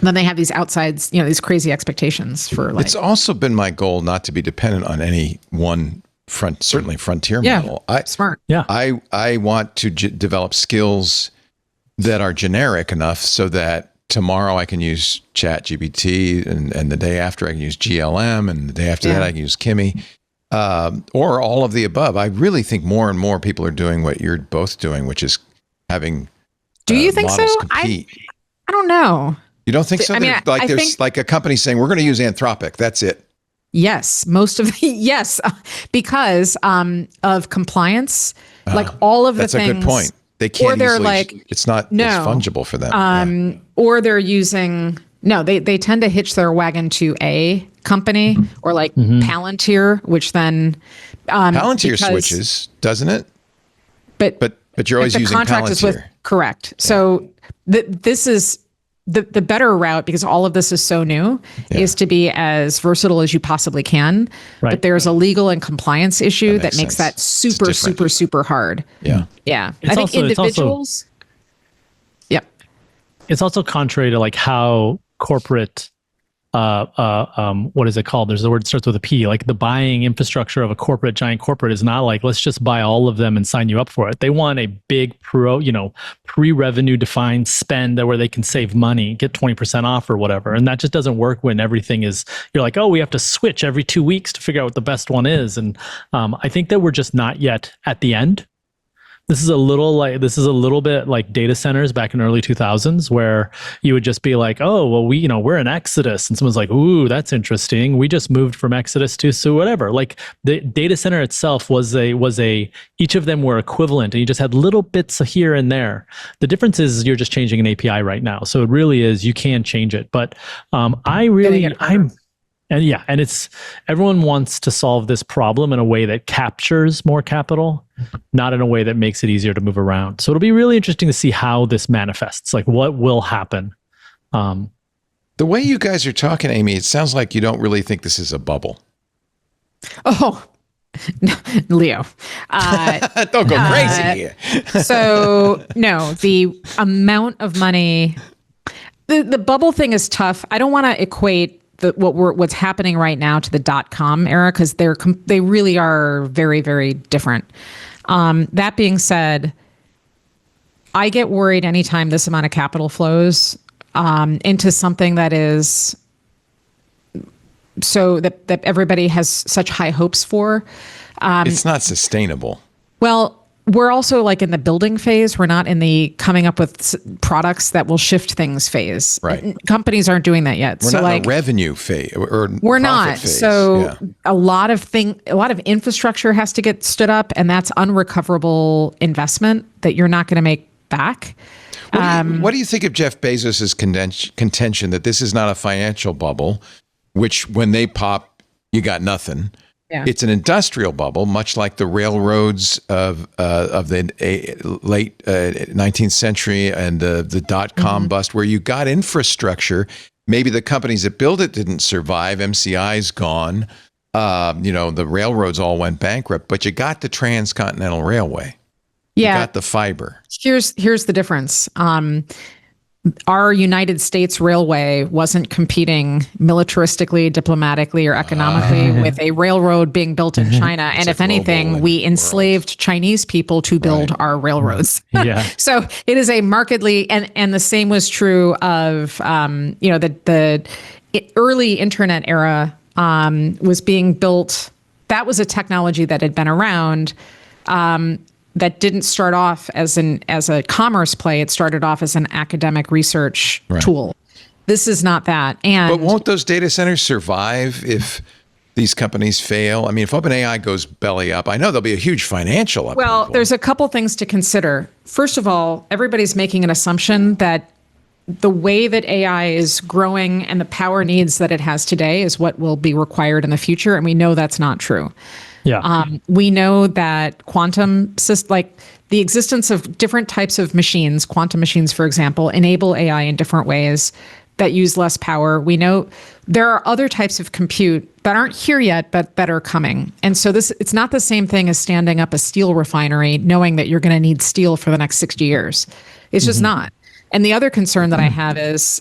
Then they have these outsides, these crazy expectations for like. It's also been my goal not to be dependent on any one frontier model. Smart. Yeah. I want to develop skills that are generic enough so that tomorrow I can use ChatGPT and the day after I can use GLM and the day after that I can use Kimi, or all of the above. I really think more and more people are doing what you're both doing, which is having Do you think so? Compete. I don't know. You don't think so? There's like a company saying, we're going to use Anthropic. That's it. Yes. Yes. Because of compliance, like all of the things. That's a good point. They can't it's not as fungible for them. Or they're using, they tend to hitch their wagon to a company or like Palantir, which then. Palantir switches, doesn't it? But you're always using Palantir. Correct. Yeah. So this is the better route, because all of this is so new, is to be as versatile as you possibly can. Right. But there's a legal and compliance issue that makes that super, super, super hard. Yeah. Yeah. I think individuals. It's also contrary to like how corporate, what is it called? There's the word that starts with a P. Like the buying infrastructure of a giant corporate is not like, let's just buy all of them and sign you up for it. They want a big pre-revenue defined spend where they can save money, get 20% off or whatever. And that just doesn't work when everything is, you're like, oh, we have to switch every 2 weeks to figure out what the best one is. And I think that we're just not yet at the end. This is a little bit like data centers back in early 2000s, where you would just be like, oh, well, we're in Exodus. And someone's like, ooh, that's interesting. We just moved from Exodus to so whatever. Like the data center itself was each of them were equivalent, and you just had little bits here and there. The difference is you're just changing an API right now. So it really is, you can change it. But and it's everyone wants to solve this problem in a way that captures more capital, not in a way that makes it easier to move around. So it'll be really interesting to see how this manifests, like what will happen. The way you guys are talking, Amy, it sounds like you don't really think this is a bubble. Oh, Leo. Don't go crazy here. So no, the amount of money, the bubble thing is tough. I don't want to equate what's happening right now to the .com era, because they really are very, very different. That being said, I get worried anytime this amount of capital flows into something that is so that everybody has such high hopes for. It's not sustainable. Well, we're also like in the building phase. We're not in the coming up with products that will shift things phase. Right. Companies aren't doing that yet. We're so not like in a revenue phase or we're profit not. phase. So Yeah. a lot of infrastructure has to get stood up, and that's unrecoverable investment that you're not going to make back. What do you think of Jeff Bezos' contention that this is not a financial bubble, which when they pop, you got nothing? Yeah. It's an industrial bubble, much like the railroads of the late 19th century and the dot-com bust, where you got infrastructure. Maybe the companies that built it didn't survive. MCI's gone. The railroads all went bankrupt, but you got the Transcontinental Railway. Yeah. You got the fiber. Here's the difference. Our United States Railway wasn't competing militaristically, diplomatically, or economically with a railroad being built in China. And if anything, we enslaved Chinese people to build our railroads. Yeah. So it is a markedly, and the same was true of, the early internet era was being built. That was a technology that had been around. That didn't start off as a commerce play. It started off as an academic research tool. This is not that. But won't those data centers survive if these companies fail? I mean, if OpenAI goes belly up, I know there'll be a huge financial upheaval. Well, there's a couple things to consider. First of all, everybody's making an assumption that the way that AI is growing and the power needs that it has today is what will be required in the future, and we know that's not true. Yeah. We know that like the existence of different types of machines, quantum machines, for example, enable AI in different ways that use less power. We know there are other types of compute that aren't here yet, but that are coming. And so it's not the same thing as standing up a steel refinery, knowing that you're going to need steel for the next 60 years. It's just not. And the other concern that I have is,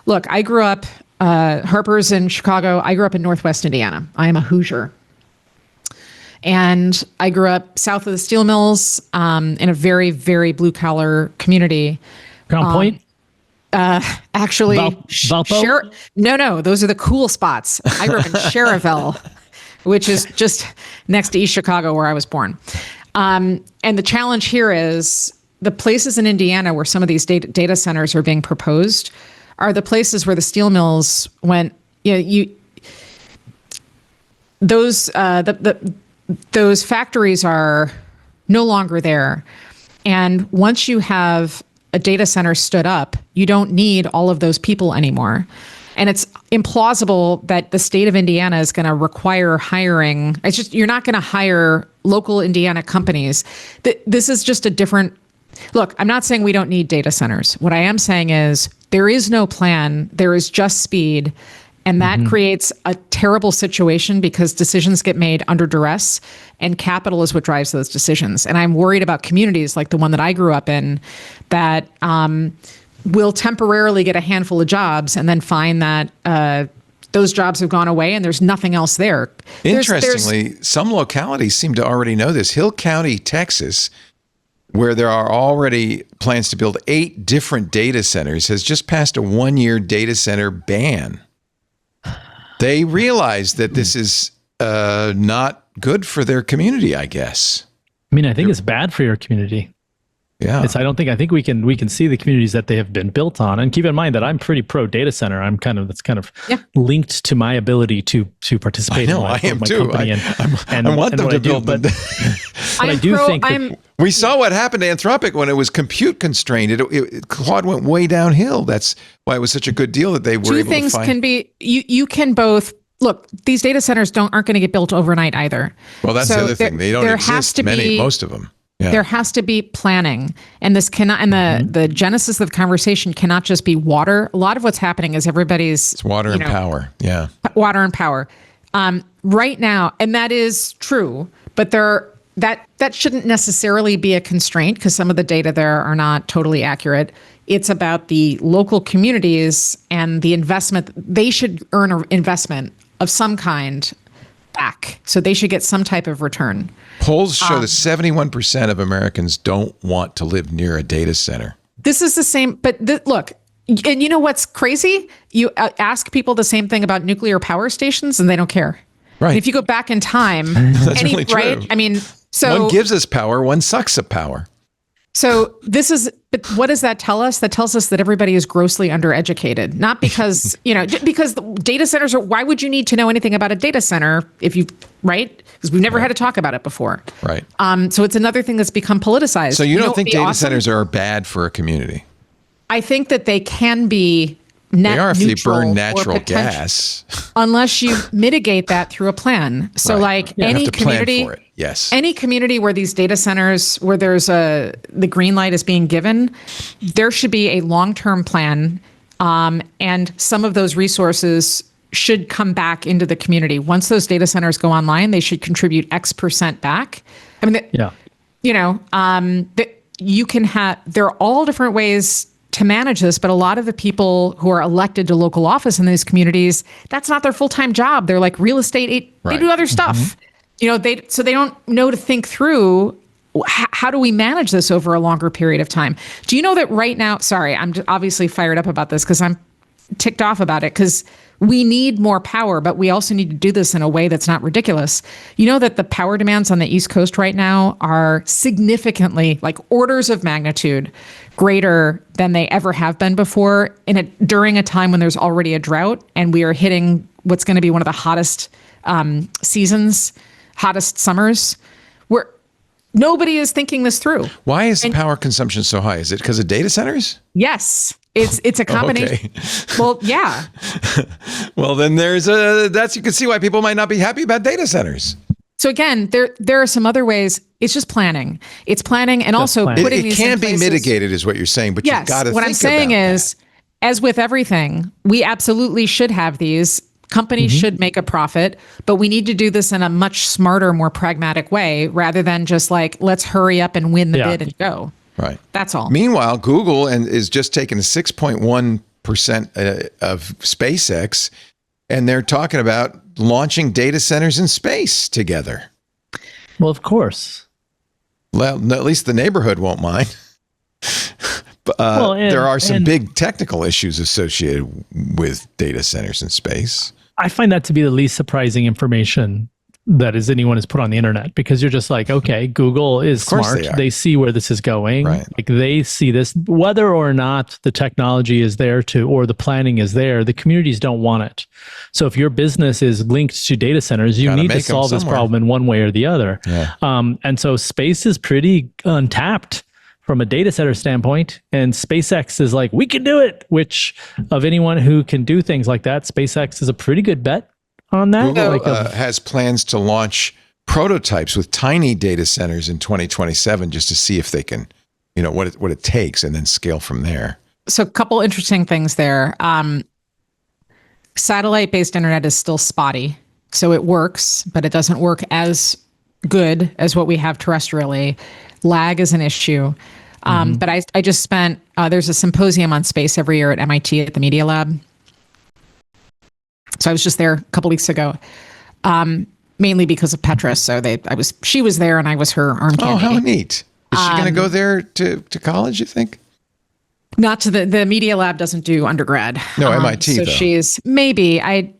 look, I grew up, Harper's in Chicago. I grew up in Northwest Indiana. I am a Hoosier. And I grew up south of the steel mills in a very, very blue-collar community. Crown Point? Actually, Valpo? No, those are the cool spots. I grew up in Cherville, which is just next to East Chicago, where I was born. And the challenge here is the places in Indiana where some of these data centers are being proposed are the places where the steel mills went. Those factories are no longer there. And once you have a data center stood up, you don't need all of those people anymore. And it's implausible that the state of Indiana is going to require hiring. It's just, you're not going to hire local Indiana companies. This is just a different look. I'm not saying we don't need data centers. What I am saying is there is no plan. There is just speed. And that creates a terrible situation because decisions get made under duress, and capital is what drives those decisions. And I'm worried about communities like the one that I grew up in that will temporarily get a handful of jobs and then find that those jobs have gone away and there's nothing else there. Interestingly, some localities seem to already know this. Hill County, Texas, where there are already plans to build 8 different data centers, has just passed a 1-year data center ban. They realize that this is not good for their community, I guess. I mean, I think it's bad for your community. Yeah. I think we can see the communities that they have been built on, and keep in mind that I'm pretty pro data center. That's kind of linked to my ability to participate. I know, in I am my too. company I want them to build them. But I do think we saw what happened to Anthropic when it was compute constrained. Claude went way downhill. That's why it was such a good deal that they were able to find. 2 things can be, you can both, look, these data centers aren't going to get built overnight either. Well, that's the other thing. They don't exist, most of them. Yeah. There has to be planning, and this cannot. And the genesis of the conversation cannot just be water. A lot of what's happening is it's water and power. Yeah, water and power. Right now, and that is true. But that shouldn't necessarily be a constraint because some of the data there are not totally accurate. It's about the local communities and the investment. They should earn an investment of some kind back. So they should get some type of return. Polls show that 71% of Americans don't want to live near a data center. This is the same, but look, and you know what's crazy? You ask people the same thing about nuclear power stations and they don't care. Right. And if you go back in time, That's really true. right? I mean, so one gives us power, one sucks at power. So but what does that tell us? That tells us that everybody is grossly undereducated, not because, because the data centers why would you need to know anything about a data center right? Because we've never had to talk about it before. Right. So it's another thing that's become politicized. So you don't think data centers are bad for a community? I think that they can be net they are if neutral they burn natural gas. Unless you mitigate that through a plan. So any community, plan for it. Yes. Any community where these data centers, where there's the green light is being given, there should be a long-term plan. And some of those resources should come back into the community. Once those data centers go online, they should contribute X% back. I mean, you can have, there are all different ways to manage this, but a lot of the people who are elected to local office in these communities, that's not their full-time job. They're like real estate. They do other stuff. So they don't know to think through how do we manage this over a longer period of time. Do you know that right now, sorry, I'm obviously fired up about this because I'm ticked off about it because we need more power, but we also need to do this in a way that's not ridiculous. You know that the power demands on the East Coast right now are significantly, like orders of magnitude, greater than they ever have been before during a time when there's already a drought and we are hitting what's going to be one of the hottest seasons, hottest summers, where nobody is thinking this through. Why is the power consumption so high? Is it because of data centers? Yes. It's a combination. Okay. Well, yeah. Well, then you can see why people might not be happy about data centers. So again, there are some other ways. It's just planning. It's planning and also putting these in places. It can be mitigated is what you're saying, but you've got to think about that. What I'm saying is, as with everything, we absolutely should have these. Companies should make a profit, but we need to do this in a much smarter, more pragmatic way rather than just like, let's hurry up and win the bid and go. Right. That's all. Meanwhile, Google is just taking 6.1% of SpaceX, and they're talking about launching data centers in space together. Well, of course. Well, at least the neighborhood won't mind. There are some big technical issues associated with data centers in space. I find that to be the least surprising information that anyone has put on the internet, because you're just like, okay, Google is smart. They see where this is going. Right. Like they see this, whether or not the technology is there or the planning is there, the communities don't want it. So if your business is linked to data centers, you need to solve this problem in one way or the other. Yeah. And so space is pretty untapped from a data center standpoint, and SpaceX is like, we can do it, which of anyone who can do things like that, SpaceX is a pretty good bet on that. Google has plans to launch prototypes with tiny data centers in 2027 just to see if they can, what it takes, and then scale from there. So a couple interesting things there. Satellite-based internet is still spotty. So it works, but it doesn't work as good as what we have terrestrially. Lag is an issue. But I just spent, there's a symposium on space every year at MIT at the Media Lab. So I was just there a couple weeks ago, mainly because of Petra. So she was there and I was her arm candy. Oh, how neat. Is she going to go there to college, you think? Not to the Media Lab doesn't do undergrad. No, MIT so though. She's maybe, I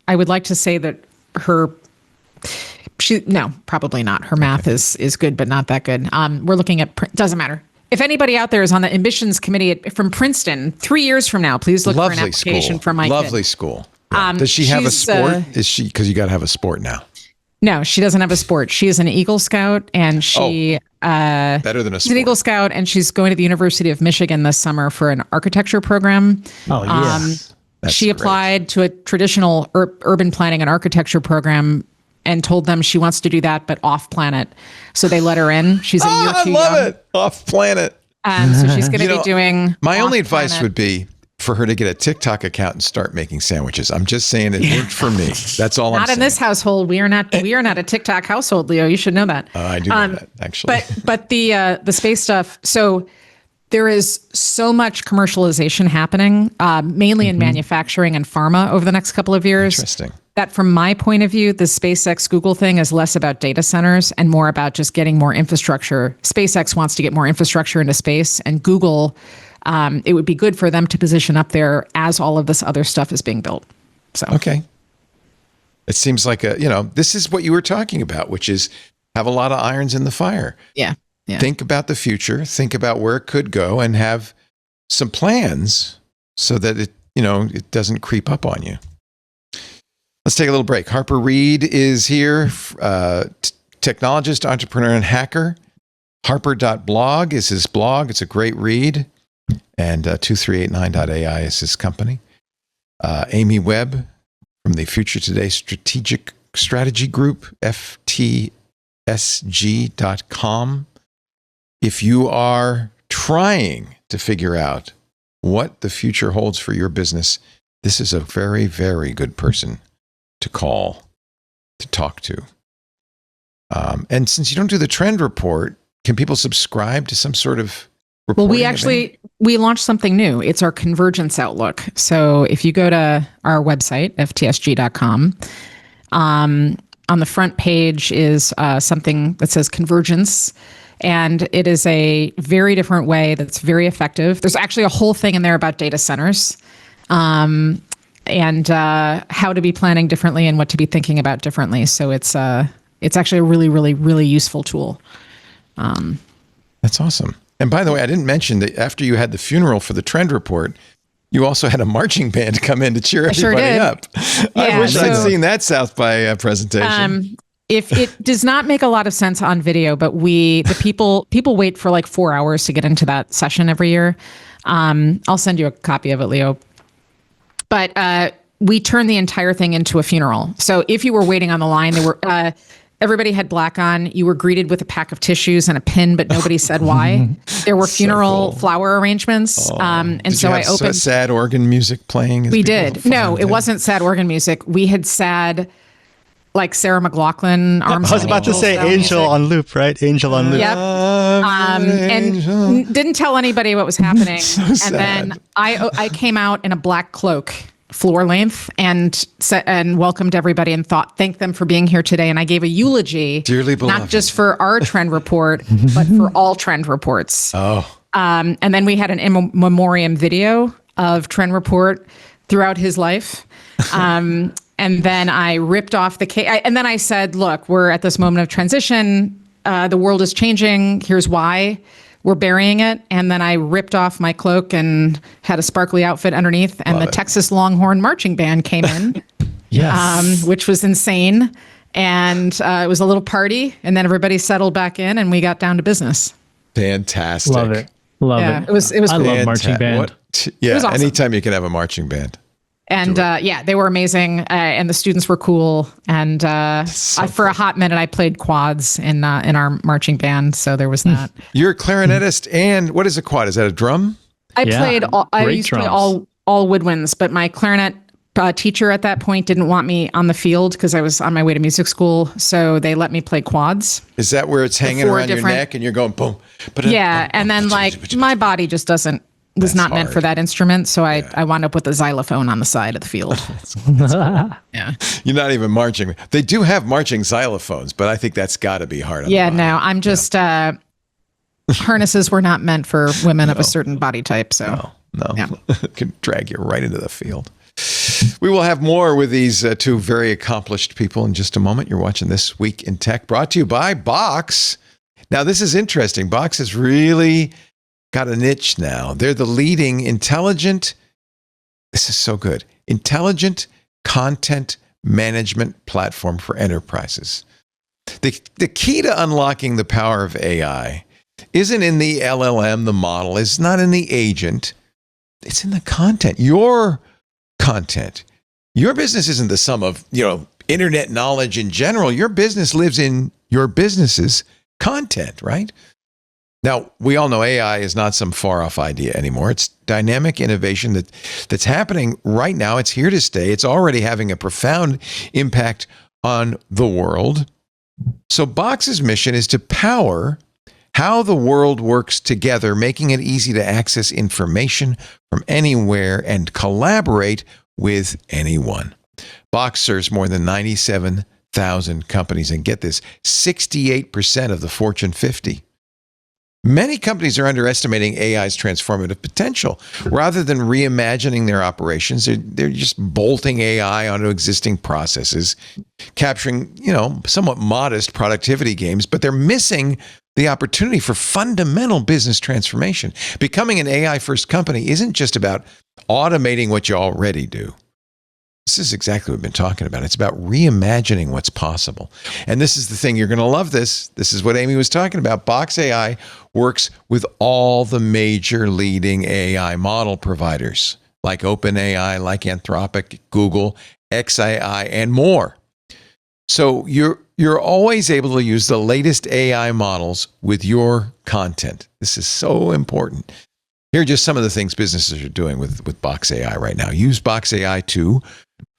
would like to say that no, probably not. Her math is good, but not that good. We're looking at, doesn't matter. If anybody out there is on the admissions committee from Princeton, 3 years from now, please look for an application for my Lovely kid. School. Yeah. Does she have a sport? Because you got to have a sport now. No, she doesn't have a sport. She is an Eagle Scout, and she better than a sport. She's an Eagle Scout, and she's going to the University of Michigan this summer for an architecture program. Oh, yes. She applied to a traditional urban planning and architecture program and told them she wants to do that, but off planet. So they let her in. She's a year too young. I love it. Off planet. So she's going to be doing. My only advice would be for her to get a TikTok account and start making sandwiches. I'm just saying it worked for me. That's all I'm saying. Not in this household. We are not a TikTok household, Leo. You should know that. I do know that, actually. But the space stuff. So there is so much commercialization happening, mainly in manufacturing and pharma over the next couple of years. Interesting. That from my point of view, the SpaceX Google thing is less about data centers and more about just getting more infrastructure. SpaceX wants to get more infrastructure into space, and Google, it would be good for them to position up there as all of this other stuff is being built. So okay. It seems like this is what you were talking about, which is have a lot of irons in the fire. Yeah. Think about the future, think about where it could go, and have some plans so that it doesn't creep up on you. Let's take a little break. Harper Reed is here, technologist, entrepreneur, and hacker. Harper.blog is his blog. It's a great read. And 2389.ai is his company. Amy Webb from the Future Today Strategy Group, FTSG.com. If you are trying to figure out what the future holds for your business, this is a very, very good person to call, to talk to. And since you don't do the trend report, can people subscribe to some sort of reporting? Well, we launched something new. It's our convergence outlook. So if you go to our website, ftsg.com, on the front page is something that says convergence. And it is a very different way that's very effective. There's actually a whole thing in there about data centers. And how to be planning differently and what to be thinking about differently. So it's actually a really, really, really useful tool. That's awesome. And by the way, I didn't mention that after you had the funeral for the trend report, you also had a marching band come in to cheer everybody up. I wish I'd seen that South by presentation. If it does not make a lot of sense on video, but people wait for like 4 hours to get into that session every year. I'll send you a copy of it, Leo. But we turned the entire thing into a funeral. So if you were waiting on the line, everybody had black on. You were greeted with a pack of tissues and a pin, but nobody said why. There were funeral flower arrangements. Did so I opened. Sad organ music playing? We did. No, it wasn't sad organ music. We had sad, like Sarah McLachlan. I was about to say Angel on loop, right? Angel on loop. Yep. And didn't tell anybody what was happening. And then I came out in a black cloak, floor length, and welcomed everybody and thanked them for being here today. And I gave a eulogy, dearly beloved, not just for our trend report, but for all trend reports. Oh. And then we had an in memoriam video of trend report throughout his life. And then I ripped off the cake. And then I said, look, we're at this moment of transition. The world is changing. Here's why. We're burying it. And then I ripped off my cloak and had a sparkly outfit underneath. And the Texas Longhorn Marching Band came in, which was insane. And it was a little party. And then everybody settled back in and we got down to business. Fantastic. Love it. Love it. It was I love marching band. Yeah, awesome. Anytime you can have a marching band. And they were amazing, and the students were cool. And for a hot minute, I played quads in our marching band. So there was that. You're a clarinetist, and what is a quad? Is that a drum? I used to play all woodwinds, but my clarinet teacher at that point didn't want me on the field because I was on my way to music school. So they let me play quads. Is that where it's hanging around your neck and you're going boom? Yeah, and then my body just was not meant for that instrument, so I wound up with a xylophone on the side of the field. Yeah, you're not even marching. They do have marching xylophones, but I think that's got to be hard. No, I'm just harnesses were not meant for women of a certain body type. So Could drag you right into the field. We will have more with these two very accomplished people in just a moment. You're watching This Week in Tech, brought to you by Box. Now, this is interesting. Box has really got a niche now. They're the leading intelligent content management platform for enterprises. The key to unlocking the power of AI isn't in the LLM, the model. It's not in the agent. It's in the content. Your content. Your business isn't the sum of, internet knowledge in general. Your business lives in your business's content, right? Now, we all know AI is not some far-off idea anymore. It's dynamic innovation that's happening right now. It's here to stay. It's already having a profound impact on the world. So Box's mission is to power how the world works together, making it easy to access information from anywhere and collaborate with anyone. Box serves more than 97,000 companies, and get this, 68% of the Fortune 50. Many companies are underestimating AI's transformative potential. Rather than reimagining their operations, they're just bolting AI onto existing processes, capturing, somewhat modest productivity gains, but they're missing the opportunity for fundamental business transformation. Becoming an AI-first company isn't just about automating what you already do. This is exactly what we've been talking about. It's about reimagining what's possible. And this is the thing. You're going to love this. This is what Amy was talking about. Box AI works with all the major leading AI model providers like OpenAI, like Anthropic, Google, XAI, and more. So you're always able to use the latest AI models with your content. This is so important. Here are just some of the things businesses are doing with Box AI right now. Use Box AI to,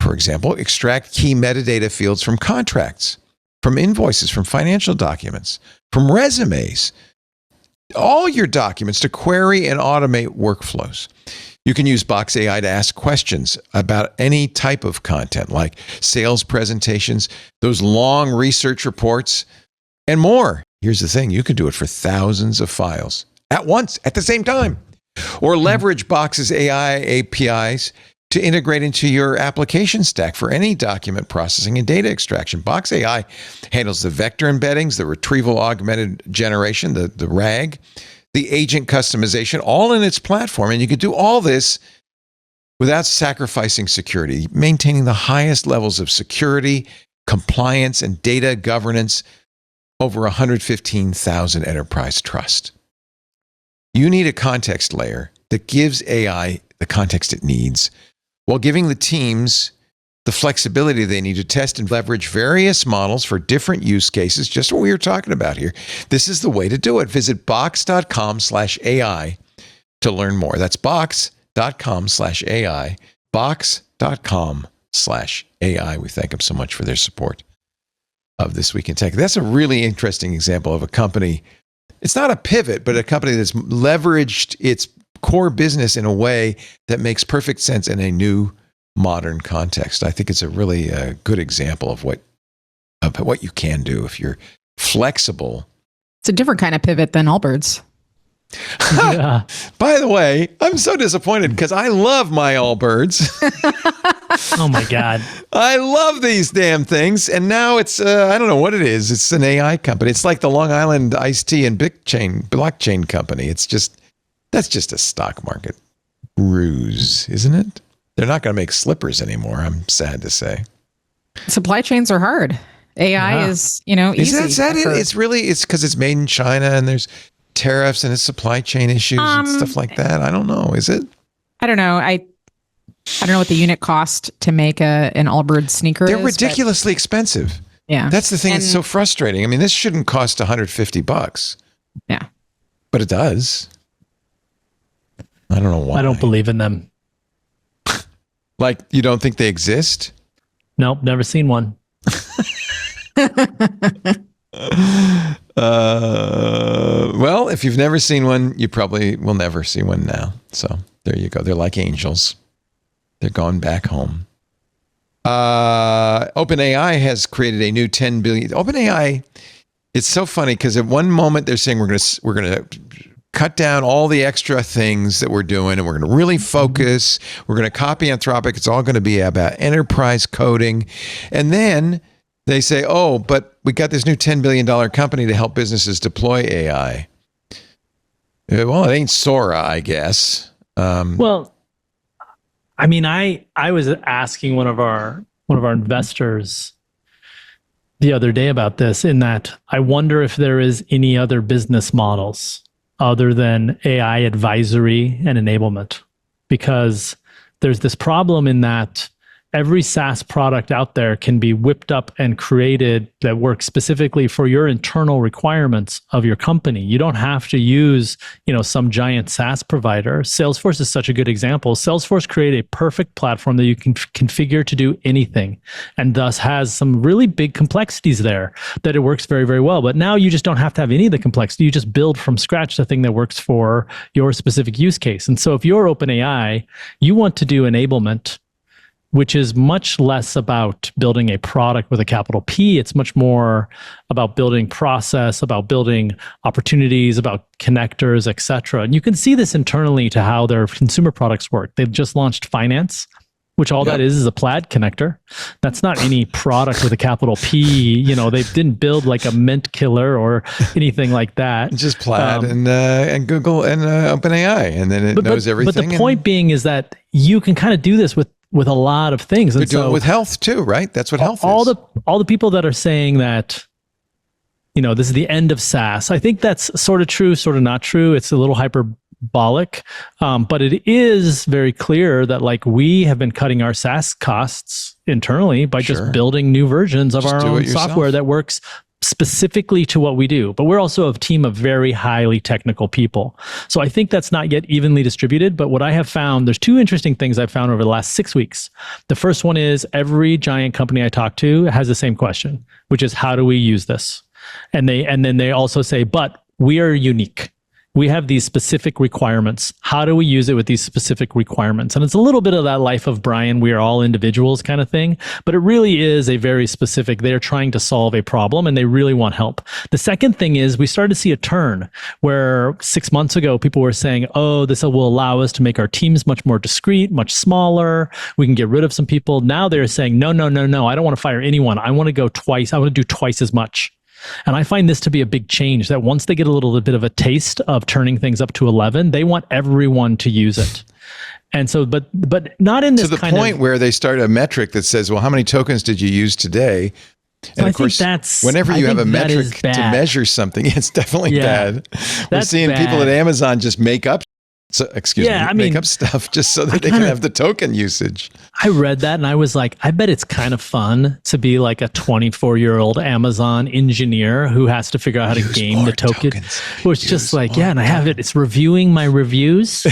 for example, extract key metadata fields from contracts, from invoices, from financial documents, from resumes, all your documents to query and automate workflows. You can use Box AI to ask questions about any type of content, like sales presentations, those long research reports, and more. Here's the thing. You can do it for thousands of files at once, at the same time. Or leverage Box's AI APIs to integrate into your application stack for any document processing and data extraction. Box AI handles the vector embeddings, the retrieval augmented generation, the RAG, the agent customization, all in its platform. And you can do all this without sacrificing security, maintaining the highest levels of security, compliance, and data governance over 115,000 enterprise trust. You need a context layer that gives AI the context it needs, while giving the teams the flexibility they need to test and leverage various models for different use cases, just what we were talking about here. This is the way to do it. Visit box.com/AI to learn more. That's box.com/AI, box.com/AI. We thank them so much for their support of This Week in Tech. That's a really interesting example of a company. It's not a pivot, but a company that's leveraged its core business in a way that makes perfect sense in a new modern context. I think it's a really good example of what you can do if you're flexible. It's a different kind of pivot than Allbirds. Yeah. By the way, I'm so disappointed because I love my Allbirds. Oh my God. I love these damn things. And now it's, I don't know what it is. It's an AI company. It's like the Long Island Iced Tea and blockchain company. That's just a stock market ruse, isn't it? They're not going to make slippers anymore, I'm sad to say. Supply chains are hard. AI is, easy. Is that it? It's because it's made in China and there's tariffs and it's supply chain issues and stuff like that. I don't know. Is it? I don't know. I don't know what the unit cost to make an Allbirds sneaker is. They're ridiculously expensive. Yeah. That's the thing that's so frustrating. I mean, this shouldn't cost $150. Yeah. But it does. I don't know why. I don't believe in them. Like, you don't think they exist? Nope, never seen one. Well, if you've never seen one, you probably will never see one now. So there you go. They're like angels. They're going back home. OpenAI has created a new 10 billion. OpenAI, it's so funny because at one moment they're saying we're gonna cut down all the extra things that we're doing and we're going to really focus. We're going to copy Anthropic. It's all going to be about enterprise coding. And then they say, oh, but we got this new $10 billion company to help businesses deploy AI. Well, it ain't Sora, I guess. Well, I mean, I was asking one of our investors the other day about this, in that I wonder if there is any other business models other than AI advisory and enablement, because there's this problem in that every SaaS product out there can be whipped up and created that works specifically for your internal requirements of your company. You don't have to use, some giant SaaS provider. Salesforce is such a good example. Salesforce created a perfect platform that you can configure to do anything, and thus has some really big complexities there that it works very, very well. But now you just don't have to have any of the complexity. You just build from scratch the thing that works for your specific use case. And so if you're OpenAI, you want to do enablement, which is much less about building a product with a capital P. It's much more about building process, about building opportunities, about connectors, et cetera. And you can see this internally to how their consumer products work. They've just launched finance, which all that is a Plaid connector. That's not any product with a capital P. They didn't build like a Mint killer or anything like that. Just Plaid and Google and OpenAI, and then it knows everything. But the point being is that you can kind of do this with a lot of things. They're doing it with health too, right? That's what health is. All the people that are saying that, this is the end of SaaS, I think that's sort of true, sort of not true. It's a little hyperbolic, but it is very clear that we have been cutting our SaaS costs internally by just building new versions of our own software that works specifically to what we do. But we're also a team of very highly technical people. So I think that's not yet evenly distributed. But what I have found, there's two interesting things I've found over the last 6 weeks. The first one is every giant company I talk to has the same question, which is how do we use this? And then they also say, but we are unique. We have these specific requirements. How do we use it with these specific requirements? And it's a little bit of that life of Brian, we are all individuals kind of thing, but it really is a very specific, they're trying to solve a problem and they really want help. The second thing is we started to see a turn where 6 months ago, people were saying, oh, this will allow us to make our teams much more discreet, much smaller. We can get rid of some people. Now they're saying, no, I don't want to fire anyone. I want to do twice as much. And I find this to be a big change, that once they get a little bit of a taste of turning things up to 11, they want everyone to use it. And so, but not in this to the point where they start a metric that says, well, how many tokens did you use today? And of course, whenever you have a metric to measure something, it's definitely bad. We're seeing people at Amazon just make up make up stuff just so that they can have the token usage. I read that and I was like, I bet it's kind of fun to be like a 24-year-old Amazon engineer who has to figure out how to game the token. Well, it's just like, and I have it. It's reviewing my reviews.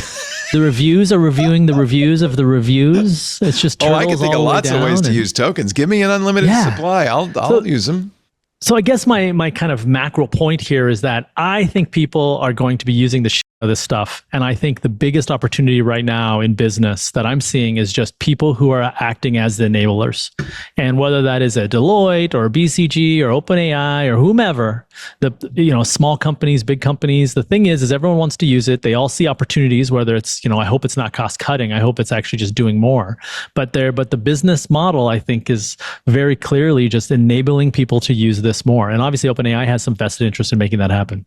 The reviews are reviewing the reviews of the reviews. It's just I can think of lots of ways to use tokens. Give me an unlimited supply. I'll use them. So I guess my kind of macro point here is that I think people are going to be using the of this stuff. And I think the biggest opportunity right now in business that I'm seeing is just people who are acting as the enablers. And whether that is a Deloitte or BCG or OpenAI or whomever, small companies, big companies, the thing is everyone wants to use it. They all see opportunities, whether it's, I hope it's not cost cutting. I hope it's actually just doing more. But the business model, I think, is very clearly just enabling people to use this more. And obviously OpenAI has some vested interest in making that happen.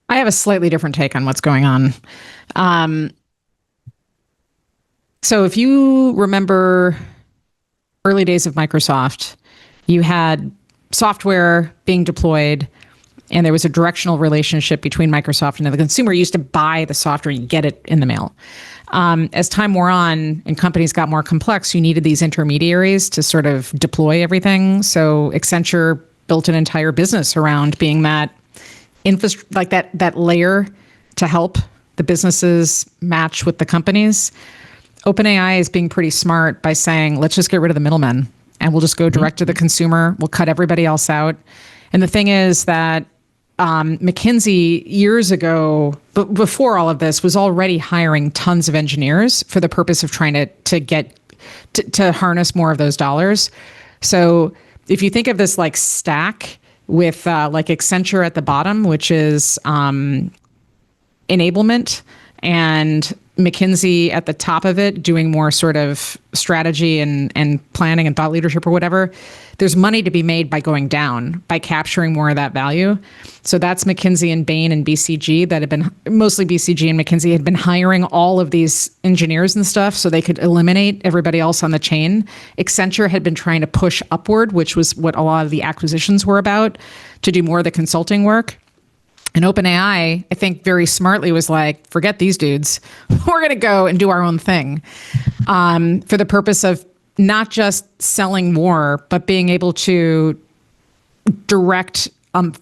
I have a slightly different take on what's going on. So if you remember early days of Microsoft, you had software being deployed and there was a directional relationship between Microsoft and the consumer. You used to buy the software and you get it in the mail. As time wore on and companies got more complex, you needed these intermediaries to sort of deploy everything. So Accenture built an entire business around being that like that layer to help the businesses match with the companies. OpenAI is being pretty smart by saying, let's just get rid of the middlemen and we'll just go direct to the consumer. We'll cut everybody else out. And the thing is that McKinsey years ago, before all of this, was already hiring tons of engineers for the purpose of trying to get to harness more of those dollars. So if you think of this like stack, with like Accenture at the bottom, which is enablement, and McKinsey at the top of it doing more sort of strategy and planning and thought leadership or whatever, there's money to be made by going down, by capturing more of that value. So that's McKinsey and Bain and BCG that have been, mostly BCG and McKinsey had been hiring all of these engineers and stuff so they could eliminate everybody else on the chain. Accenture had been trying to push upward, which was what a lot of the acquisitions were about, to do more of the consulting work. And OpenAI, I think very smartly was like, forget these dudes. We're going to go and do our own thing for the purpose of not just selling more, but being able to direct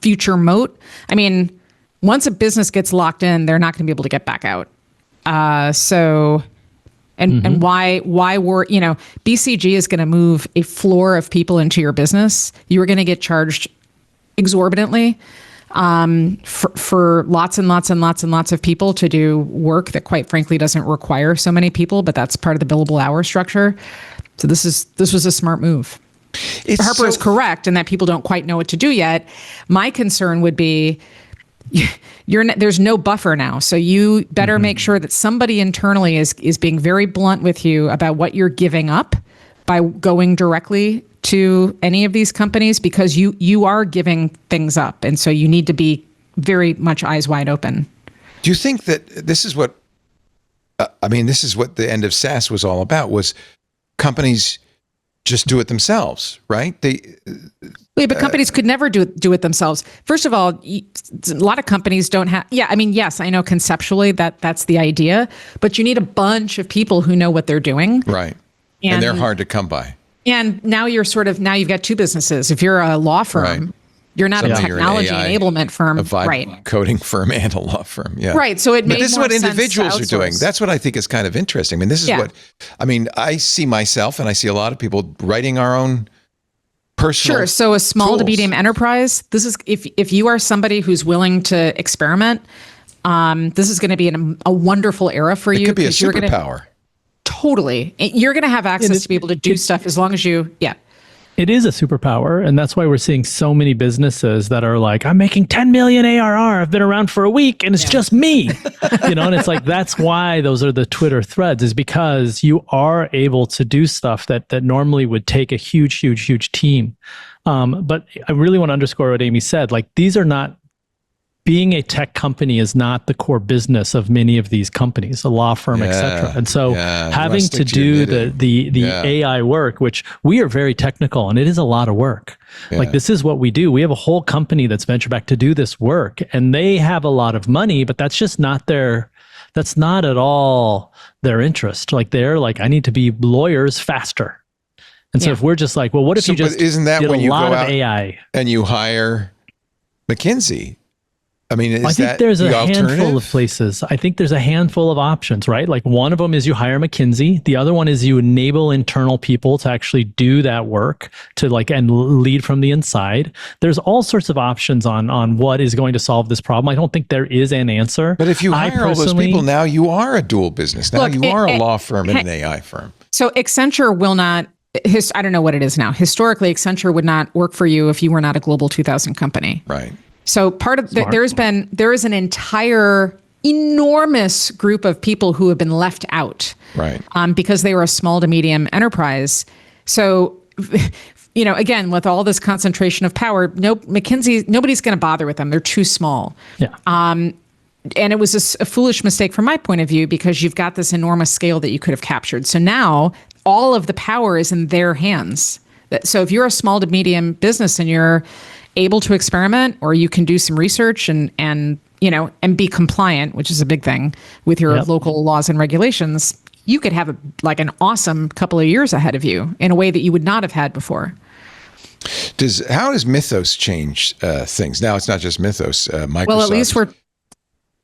future moat. I mean, once a business gets locked in, they're not going to be able to get back out. And why were, BCG is going to move a floor of people into your business. You are going to get charged exorbitantly for lots and lots and lots and lots of people to do work that quite frankly doesn't require so many people, but that's part of the billable hour structure. So this was a smart move. Harper is correct in that people don't quite know what to do yet. My concern would be there's no buffer now. So you better make sure that somebody internally is being very blunt with you about what you're giving up by going directly to any of these companies, because you are giving things up. And so you need to be very much eyes wide open. Do you think that this is what, this is what the end of SaaS was all about, was companies just do it themselves, right? But companies could never do it themselves. First of all, a lot of companies don't have. Yeah, yes, I know conceptually that's the idea, but you need a bunch of people who know what they're doing, right? And they're hard to come by. And now you've got two businesses. If you're a law firm, right, you're not a technology enablement firm, right? Coding firm and a law firm, yeah. Right. So it made this is what individuals are doing. That's what I think is kind of interesting. This is what I see myself, and I see a lot of people writing our own personal. Sure. So a small to medium enterprise. This is if you are somebody who's willing to experiment. This is going to be a wonderful era for you. It could be a superpower. Totally, you're going to have access to be able to do stuff as long as you. Yeah. It is a superpower, and that's why we're seeing so many businesses that are like, I'm making 10 million ARR. I've been around for a week, and it's just me. And it's like, that's why those are the Twitter threads, is because you are able to do stuff that normally would take a huge, huge, huge team. But I really want to underscore what Amy said. Like, these are not, being a tech company is not the core business of many of these companies, a law firm, et cetera. And so having to do the AI work, which we are very technical, and it is a lot of work. Like, this is what we do. We have a whole company that's venture back to do this work, and they have a lot of money, but that's just not that's not at all their interest. Like, they're like, I need to be lawyers faster. And so if we're just like, well, what if you just isn't that did when a you lot go of out AI and you hire McKinsey? I think there's a handful of places. I think there's a handful of options, right? Like, one of them is you hire McKinsey. The other one is you enable internal people to actually do that work, and lead from the inside. There's all sorts of options on what is going to solve this problem. I don't think there is an answer. But if you hire all those people, now you are a dual business. Now you are a law firm and an AI firm. So Accenture will not. I don't know what it is now. Historically, Accenture would not work for you if you were not a Global 2000 company. Right. So there is an entire enormous group of people who have been left out, right? Because they were a small to medium enterprise. So, again, with all this concentration of power, McKinsey, nobody's going to bother with them. They're too small. Yeah. And it was a foolish mistake from my point of view, because you've got this enormous scale that you could have captured. So now all of the power is in their hands. So if you're a small to medium business and you're able to experiment, or you can do some research and be compliant, which is a big thing with your local laws and regulations, you could have an awesome couple of years ahead of you in a way that you would not have had before. How does Mythos change things? Now it's not just Mythos. Microsoft. Well,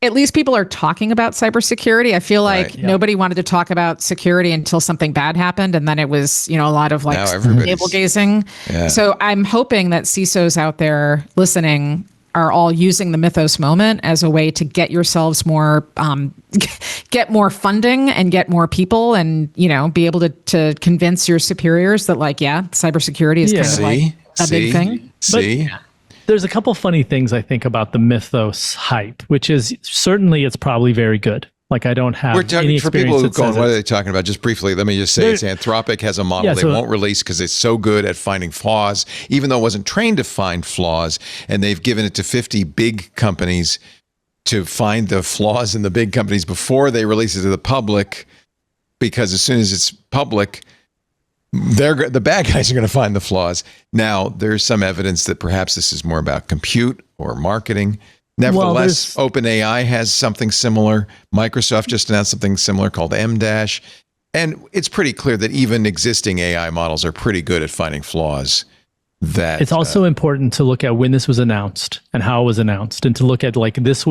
at least people are talking about cybersecurity. I feel like nobody wanted to talk about security until something bad happened. And then it was, a lot of navel gazing. Yeah. So I'm hoping that CISOs out there listening are all using the Mythos moment as a way to get yourselves more, get more funding and get more people, and, be able to convince your superiors that cybersecurity is kind of a big thing. There's a couple funny things I think about the Mythos hype, which is certainly it's probably very good. Like, I don't have any experience. For people who go, what are they talking about? Just briefly, let me just say, it's Anthropic has a model they won't release because it's so good at finding flaws, even though it wasn't trained to find flaws. And they've given it to 50 big companies to find the flaws in the big companies before they release it to the public, because as soon as it's public, the bad guys are going to find the flaws. Now, there's some evidence that perhaps this is more about compute or marketing. Nevertheless, OpenAI has something similar. Microsoft just announced something similar called M-. And it's pretty clear that even existing AI models are pretty good at finding flaws. That it's also important to look at when this was announced and how it was announced, and to look at like Mythos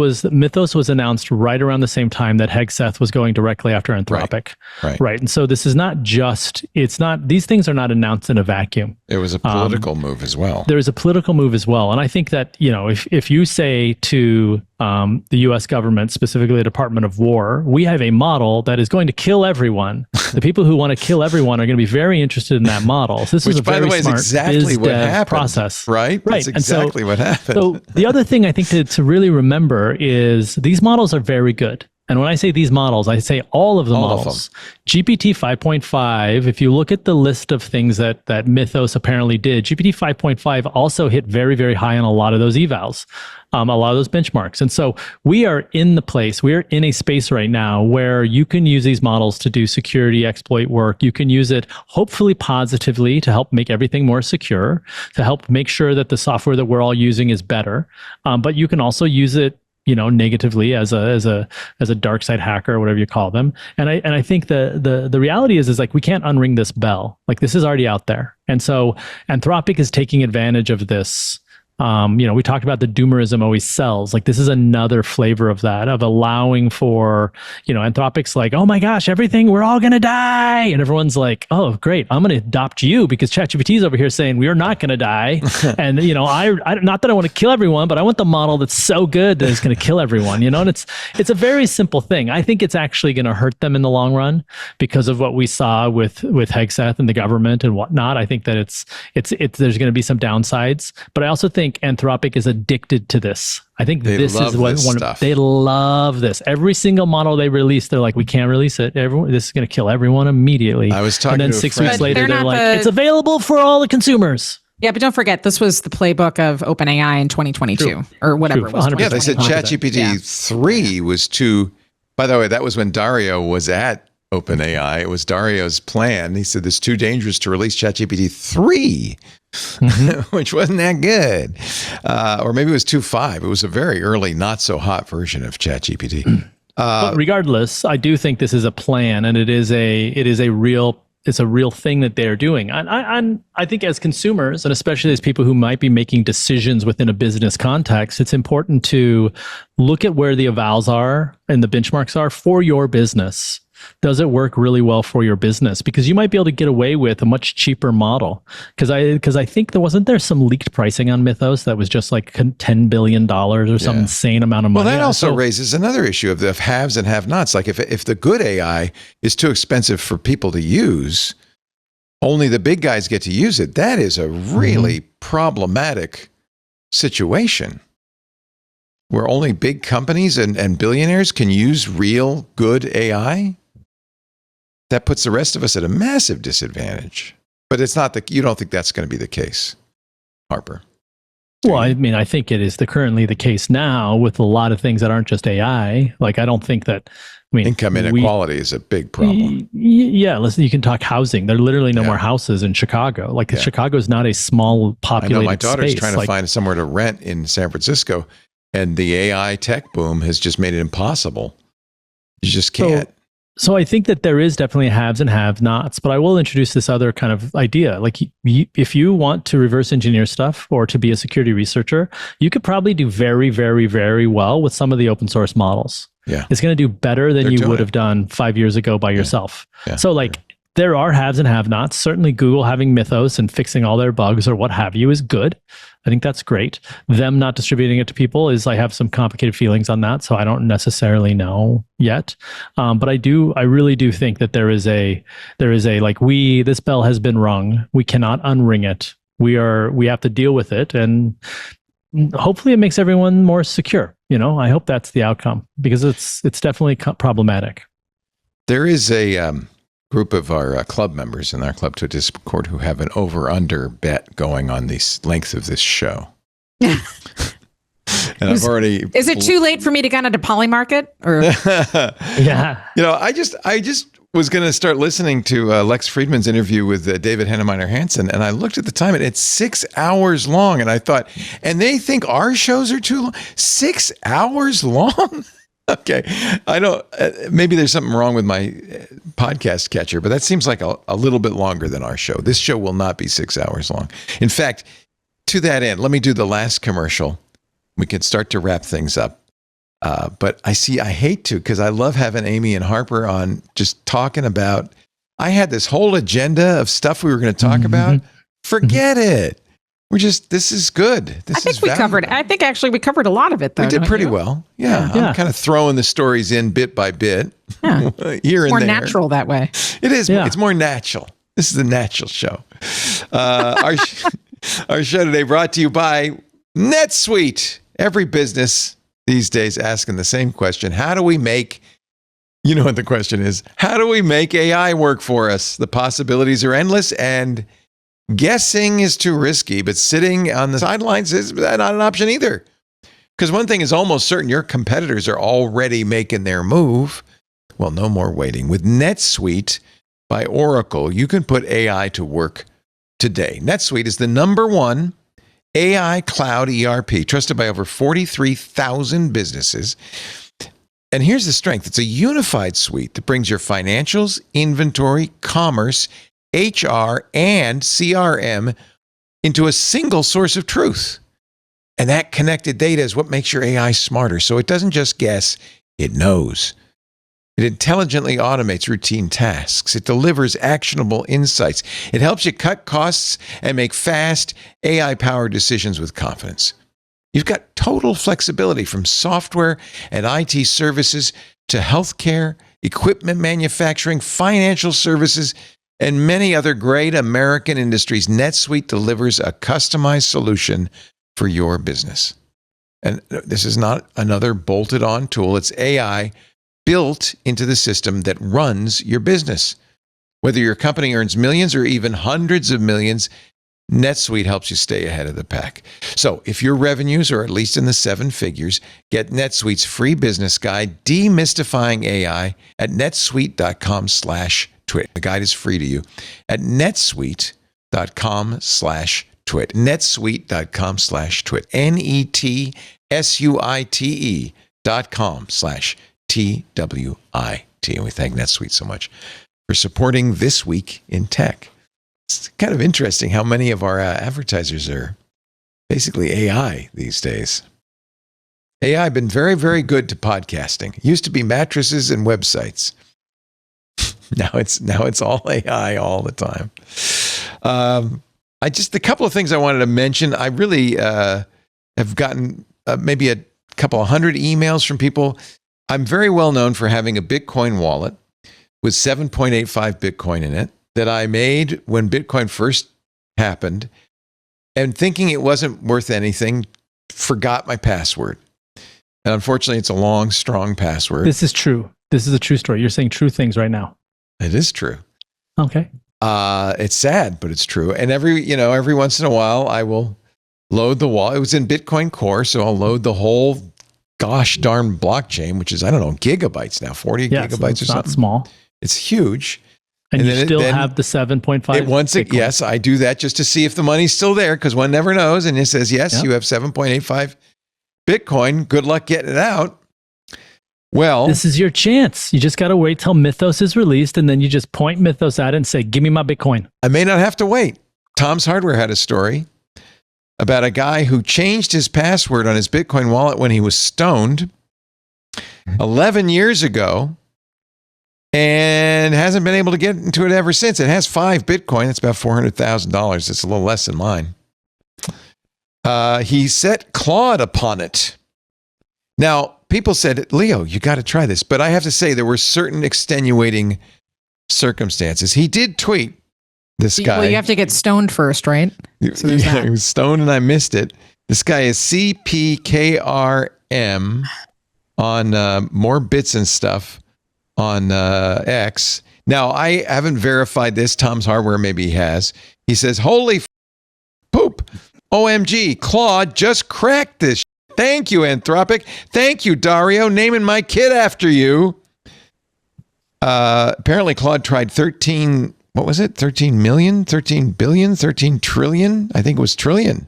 was announced right around the same time that Hegseth was going directly after Anthropic. Right. And so this is not just, these things are not announced in a vacuum. It was a political move as well. There is a political move as well. And I think that, if you say to the US government, specifically the Department of War, we have a model that is going to kill everyone. The people who want to kill everyone are going to be very interested in that model. So this Which, is a by very the way, is smart exactly what happened, process. Right? That's exactly what happened. So the other thing I think to really remember is these models are very good. And when I say these models, I say all of the models. GPT 5.5, if you look at the list of things that Mythos apparently did, GPT 5.5 also hit very, very high on a lot of those evals, a lot of those benchmarks. And so we are in a space right now where you can use these models to do security exploit work. You can use it hopefully positively to help make everything more secure, to help make sure that the software that we're all using is better. But you can also use it negatively as a dark side hacker or whatever you call them. And I think the reality is like we can't unring this bell. Like this is already out there. And so Anthropic is taking advantage of this. We talked about the doomerism always sells. Like this is another flavor of that, of allowing for, Anthropic's like, oh my gosh, we're all going to die. And everyone's like, oh, great. I'm going to adopt you because ChatGPT is over here saying we are not going to die. And, I not that I want to kill everyone, but I want the model that's so good that it's going to kill everyone, and it's a very simple thing. I think it's actually going to hurt them in the long run because of what we saw with Hegseth and the government and whatnot. I think that there's going to be some downsides, but I also think Anthropic is addicted to this. I think this is what they love this. Every single model they release, they're like, we can't release it. This is going to kill everyone immediately. I was talking and then to 6 weeks later, they're like, it's available for all the consumers. Yeah, but don't forget, this was the playbook of OpenAI in 2022 or whatever. It was. Yeah, they said ChatGPT 3 was too. By the way, that was when Dario was at OpenAI. It was Dario's plan. He said it's too dangerous to release ChatGPT 3. Which wasn't that good. Or maybe it was 2.5. It was a very early, not so hot version of ChatGPT. But regardless, I do think this is a plan, and it is a real thing that they're doing. And I think as consumers, and especially as people who might be making decisions within a business context, it's important to look at where the evals are and the benchmarks are for your business. Does it work really well for your business? Because you might be able to get away with a much cheaper model. Because I think wasn't there some leaked pricing on Mythos that was just like $10 billion or some insane amount of money? Well, that also raises another issue of the haves and have-nots. Like if the good AI is too expensive for people to use, only the big guys get to use it. That is a really problematic situation, where only big companies and billionaires can use real good AI. That puts the rest of us at a massive disadvantage. But it's not you don't think that's going to be the case, Harper? Well, I mean, I think it is currently the case now with a lot of things that aren't just AI. Like, I don't think that. Income inequality is a big problem. Yeah, listen, you can talk housing. There are literally no more houses in Chicago. Like, Chicago is not a small populated I know my daughter's space. trying to find somewhere to rent in San Francisco, and the AI tech boom has just made it impossible. You just can't. So I think that there is definitely haves and have-nots, but I will introduce this other kind of idea. Like, if you want to reverse engineer stuff or to be a security researcher, you could probably do very, very, very well with some of the open source models. Yeah, it's going to do better than you would have done 5 years ago by yourself. Yeah. So there are haves and have-nots. Certainly Google having Mythos and fixing all their bugs or what have you is good. I think that's great. Them not distributing it to people I have some complicated feelings on that, so I don't necessarily know yet. But I really do think that there is a this bell has been rung. We cannot unring it. We have to deal with it, and hopefully it makes everyone more secure. I hope that's the outcome, because it's definitely problematic. There is a group of our club members in our Club to Discord who have an over-under bet going on the length of this show. And I've already... Is it too late for me to go into Polymarket? Or yeah. I just was going to start listening to Lex Friedman's interview with David Hennemeier Hansen, and I looked at the time, and it's 6 hours long, and I thought, and they think our shows are too long? 6 hours long? Okay. I don't, maybe there's something wrong with my podcast catcher, but that seems like a little bit longer than our show. This show will not be 6 hours long. In fact, to that end, let me do the last commercial. We can start to wrap things up. But I hate to, because I love having Amy and Harper on just talking about, I had this whole agenda of stuff we were going to talk about. Forget it. This is good. I think we covered a lot of it, though. We did pretty well. Yeah. I'm kind of throwing the stories in bit by bit. Yeah. Here and more there. natural that way. It is. Yeah. It's more natural. This is a natural show. Our show today brought to you by NetSuite. Every business these days asking the same question. How do we make, you know what the question is, how do we make AI work for us? The possibilities are endless and guessing is too risky, but sitting on the sidelines is not an option either. Because one thing is almost certain, your competitors are already making their move. Well, no more waiting. With NetSuite by Oracle, you can put AI to work today. NetSuite is the #1 AI cloud ERP, trusted by over 43,000 businesses. And here's the strength. It's a unified suite that brings your financials, inventory, commerce, HR, and CRM into a single source of truth. And that connected data is what makes your AI smarter. So it doesn't just guess, it knows. It intelligently automates routine tasks. It delivers actionable insights. It helps you cut costs and make fast AI-powered decisions with confidence. You've got total flexibility from software and IT services to healthcare, equipment manufacturing, financial services, and many other great American industries. NetSuite delivers a customized solution for your business. And this is not another bolted-on tool. It's AI built into the system that runs your business. Whether your company earns millions or even hundreds of millions, NetSuite helps you stay ahead of the pack. So if your revenues are at least in the 7 figures, get NetSuite's free business guide, Demystifying AI, at netsuite.com/twit. The guide is free to you at netsuite.com/twit. netsuite.com/twit. netsuite.com/TWIT. And we thank NetSuite so much for supporting This Week in Tech. It's kind of interesting how many of our advertisers are basically AI these days. AI been very, very good to podcasting. It used to be mattresses and websites. Now it's all AI all the time. A couple of things I wanted to mention. I really have gotten maybe a couple of 100 emails from people. I'm very well known for having a Bitcoin wallet with 7.85 Bitcoin in it that I made when Bitcoin first happened, and thinking it wasn't worth anything, forgot my password. And unfortunately, it's a long, strong password. This is true. This is a true story. You're saying true things right now. It is true. Okay. It's sad, but it's true. And every once in a while, I will load the wallet. It was in Bitcoin Core, so I'll load the whole gosh darn blockchain, which is, I don't know, gigabytes now, 40 gigabytes so it's or something. Not small. It's huge. And you still have the 7.5? Yes, I do that just to see if the money's still there, because one never knows. And it says, yes, you have 7.85 Bitcoin. Good luck getting it out. Well, this is your chance. You just got to wait till Mythos is released, and then you just point Mythos at it and say, give me my Bitcoin. I may not have to wait. Tom's Hardware had a story about a guy who changed his password on his Bitcoin wallet when he was stoned 11 years ago and hasn't been able to get into it ever since. It has 5 Bitcoin. It's about $400,000. It's a little less than mine. He set Claude upon it. Now, people said, Leo, you got to try this. But I have to say, there were certain extenuating circumstances. He did tweet, this guy. Well, you have to get stoned first, right? So he was stoned and I missed it. This guy is CPKRM on More Bits and Stuff on X. Now, I haven't verified this. Tom's Hardware maybe has. He says, holy poop. OMG, Claude just cracked this. Thank you, Anthropic. Thank you, Dario. Naming my kid after you. Apparently, Claude tried 13 million, 13 billion, 13 trillion, I think it was trillion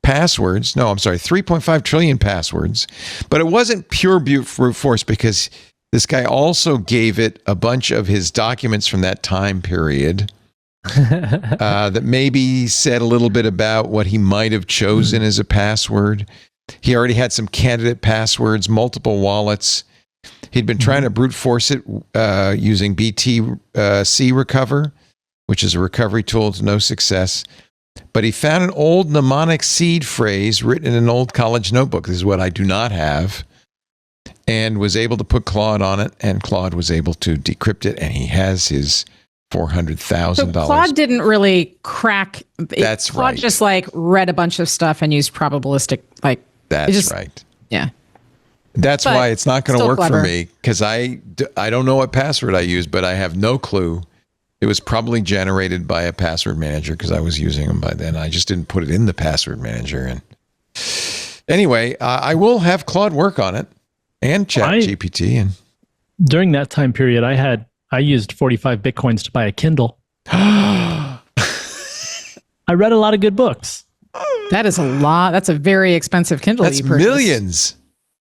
passwords. No, I'm sorry, 3.5 trillion passwords. But it wasn't pure brute force because this guy also gave it a bunch of his documents from that time period that maybe said a little bit about what he might have chosen as a password. He already had some candidate passwords, multiple wallets. He'd been trying to brute force it using BTC Recover, which is a recovery tool to no success. But he found an old mnemonic seed phrase written in an old college notebook. This is what I do not have. And was able to put Claude on it, and Claude was able to decrypt it, and he has his $400,000. So Claude didn't really crack. That's Claude right. just like read a bunch of stuff and used probabilistic, like. That's right. Yeah. That's But why it's not going to still work clever. for me, because I don't know what password I used, but I have no clue. It was probably generated by a password manager because I was using them by then. I just didn't put it in the password manager. And anyway, I will have Claude work on it and ChatGPT. And During that time period, I used 45 Bitcoins to buy a Kindle. I read a lot of good books. That is a lot. That's a very expensive Kindle. that's you purchased. millions.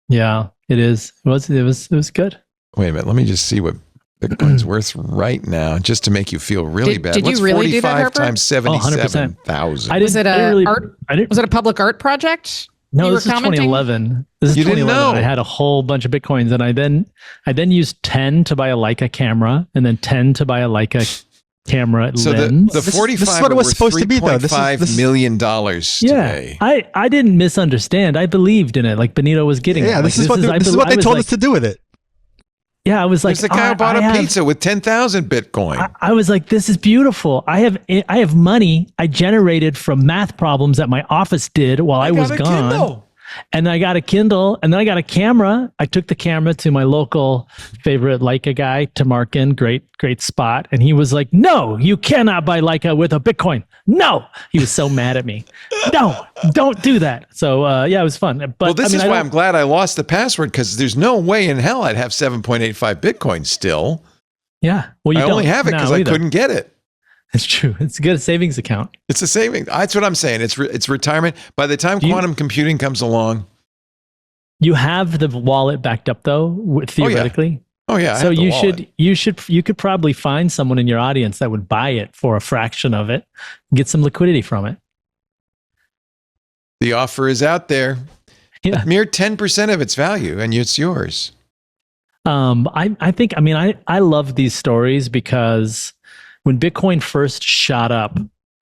Yeah, it is. It was good. Wait a minute. Let me just see what Bitcoin's worth right now, just to make you feel really bad. Did you What's really do that, 45 Harper? times 77,000? I Was it didn't really- art? I didn't, Was it a public art project? no, you this is were commenting? 2011. This is You didn't 2011. know. I had a whole bunch of Bitcoins, and I then used 10 to buy a Leica camera, and then 10 to buy a Leica camera So lens. the 45 this is what it was supposed to be, though. This is- $3.5 million today. I didn't misunderstand. I believed in it, like Benito was getting. Yeah, it. this Like, is what I this is what I they was told like- us to do with it. Yeah, I was like, There's the guy who bought a pizza with 10,000 Bitcoin. I was like, this is beautiful. I have money I generated from math problems that my office did while I was got a gone. Kindle. And I got a Kindle, and then I got a camera. I took the camera to my local favorite Leica guy, Tamarkin, great spot. And he was like, no, you cannot buy Leica with a Bitcoin. No. He was so mad at me. No, don't do that. So yeah, it was fun. But Well, this I mean, is why I'm glad I lost the password, because there's no way in hell I'd have 7.85 Bitcoin still. Yeah. Well, you I only don't have it now because I either. couldn't get it. It's true. It's a good savings account. It's a saving. That's what I'm saying. It's retirement. By the time quantum computing comes along. You have the wallet backed up though, theoretically. Oh yeah. I So have the you wallet. could probably find someone in your audience that would buy it for a fraction of it, get some liquidity from it. The offer is out there. Yeah. A mere 10% of its value, and it's yours. I love these stories because when Bitcoin first shot up,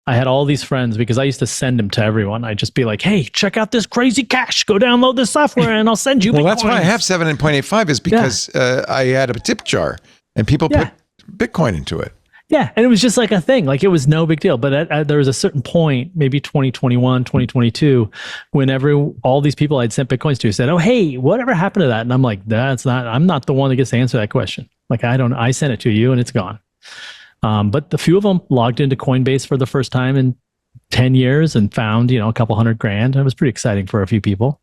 I had all these friends because I used to send them to everyone. I'd just be like, hey, check out this crazy cash. Go download this software and I'll send you Well, Bitcoins. that's why I have 7.85 is because I had a tip jar and people put Bitcoin into it. Yeah, and it was just like a thing. Like it was no big deal. But there was a certain point, maybe 2021, 2022, when all these people I'd sent Bitcoins to said, oh, hey, whatever happened to that? And I'm like, I'm not the one that gets to answer that question. Like, I sent it to you and it's gone. But the few of them logged into Coinbase for the first time in 10 years and found, a couple $100,000. It was pretty exciting for a few people.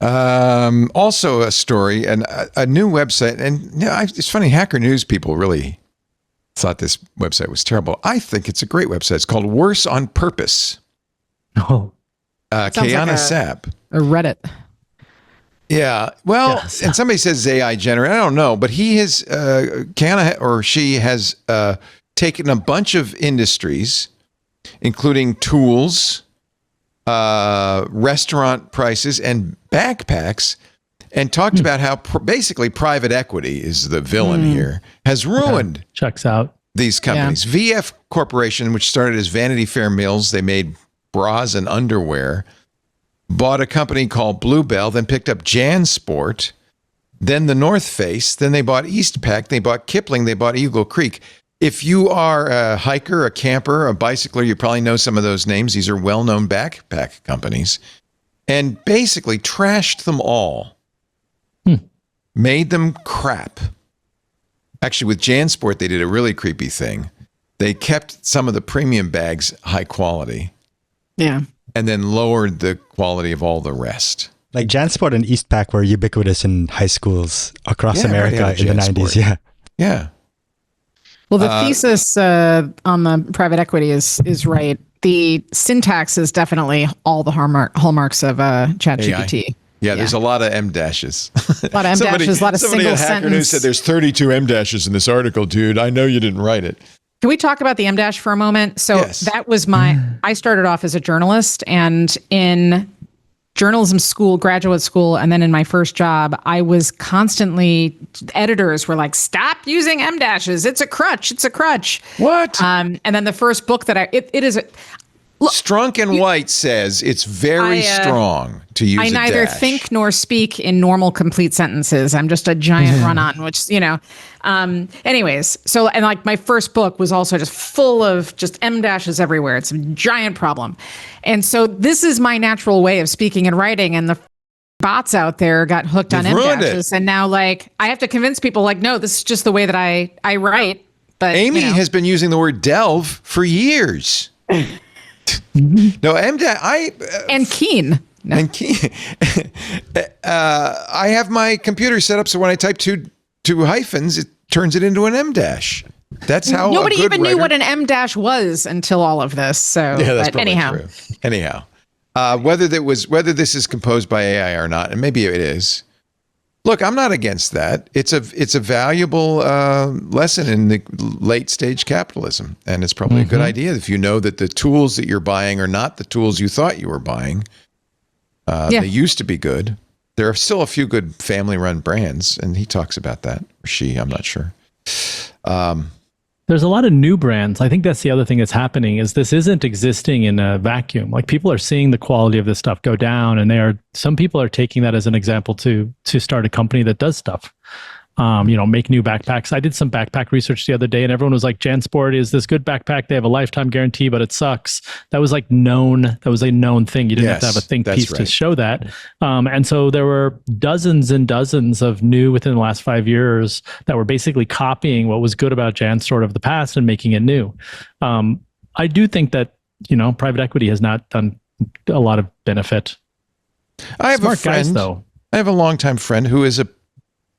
Also a story and a new website. And it's funny, Hacker News people really thought this website was terrible. I think it's a great website. It's called Worse on Purpose. Oh, Kayana Sapp. A Reddit. Yeah. Well, Yes. and somebody says AI generated. I don't know, but he has, Kayana or she has taken a bunch of industries, including tools, restaurant prices, and backpacks, and talked about how basically private equity is the villain here, has ruined checks out. these companies. VF Corporation, which started as Vanity Fair Mills, they made bras and underwear, bought a company called Bluebell, then picked up JanSport, then the North Face, then they bought Eastpak, they bought Kipling, they bought Eagle Creek. If you are a hiker, a camper, a bicycler, you probably know some of those names. These are well-known backpack companies. And basically trashed them all. Made them crap. Actually, with JanSport, they did a really creepy thing. They kept some of the premium bags high quality. Yeah. And then lowered the quality of all the rest. Like JanSport and Eastpak were ubiquitous in high schools across Yeah, I already America had in the JanSport. 90s. Yeah. Yeah. Well, the thesis on the private equity is right. the syntax is definitely all the hallmarks of ChatGPT. Yeah, there's a lot of M dashes. A lot of M dashes, a lot of somebody single at Hacker sentence. News said there's 32 M dashes in this article, dude. I know you didn't write it. Can we talk about the M dash for a moment? So Yes. that was I started off as a journalist, and in journalism school, graduate school, and then in my first job, I was constantly, editors were like, stop using M dashes. It's a crutch. It's a crutch. What? And then the first book that it is, Strunk and White says it's very strong to use I a neither dash. think nor speak in normal complete sentences. I'm just a giant run-on, which, anyways. So, and like my first book was also just full of just M dashes everywhere. It's a giant problem. And so this is my natural way of speaking and writing. And the bots out there got hooked on They've M ruined dashes. it. And now like, I have to convince people like, no, this is just the way that I write. But Amy has been using the word delve for years. No, M dash. and keen. No. And I have my computer set up so when I type two hyphens, it turns it into an M dash. That's how Nobody a good even knew writer- what an M dash was until all of this. So, Yeah, that's but probably anyhow. true. Anyhow, whether this is composed by AI or not, and maybe it is. Look, I'm not against that. It's a valuable lesson in the late stage capitalism, and it's probably a good idea if you know that the tools that you're buying are not the tools you thought you were buying. They used to be good. There are still a few good family-run brands, and he talks about that, or she. I'm not sure. There's a lot of new brands. I think that's the other thing that's happening is this isn't existing in a vacuum. Like people are seeing the quality of this stuff go down, and some people are taking that as an example to start a company that does stuff. Make new backpacks. I did some backpack research the other day, and everyone was like, JanSport is this good backpack. They have a lifetime guarantee, but it sucks. That was known. That was a known thing. You didn't have to have a think piece to show that. And so there were dozens and dozens of new within the last 5 years that were basically copying what was good about JanSport of the past and making it new. I do think that, private equity has not done a lot of benefit. I have Smart a friend, guys, though. I have a longtime friend who is a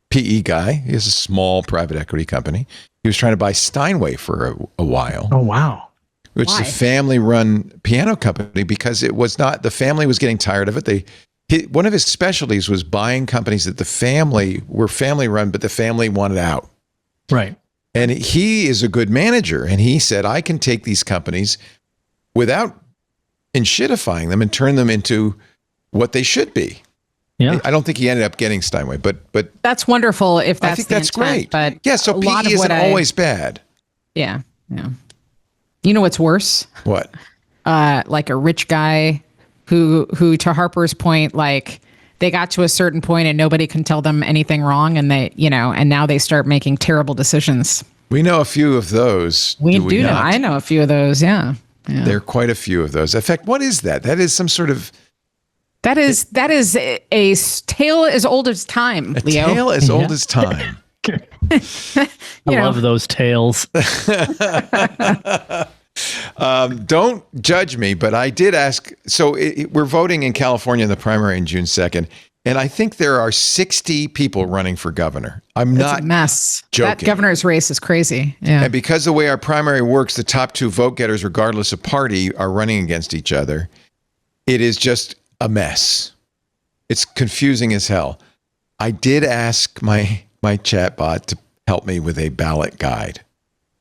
PE guy. He has a small private equity company. He was trying to buy Steinway for a while. Oh, wow. Which is a family-run piano company because it was not, the family was getting tired of it. One of his specialties was buying companies that were family-run, but the family wanted out. Right. And he is a good manager. And he said, I can take these companies without enshittifying them and turn them into what they should be. Yeah. I don't think he ended up getting Steinway, but That's wonderful if that's I think the that's intent, great. But Yeah, so a lot PE of what isn't always bad. Yeah. You know what's worse? What? Like a rich guy who to Harper's point, like they got to a certain point and nobody can tell them anything wrong, and and now they start making terrible decisions. We know a few of those. We do know. not? I know a few of those. Yeah. There are quite a few of those. In fact, what is that? That is some sort of That is a tale as old as time, Leo. tale as old as time. I love those tales. Don't judge me, but I did ask. So we're voting in California in the primary on June 2nd, and I think there are 60 people running for governor. I'm It's not a mess. joking. That governor's race is crazy. Yeah. And because the way our primary works, the top two vote getters, regardless of party, are running against each other. It is just a mess. It's confusing as hell. I did ask my chat bot to help me with a ballot guide.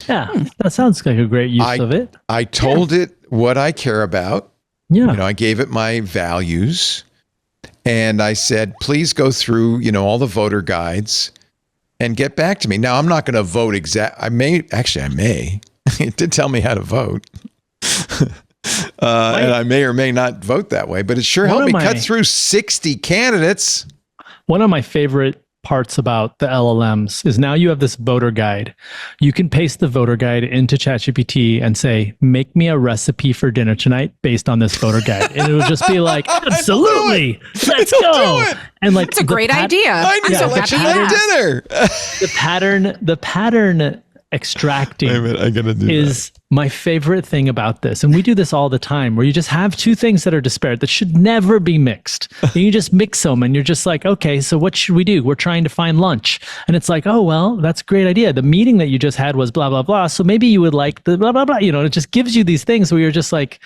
Yeah, that sounds like a great use of it. I told it what I care about. Yeah. I gave it my values, and I said, please go through, all the voter guides and get back to me. Now, I'm not going to vote I may. It did tell me how to vote. And I may or may not vote that way, but it sure helped me cut through 60 candidates. One of my favorite parts about the LLMs is now you have this voter guide. You can paste the voter guide into ChatGPT and say, make me a recipe for dinner tonight based on this voter guide. And it would just be like, absolutely, let's go. And That's a great idea. I need to let you have dinner. The pattern extracting Wait a minute, I gotta do is my favorite thing about this. And we do this all the time where you just have two things that are disparate that should never be mixed. And you just mix them and you're just like, okay, so what should we do? We're trying to find lunch. And it's like, oh, well, that's a great idea. The meeting that you just had was blah, blah, blah. So maybe you would like the blah, blah, blah. You know, it just gives you these things where you're just like,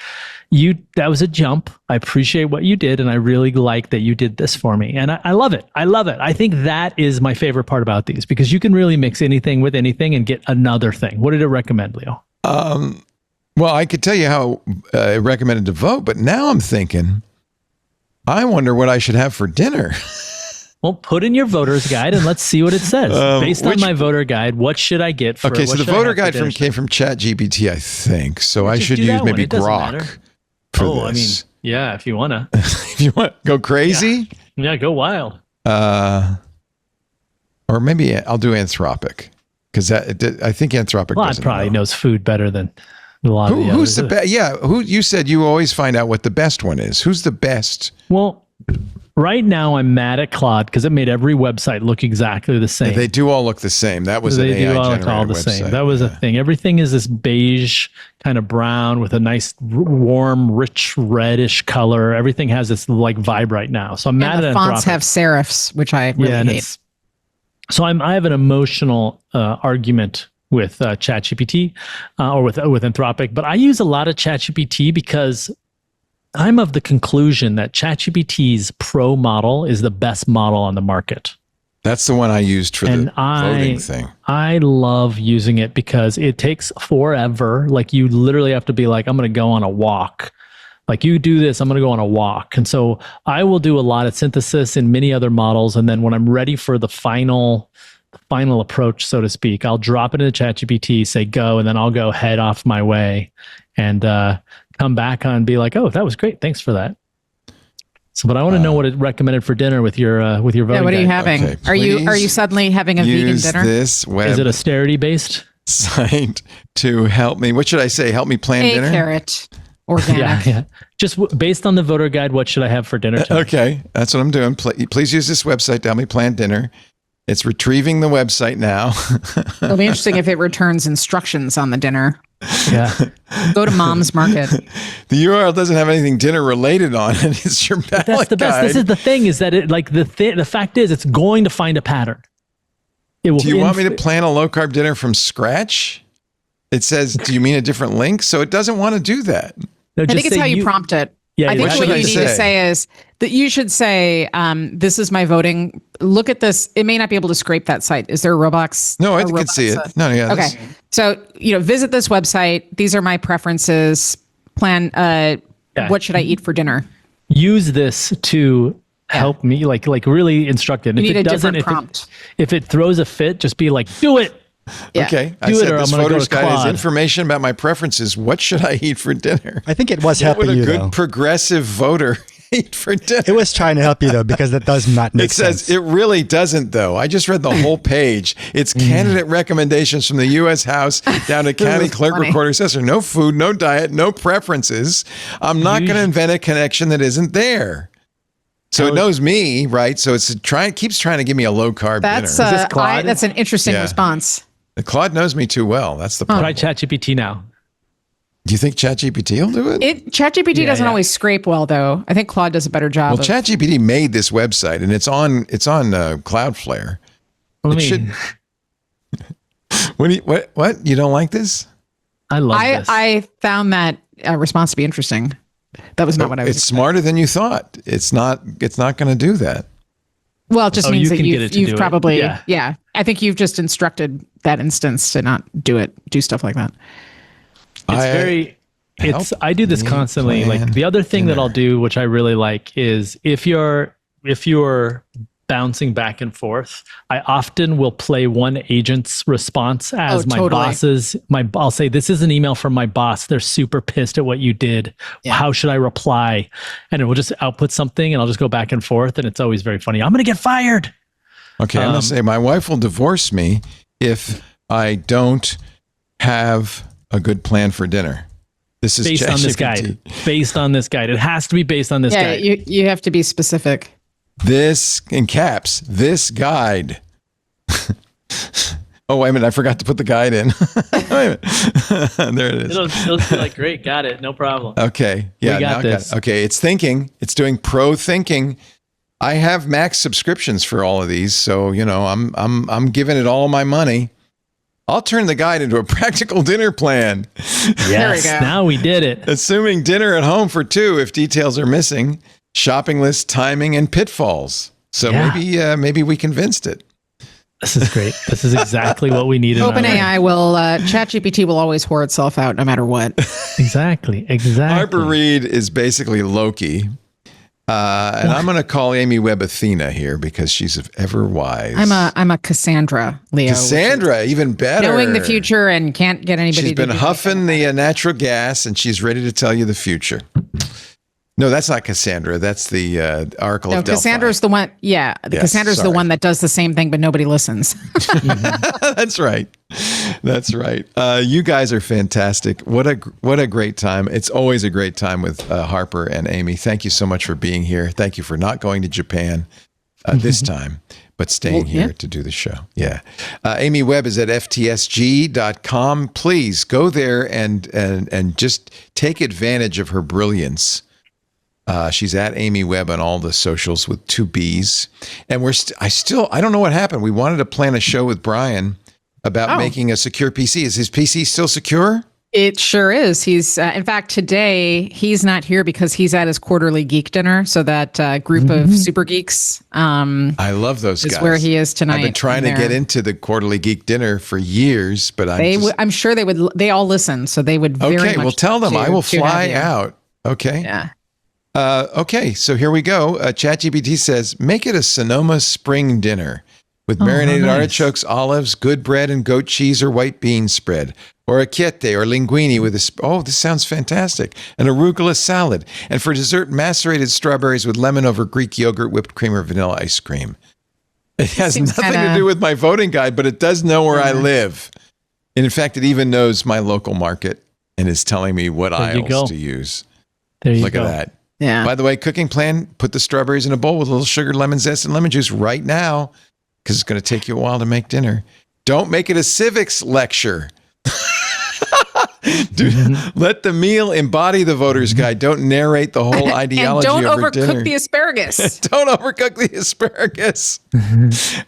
that was a jump. I appreciate what you did. And I really like that you did this for me. And I love it. I love it. I think that is my favorite part about these because you can really mix anything with anything and get another thing. What did it recommend, Leo? Well, I could tell you how it recommended to vote, but now I'm thinking, I wonder what I should have for dinner. Well, put in your voter's guide and let's see what it says. Based on my voter guide, what should I get for Okay, so the voter guide came from ChatGPT, I think. So I should use maybe Grok for this. I mean, yeah, if you want to. If you want go crazy? Yeah, go wild. Or maybe I'll do Anthropic because I think Anthropic probably knows food better than a lot of the others. Who's the best? Yeah, you said you always find out what the best one is. Who's the best? Well, right now I'm mad at Claude because it made every website look exactly the same. They do all look the same. That was an AI generated all the website. same. That was a thing. Everything is this beige kind of brown with a nice warm, rich reddish color. Everything has this like vibe right now. So I'm mad at the fonts Anthropic. have serifs, which I really hate. So I have an emotional argument with ChatGPT or with Anthropic, but I use a lot of ChatGPT because I'm of the conclusion that ChatGPT's Pro model is the best model on the market. That's the one I used for the voting thing. I love using it because it takes forever. Like you literally have to be like, I'm going to go on a walk. Like you do this, I'm going to go on a walk. And so I will do a lot of synthesis in many other models. And then when I'm ready for the final approach, so to speak, I'll drop it into ChatGPT, say go, and then I'll go head off my way and come back on and be like, oh, that was great. Thanks for that. So, but I want to know what it recommended for dinner with your voting. Yeah, what are you having? Okay, are you suddenly having a vegan dinner? This web Is it austerity based site to help me? What should I say? Help me plan dinner. Carrot. Organic. Yeah. Just based on the voter guide, what should I have for dinner tonight? Okay, that's what I'm doing. Please use this website to help me plan dinner. It's retrieving the website now. It'll be interesting if it returns instructions on the dinner. Yeah. Go to Mom's Market. The URL doesn't have anything dinner related on it. It's your ballot That's the best. guide. This is the thing is that it like the fact is it's going to find a pattern. It will. Do you want me to plan a low carb dinner from scratch? It says, do you mean a different link? So it doesn't want to do that. No, I think it's how you prompt it. Yeah, I think what what you should I need to say is that you should say, this is my voting. Look at this. It may not be able to scrape that site. Is there a Roblox? No, I can see it. No, yeah. Okay. So, visit this website. These are my preferences. Plan, what should I eat for dinner? Use this to help me, like really instruct it. You If need it a doesn't, different prompt. If it throws a fit, just be like, do it. Yeah. Okay. Do it or I'm this gonna go voter's to guide has Claude. information about my preferences. What should I eat for dinner? I think it was What helping would a you, good though. progressive voter eat for dinner? It was trying to help you, though, because that does not make It says sense. it really doesn't, though. I just read the whole page. It's candidate recommendations from the U.S. House down to county clerk, funny. recorder, assessor. No food, no diet, no preferences. I'm not going to invent a connection that isn't there. So it knows me, right? So it's keeps trying to give me a low carb That's dinner. this Claude? that's an interesting Yeah. response. Claude knows me too well. That's the problem. Try ChatGPT now. Do you think ChatGPT will do it? ChatGPT doesn't always scrape well, though. I think Claude does a better job. Well, ChatGPT made this website, and it's on Cloudflare. Let It me. should- What? You don't like this? I love this. I found that response to be interesting. That was not what I was. It's smarter than you thought. It's not going to do that. Well, it just means you that can get it to you've do it. probably, Yeah. I think you've just instructed that instance to not do stuff like that. I do this constantly. Like the other thing that I'll do, which I really like, is if you're bouncing back and forth, I often will play one agent's response as my totally. boss's. I'll say, this is an email from my boss. They're super pissed at what you did. Yeah. How should I reply? And it will just output something and I'll just go back and forth. And it's always very funny. I'm going to get fired. Okay, I'm going to say my wife will divorce me if I don't have a good plan for dinner. This is Based on this guide. Based on this guide. It has to be based on this guide. You have to be specific. This, in caps, this guide Oh, wait a minute. I forgot to put the guide in. Wait a minute. There it is. It'll be like, great, got it, no problem. Okay. Yeah, We got this. Okay, it's thinking. It's doing pro thinking. I have max subscriptions for all of these, so I'm giving it all my money. I'll turn the guide into a practical dinner plan. Yes, now we did it. Assuming dinner at home for two if details are missing, shopping list, timing, and pitfalls. So maybe we convinced it. This is great. This is exactly what we need. OpenAI will, ChatGPT will always whore itself out no matter what. Exactly. Harper Reed is basically Loki. And I'm going to call Amy Webb Athena here because she's ever wise. I'm a Cassandra, Leo. Cassandra, even better. Knowing the future and can't get anybody She's been huffing the natural gas and she's ready to tell you the future. No, that's not Cassandra. That's the Oracle of Delphi. Cassandra's the one. Yeah, Cassandra's the one that does the same thing, but nobody listens. That's right. That's right. You guys are fantastic. What a great time. It's always a great time with Harper and Amy. Thank you so much for being here. Thank you for not going to Japan this time, but staying here to do the show. Yeah. Amy Webb is at ftsg.com. Please go there and just take advantage of her brilliance. She's at Amy Webb on all the socials with 2 B's. And I don't know what happened. We wanted to plan a show with Brian about making a secure PC. Is his PC still secure? It sure is. He's, in fact, today he's not here because he's at his quarterly geek dinner. So that group of super geeks. I love those guys. Is where he is tonight. I've been trying to get into the quarterly geek dinner for years, but I'm sure they would. They all listen, so they would. Very okay, much well, tell them I will fly out. Okay. Yeah. Okay, so here we go. ChatGPT says, make it a Sonoma spring dinner with marinated artichokes, olives, good bread, and goat cheese or white bean spread, or a chiette or linguine with this sounds fantastic, an arugula salad, and for dessert, macerated strawberries with lemon over Greek yogurt, whipped cream, or vanilla ice cream. It has nothing to do with my voting guide, but it does know where I live. And in fact, it even knows my local market and is telling me what aisles to use. Look at that. Yeah. By the way, cooking plan, put the strawberries in a bowl with a little sugar, lemon zest, and lemon juice right now because it's going to take you a while to make dinner. Don't make it a civics lecture. Let the meal embody the voter's guide. Don't narrate the whole ideology and don't over dinner. overcook the asparagus. Don't overcook the asparagus.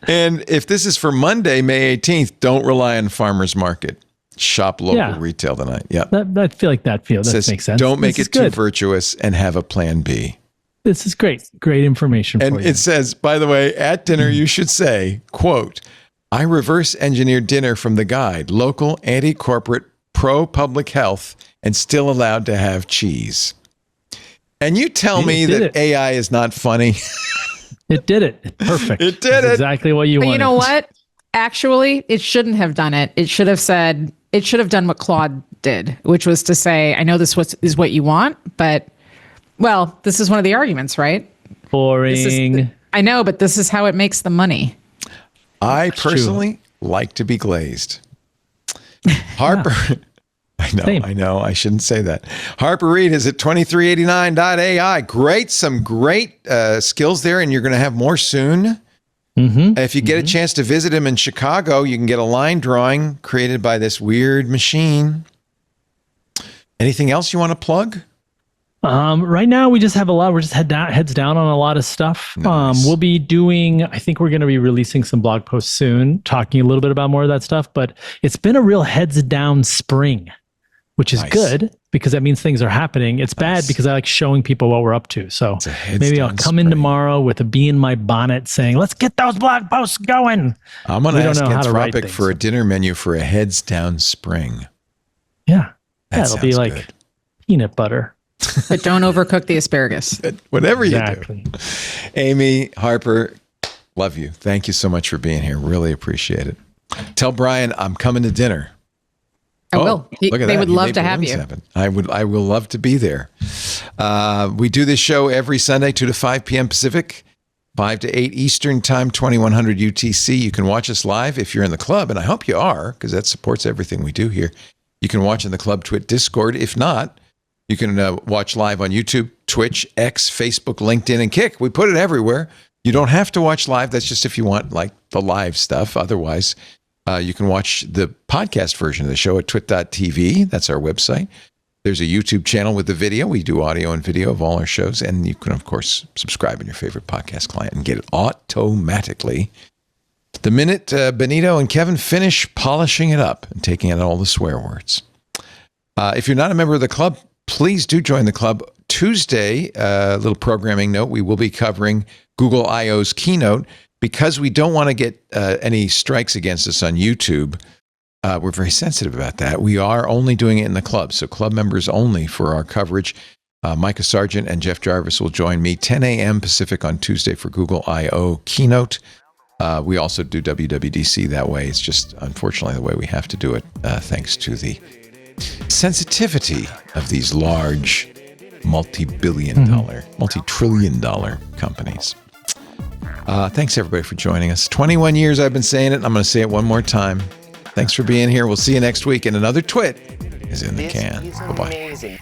And if this is for Monday, May 18th, don't rely on farmer's market. Shop local retail tonight. Yeah. I feel like that makes sense. Don't make it too virtuous and have a plan B. This is great. Great information for you. And it says, by the way, at dinner, you should say, quote, I reverse engineered dinner from the guide, local, anti-corporate, pro-public health, and still allowed to have cheese. And you tell me that AI is not funny. It did it. Perfect. It did it. Exactly what you wanted. You know what? Actually, it shouldn't have done it. It should have done what Claude did, which was to say, I know this is what you want, but, well, this is one of the arguments, right? Boring. I know, but this is how it makes the money. I personally like to be glazed. Harper, I know, I shouldn't say that. Harper Reed is at 2389.ai. Some great skills there, and you're going to have more soon. If you get a chance to visit him in Chicago, you can get a line drawing created by this weird machine. Anything else you want to plug? Right now, we just have a lot. We're just heads down on a lot of stuff. Nice. We'll be doing, I think we're going to be releasing some blog posts soon, talking a little bit about more of that stuff. But it's been a real heads down spring, which is good because that means things are happening. It's bad because I like showing people what we're up to. So maybe I'll come in tomorrow with a bee in my bonnet saying, let's get those blog posts going. I'm going to ask Anthropic for a dinner menu for a heads down spring. Yeah. It'll be like peanut butter. But don't overcook the asparagus. Whatever you do. Amy, Harper, love you. Thank you so much for being here. Really appreciate it. Tell Brian I'm coming to dinner. I will. They would love to have you. I will love to be there. We do this show every Sunday, 2 to 5 p.m. Pacific, 5 to 8 Eastern Time, 2100 UTC. You can watch us live if you're in the club, and I hope you are, because that supports everything we do here. You can watch in the Club Twit Discord. If not, you can watch live on YouTube, Twitch, X, Facebook, LinkedIn, and Kick. We put it everywhere. You don't have to watch live. That's just if you want like the live stuff. Otherwise, You can watch the podcast version of the show at twit.tv. That's our website. There's a YouTube channel with the video. We do audio and video of all our shows. And you can, of course, subscribe in your favorite podcast client and get it automatically the minute Benito and Kevin finish polishing it up and taking out all the swear words. If you're not a member of the club, please do join the club. Tuesday, a little programming note, we will be covering Google I.O.'s keynote. Because we don't want to get any strikes against us on YouTube, we're very sensitive about that. We are only doing it in the club, so club members only for our coverage. Micah Sargent and Jeff Jarvis will join me 10 a.m. Pacific on Tuesday for Google I.O. keynote. We also do WWDC that way. It's just, unfortunately, the way we have to do it, thanks to the sensitivity of these large multi-billion-dollar, multi-trillion-dollar companies. Thanks, everybody, for joining us. 21 years I've been saying it, and I'm going to say it one more time. Thanks for being here. We'll see you next week, and another Twit is in the can. Bye-bye.